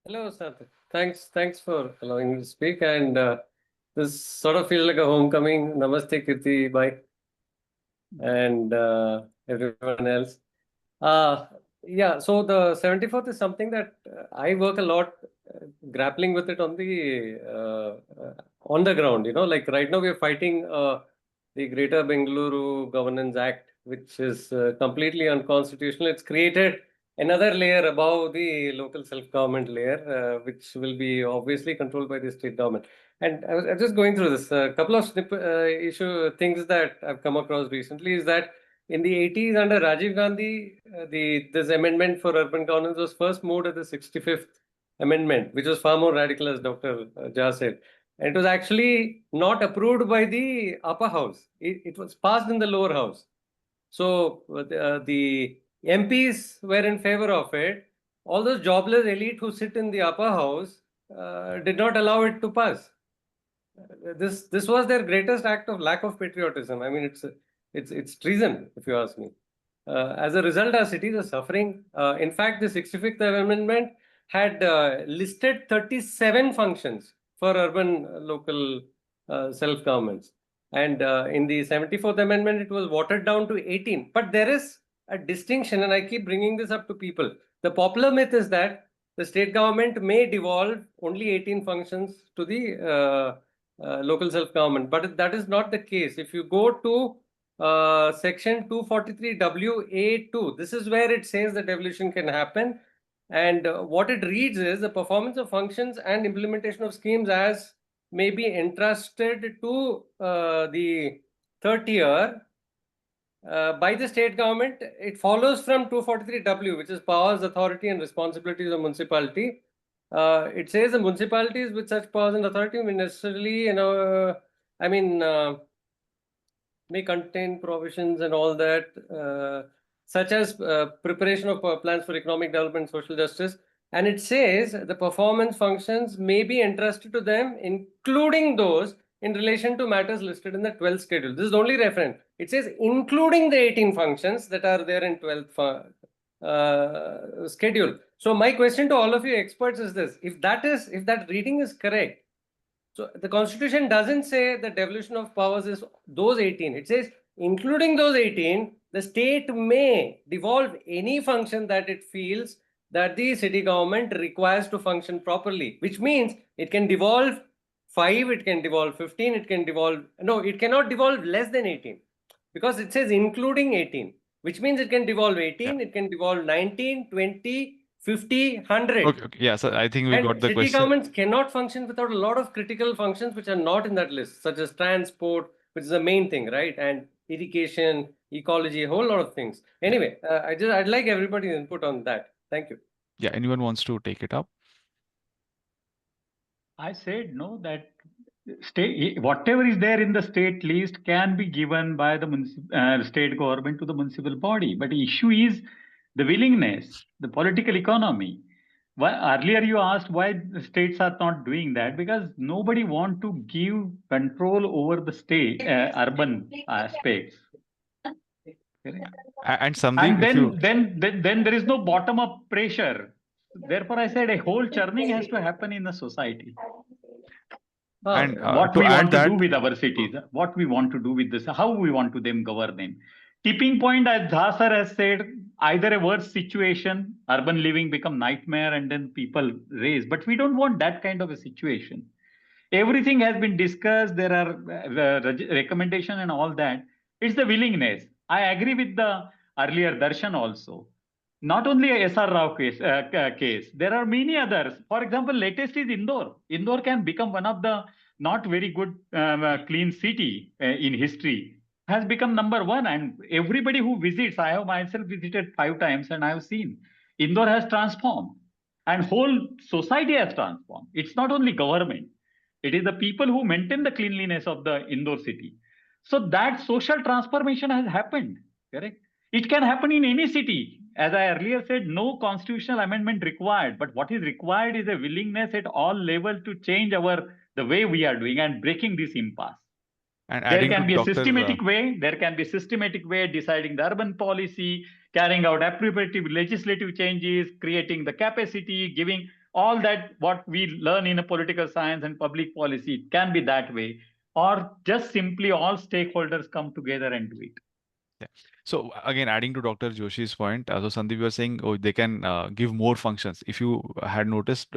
Hello, Sarthak. Thanks for allowing me to speak. And this sort of feels like a homecoming. Namaste, Kirti, bye, and everyone else. Yeah, so the 74th is something that I work a lot grappling with it on the ground. Like right now we are fighting the Greater Bengaluru Governance Act, which is completely unconstitutional. It's created another layer above the local self-government layer, which will be obviously controlled by the state government. And I was just going through this. A couple of things that I've come across recently is that in the 80s under Rajiv Gandhi, this amendment for urban governance was first moved at the 65th amendment, which was far more radical, as Dr. Jha said. And it was actually not approved by the upper house. It was passed in the lower house. So the MPs were in favor of it. All those jobless elite who sit in the upper house did not allow it to pass. This was their greatest act of lack of patriotism. I mean, it's treason, if you ask me. As a result, our cities are suffering. In fact, the 65th Amendment had listed 37 functions for urban local self-governments. And in the 74th Amendment, it was watered down to 18. But there is a distinction, and I keep bringing this up to people. The popular myth is that the state government may devolve only 18 functions to the local self-government, but that is not the case. If you go to section 243WA2, this is where it says the devolution can happen. And what it reads is the performance of functions and implementation of schemes as may be entrusted to the third tier by the state government. It follows from 243W, which is powers, authority, and responsibilities of municipality. It says the municipalities with such powers and authority may necessarily, may contain provisions and all that, such as preparation of plans for economic development, social justice. And it says the performance functions may be entrusted to them, including those in relation to matters listed in the 12th schedule. This is the only reference. It says including the 18 functions that are there in 12th schedule. So my question to all of you experts is this: if that reading is correct, so the Constitution doesn't say the devolution of powers is those 18. It says including those 18, the state may devolve any function that it feels that the city government requires to function properly, which means it can devolve 5, it can devolve 15, it can devolve, no, it cannot devolve less than 18, because it says including 18, which means it can devolve 18, it can devolve 19, 20, 50, 100. Okay. Yeah. So I think we got the City question. governments cannot function without a lot of critical functions which are not in that list, such as transport, which is the main thing, right? And irrigation, ecology, a whole lot of things. Anyway, I'd like everybody's input on that. Thank you. Yeah. Anyone wants to take it up? I said no, that state, whatever is there in the state list can be given by the state government to the municipal body. But the issue is the willingness, the political economy. Earlier you asked why the states are not doing that, because nobody want to give control over the state urban aspects. And something. And then there is no bottom up pressure. Therefore, I said a whole churning has to happen in the society. And What we want to do with our cities, what we want to do with this, how we want to them govern them. Tipping point, as Jha sir has said, either a worse situation, urban living become nightmare, and then people raise. But we don't want that kind of a situation. Everything has been discussed. There are recommendations and all that. It's the willingness. I agree with the earlier Darshan also. Not only a SR Rao case, there are many others. For example, latest is Indore. Indore can become one of the not very good clean city in history. Has become number 1, and everybody who visits, I have myself visited 5 times, and I have seen Indore has transformed, and whole society has transformed. It's not only government. It is the people who maintain the cleanliness of the Indore city. So that social transformation has happened, correct? It can happen in any city. As I earlier said, no constitutional amendment required, but what is required is a willingness at all levels to change the way we are doing and breaking this impasse. And there can be a systematic way. There can be a systematic way deciding the urban policy, carrying out appropriate legislative changes, creating the capacity, giving all that what we learn in a political science and public policy. It can be that way, or just simply all stakeholders come together and do it. Yeah. So again, adding to Dr. Joshi's point, so Sandeep was saying, they can give more functions. If you had noticed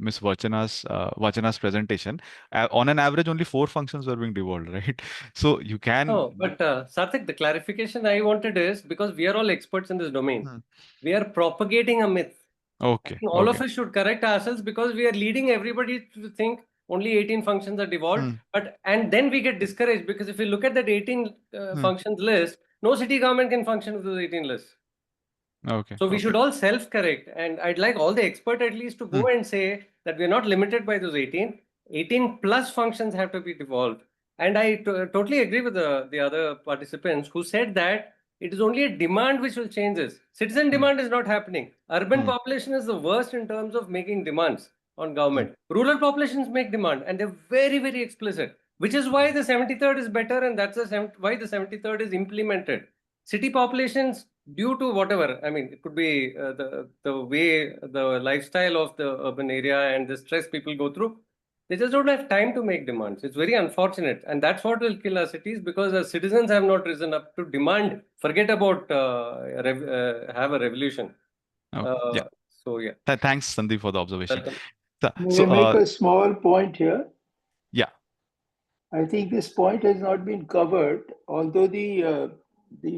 Ms. Vachana's presentation, on an average, only 4 functions were being devolved, right? So you can. Oh, but Sarthak, the clarification I wanted is, because we are all experts in this domain, we are propagating a myth. Okay. All of us should correct ourselves, because we are leading everybody to think only 18 functions are devolved. And then we get discouraged, because if you look at that 18 functions list, no city government can function with those 18 lists. Okay. So we should all self-correct. And I'd like all the experts at least to go and say that we're not limited by those 18. 18 plus functions have to be devolved. And I totally agree with the other participants who said that it is only a demand which will change this. Citizen demand is not happening. Urban population is the worst in terms of making demands on government. Rural populations make demand, and they're very, very explicit, which is why the 73rd is better, and that's why the 73rd is implemented. City populations, due to whatever, I mean, it could be the way, the lifestyle of the urban area and the stress people go through, they just don't have time to make demands. It's very unfortunate. And that's what will kill our cities, because our citizens have not risen up to demand, forget about have a revolution. Yeah. So, yeah. Thanks, Sandeep, for the observation. May I make a small point here? Yeah. I think this point has not been covered, although the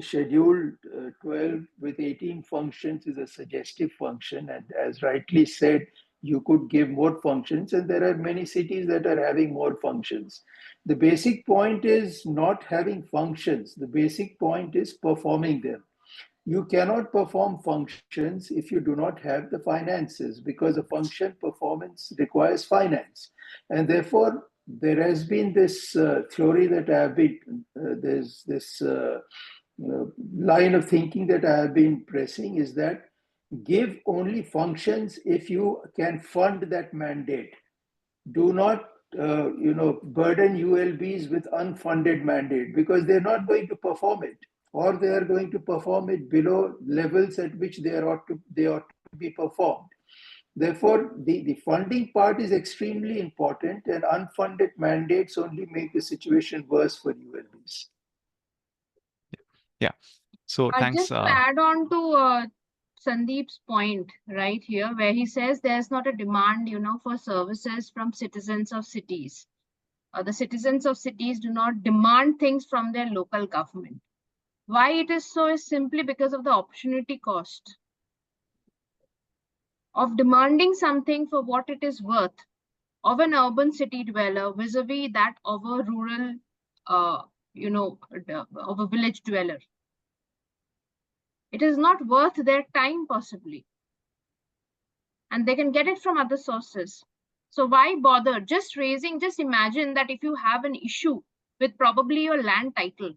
scheduled 12 with 18 functions is a suggestive function, and as rightly said, you could give more functions, and there are many cities that are having more functions. The basic point is not having functions. The basic point is performing them. You cannot perform functions if you do not have the finances, because a function performance requires finance. And therefore, there has been this theory that I have been, there's this line of thinking that I have been pressing, is that give only functions if you can fund that mandate. Do not burden ULBs with unfunded mandate because they're not going to perform it, or they are going to perform it below levels at which they ought to be performed. Therefore, the funding part is extremely important, and unfunded mandates only make the situation worse for ULBs. Yeah. So thanks. Just to add on to Sandeep's point right here, where he says there's not a demand, for services from citizens of cities. The citizens of cities do not demand things from their local government. Why it is so is simply because of the opportunity cost of demanding something for what it is worth of an urban city dweller vis-a-vis that of a rural, of a village dweller. It is not worth their time possibly. And they can get it from other sources. So why bother just imagine that if you have an issue with probably your land title,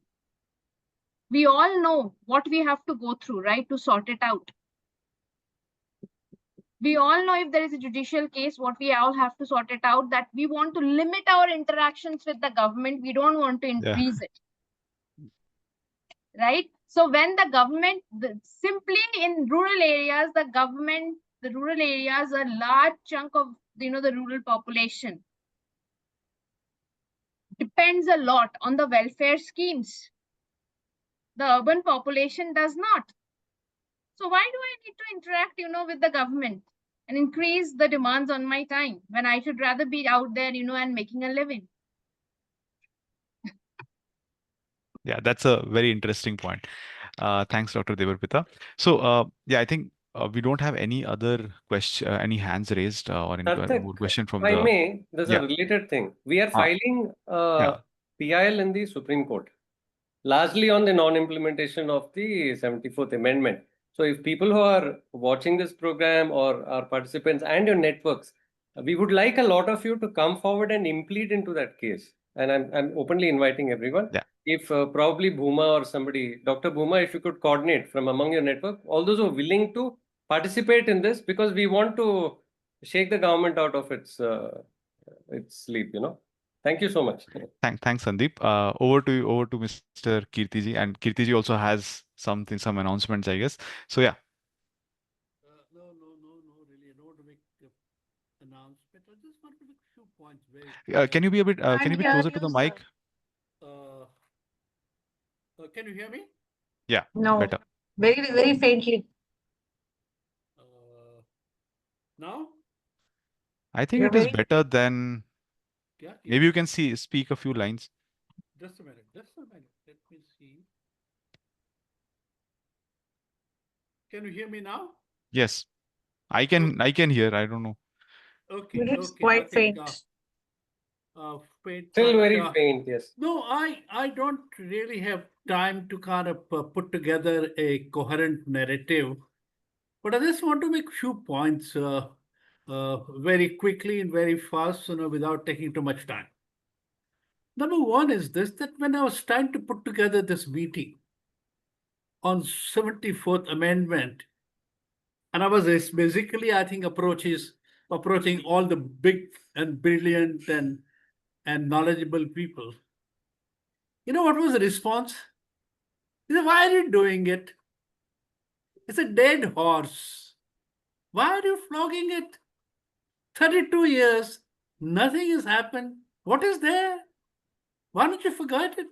we all know what we have to go through, right, to sort it out. We all know if there is a judicial case, what we all have to sort it out, that we want to limit our interactions with the government. We don't want to increase it. Right? So when the government, simply in rural areas, the rural areas, a large chunk of, the rural population depends a lot on the welfare schemes. The urban population does not. So why do I need to interact, with the government and increase the demands on my time when I should rather be out there, and making a living? Yeah, that's a very interesting point. Thanks, Dr. Debarpita. So, I think we don't have any other question, any hands raised or any more question from if I may, there's a related thing. We are filing PIL in the Supreme Court, largely on the non-implementation of the 74th Amendment. So if people who are watching this program or are participants and your networks, we would like a lot of you to come forward and implead into that case. And I'm openly inviting everyone. Yeah. If probably Bhuma or somebody, Dr. Bhuma, if you could coordinate from among your network, all those who are willing to participate in this, because we want to shake the government out of its sleep, Thank you so much. Thanks, Sandeep. Over to Mr. Kirtiji, and Kirtiji also has some announcements, I guess. So yeah. No, really, I don't want to make announcement. I just want to make a few points Can you be a bit closer to the mic? Can you hear me? Yeah. No, better. very, very faintly. Now? I think it is better than. Yeah. Maybe you can speak a few lines. Just a minute. Let me see. Can you hear me now? Yes, I can hear. I don't know. Okay. It's quite faint. Faint. Still very faint, yes. No, I don't really have time to kind of put together a coherent narrative, but I just want to make a few points very quickly and very fast, without taking too much time. Number one is this, that when I was trying to put together this meeting on 74th Amendment, and I was basically, I think, approaching all the big and brilliant and knowledgeable people. You know what was the response? He said, why are you doing it? It's a dead horse. Why are you flogging it? 32 years, nothing has happened. What is there? Why don't you forget it?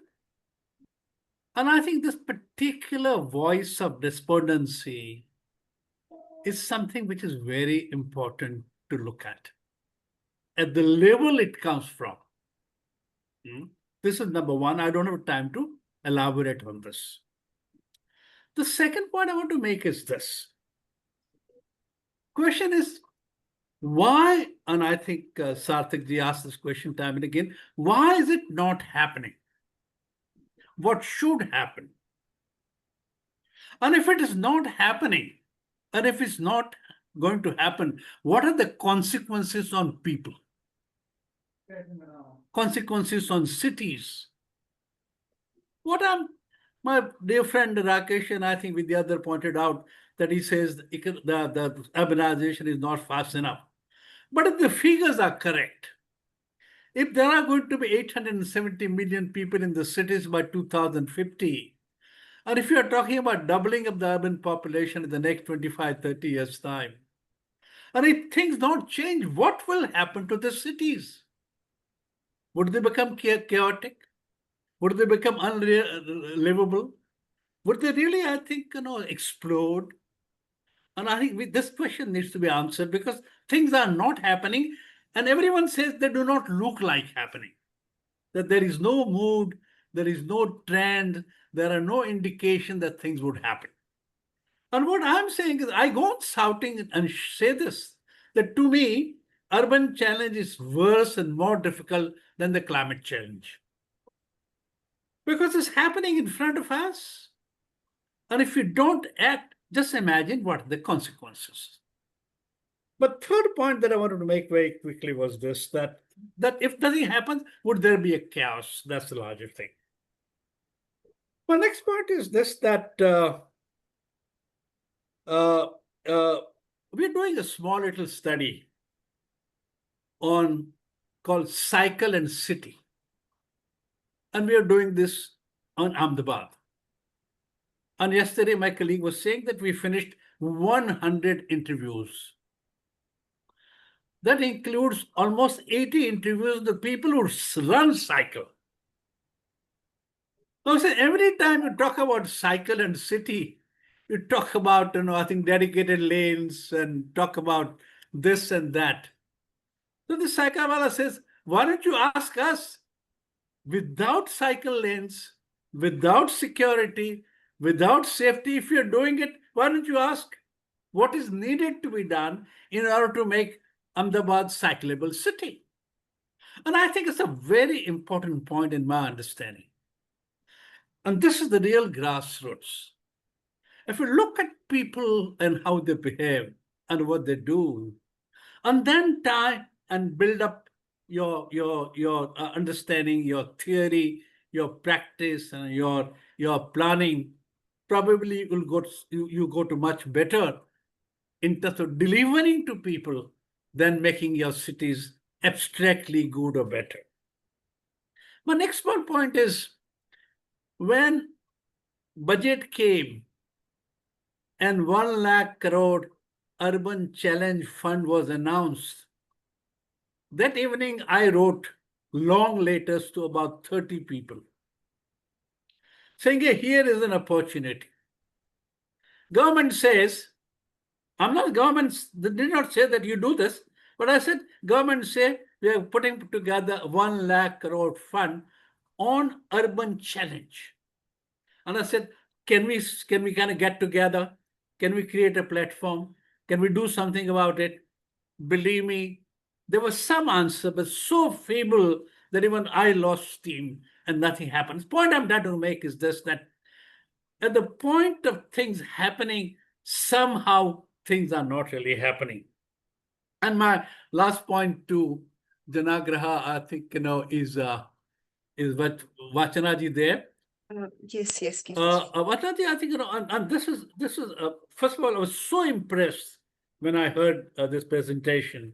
And I think this particular voice of despondency is something which is very important to look at the level it comes from. This is number one. I don't have time to elaborate on this. The second point I want to make is this. Question is, why, and I think Sarthak Ji asked this question time and again, why is it not happening? What should happen? And if it is not happening, and if it's not going to happen, what are the consequences on people? Consequences on cities? My dear friend Rakesh and I think Vidyadhar pointed out that he says the urbanization is not fast enough. But if the figures are correct, if there are going to be 870 million people in the cities by 2050, and if you are talking about doubling of the urban population in the next 25, 30 years' time, and if things don't change, what will happen to the cities? Would they become chaotic? Would they become unlivable? Would they really, I think, explode? And I think this question needs to be answered because things are not happening, and everyone says they do not look like happening. That there is no mood, there is no trend, there are no indication that things would happen. And what I'm saying is, I go on shouting and say this, that to me, urban challenge is worse and more difficult than the climate challenge. Because it's happening in front of us. And if we don't act, just imagine what are the consequences. But third point that I wanted to make very quickly was this, that if nothing happens, would there be a chaos? That's the larger thing. My next point is this, that we're doing a small little study called Cycle and City. And we are doing this on Ahmedabad. And yesterday, my colleague was saying that we finished 100 interviews. That includes almost 80 interviews of the people who run cycle. Now, so every time you talk about cycle and city, you talk about, I think dedicated lanes and talk about this and that. So the cycle wala says, why don't you ask us, without cycle lanes, without security, without safety, if you're doing it, why don't you ask what is needed to be done in order to make Ahmedabad cyclable city? And I think it's a very important point in my understanding. And this is the real grassroots. If you look at people and how they behave and what they do, and then try and build up your understanding, your theory, your practice, and your planning, probably you go to much better in terms of delivering to people than making your cities abstractly good or better. My next point is, when budget came and 1 lakh crore urban challenge fund was announced, that evening I wrote long letters to about 30 people saying, here is an opportunity. Government says, government did not say that you do this, but I said, government say we are putting together 1 lakh crore fund on urban challenge. And I said, can we kind of get together? Can we create a platform? Can we do something about it? Believe me, there was some answer, but so feeble that even I lost steam and nothing happens. The point I'm trying to make is this, that at the point of things happening, somehow things are not really happening. And my last point to Janagraha, I think, is what Vachanaji there. Yes. Vachanaji, I think, and this is first of all, I was so impressed when I heard this presentation.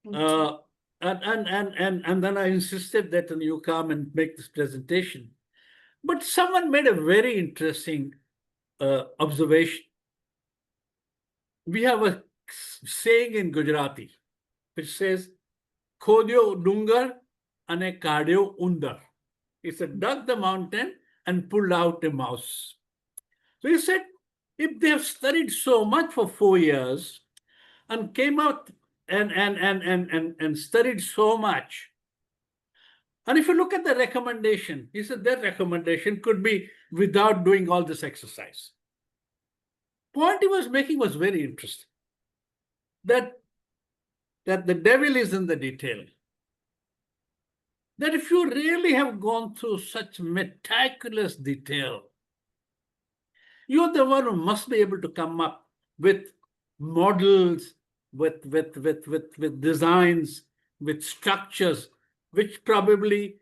And then I insisted that you come and make this presentation. But someone made a very interesting observation. We have a saying in Gujarati which says, "Khodyo dungar ane kadyo undar." It's a dug the mountain and pulled out a mouse. So he said, if they have studied so much for 4 years and came out and studied so much, and if you look at the recommendation, he said that recommendation could be without doing all this exercise. Point he was making was very interesting. That the devil is in the detail. That if you really have gone through such meticulous detail, you're the one who must be able to come up with models, with designs, with structures, which probably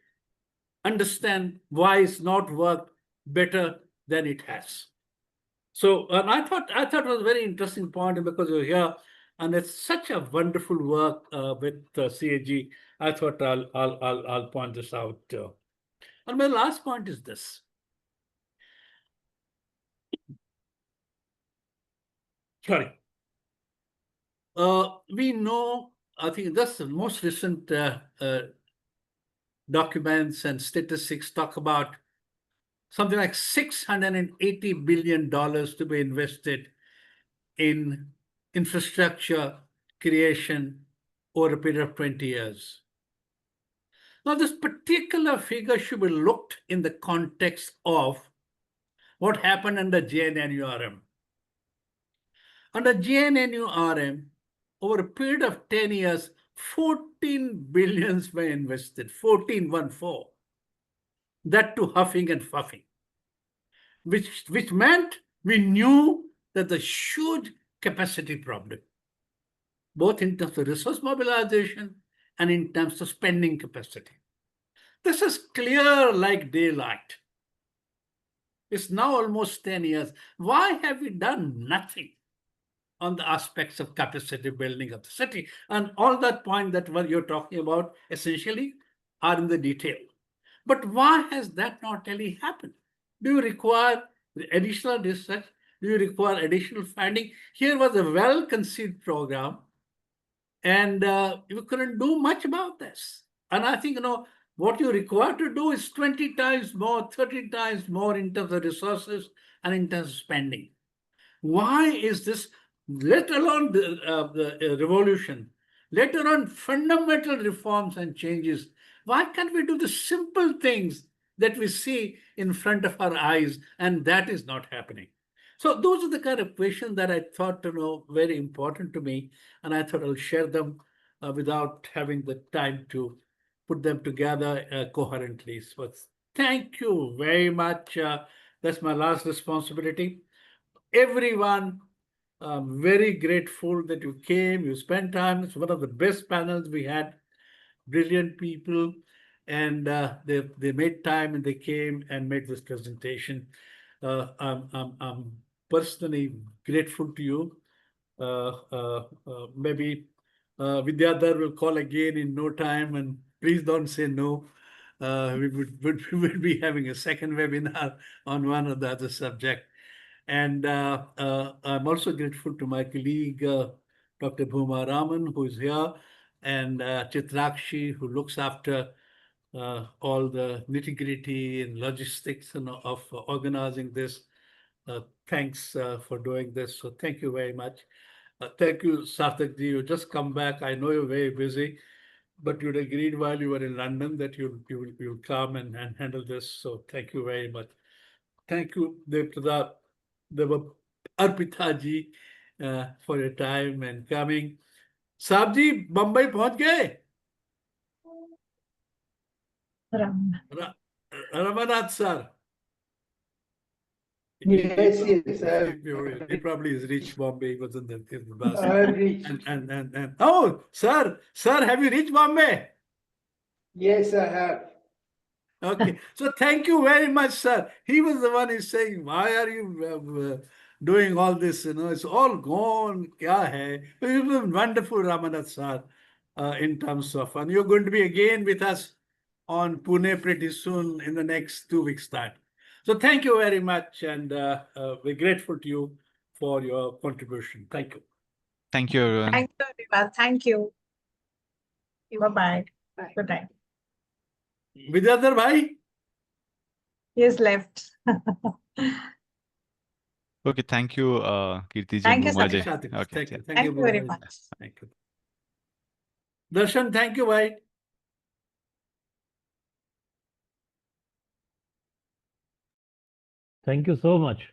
understand why it's not worked better than it has. So, and I thought it was a very interesting point, because you're here, And it's such a wonderful work with CAG. I thought I'll point this out. And my last point is this. Sorry. We know, I think that's the most recent documents and statistics talk about something like $680 billion to be invested in infrastructure creation over a period of 20 years. Now, this particular figure should be looked in the context of what happened under JNNURM. Under JNNURM, over a period of 10 years, 14 billions were invested, 14. That to huffing and puffing, which meant we knew that the huge capacity problem, both in terms of resource mobilization and in terms of spending capacity. This is clear like daylight. It's now almost 10 years. Why have we done nothing on the aspects of capacity building of the city? And all that point that what you're talking about essentially are in the detail. But why has that not really happened? Do you require additional research? Do you require additional funding? Here was a well-conceived program, and you couldn't do much about this. And I think, what you require to do is 20 times more, 30 times more in terms of resources and in terms of spending. Why is this, let alone the revolution, let alone fundamental reforms and changes? Why can't we do the simple things that we see in front of our eyes? And that is not happening. So those are the kind of questions that I thought, very important to me. And I thought I'll share them without having the time to put them together coherently. So thank you very much. That's my last responsibility. Everyone, I'm very grateful that you came, you spent time. It's one of the best panels we had, brilliant people, and they made time and they came and made this presentation. I'm personally grateful to you. Maybe Vidyadhar will call again in no time, and please don't say no. We would be having a second webinar on one or the other subject. And I'm also grateful to my colleague, Dr. Bhuma Raman, who is here, and Chitrakshi, who looks after all the nitty-gritty and logistics of organizing this. Thanks for doing this. So thank you very much. Thank you, Sarthak ji. You just come back. I know you're very busy, but you'd agreed while you were in London that you'll come and handle this. So thank you very much. Thank you, Debarpita ji, for your time and coming. Saab ji, Mumbai पहुंच गए? Ramanath sir. Yes. He probably has reached Bombay. He was in the bus. I have reached. And oh, sir, have you reached Bombay? Yes, I have. Okay, so thank you very much, sir. He was the one who's saying, why are you doing all this? It's all gone. Kya hai? It was wonderful, Ramanath sir, in terms of, and you're going to be again with us on Pune pretty soon in the next 2 weeks' time. So thank you very much, and we're grateful to you for your contribution. Thank you. Thank you, everyone. Thank you, everyone. Thank you. Bye-bye. Good night. Vidyadhar bhai? He has left. Okay, thank you, Kirti ji. Thank you, Bhuma ji. Thank you. Okay, Thank yeah. you. Thank you very much. Thank you. Darshan, thank you, bhai. Thank you so much.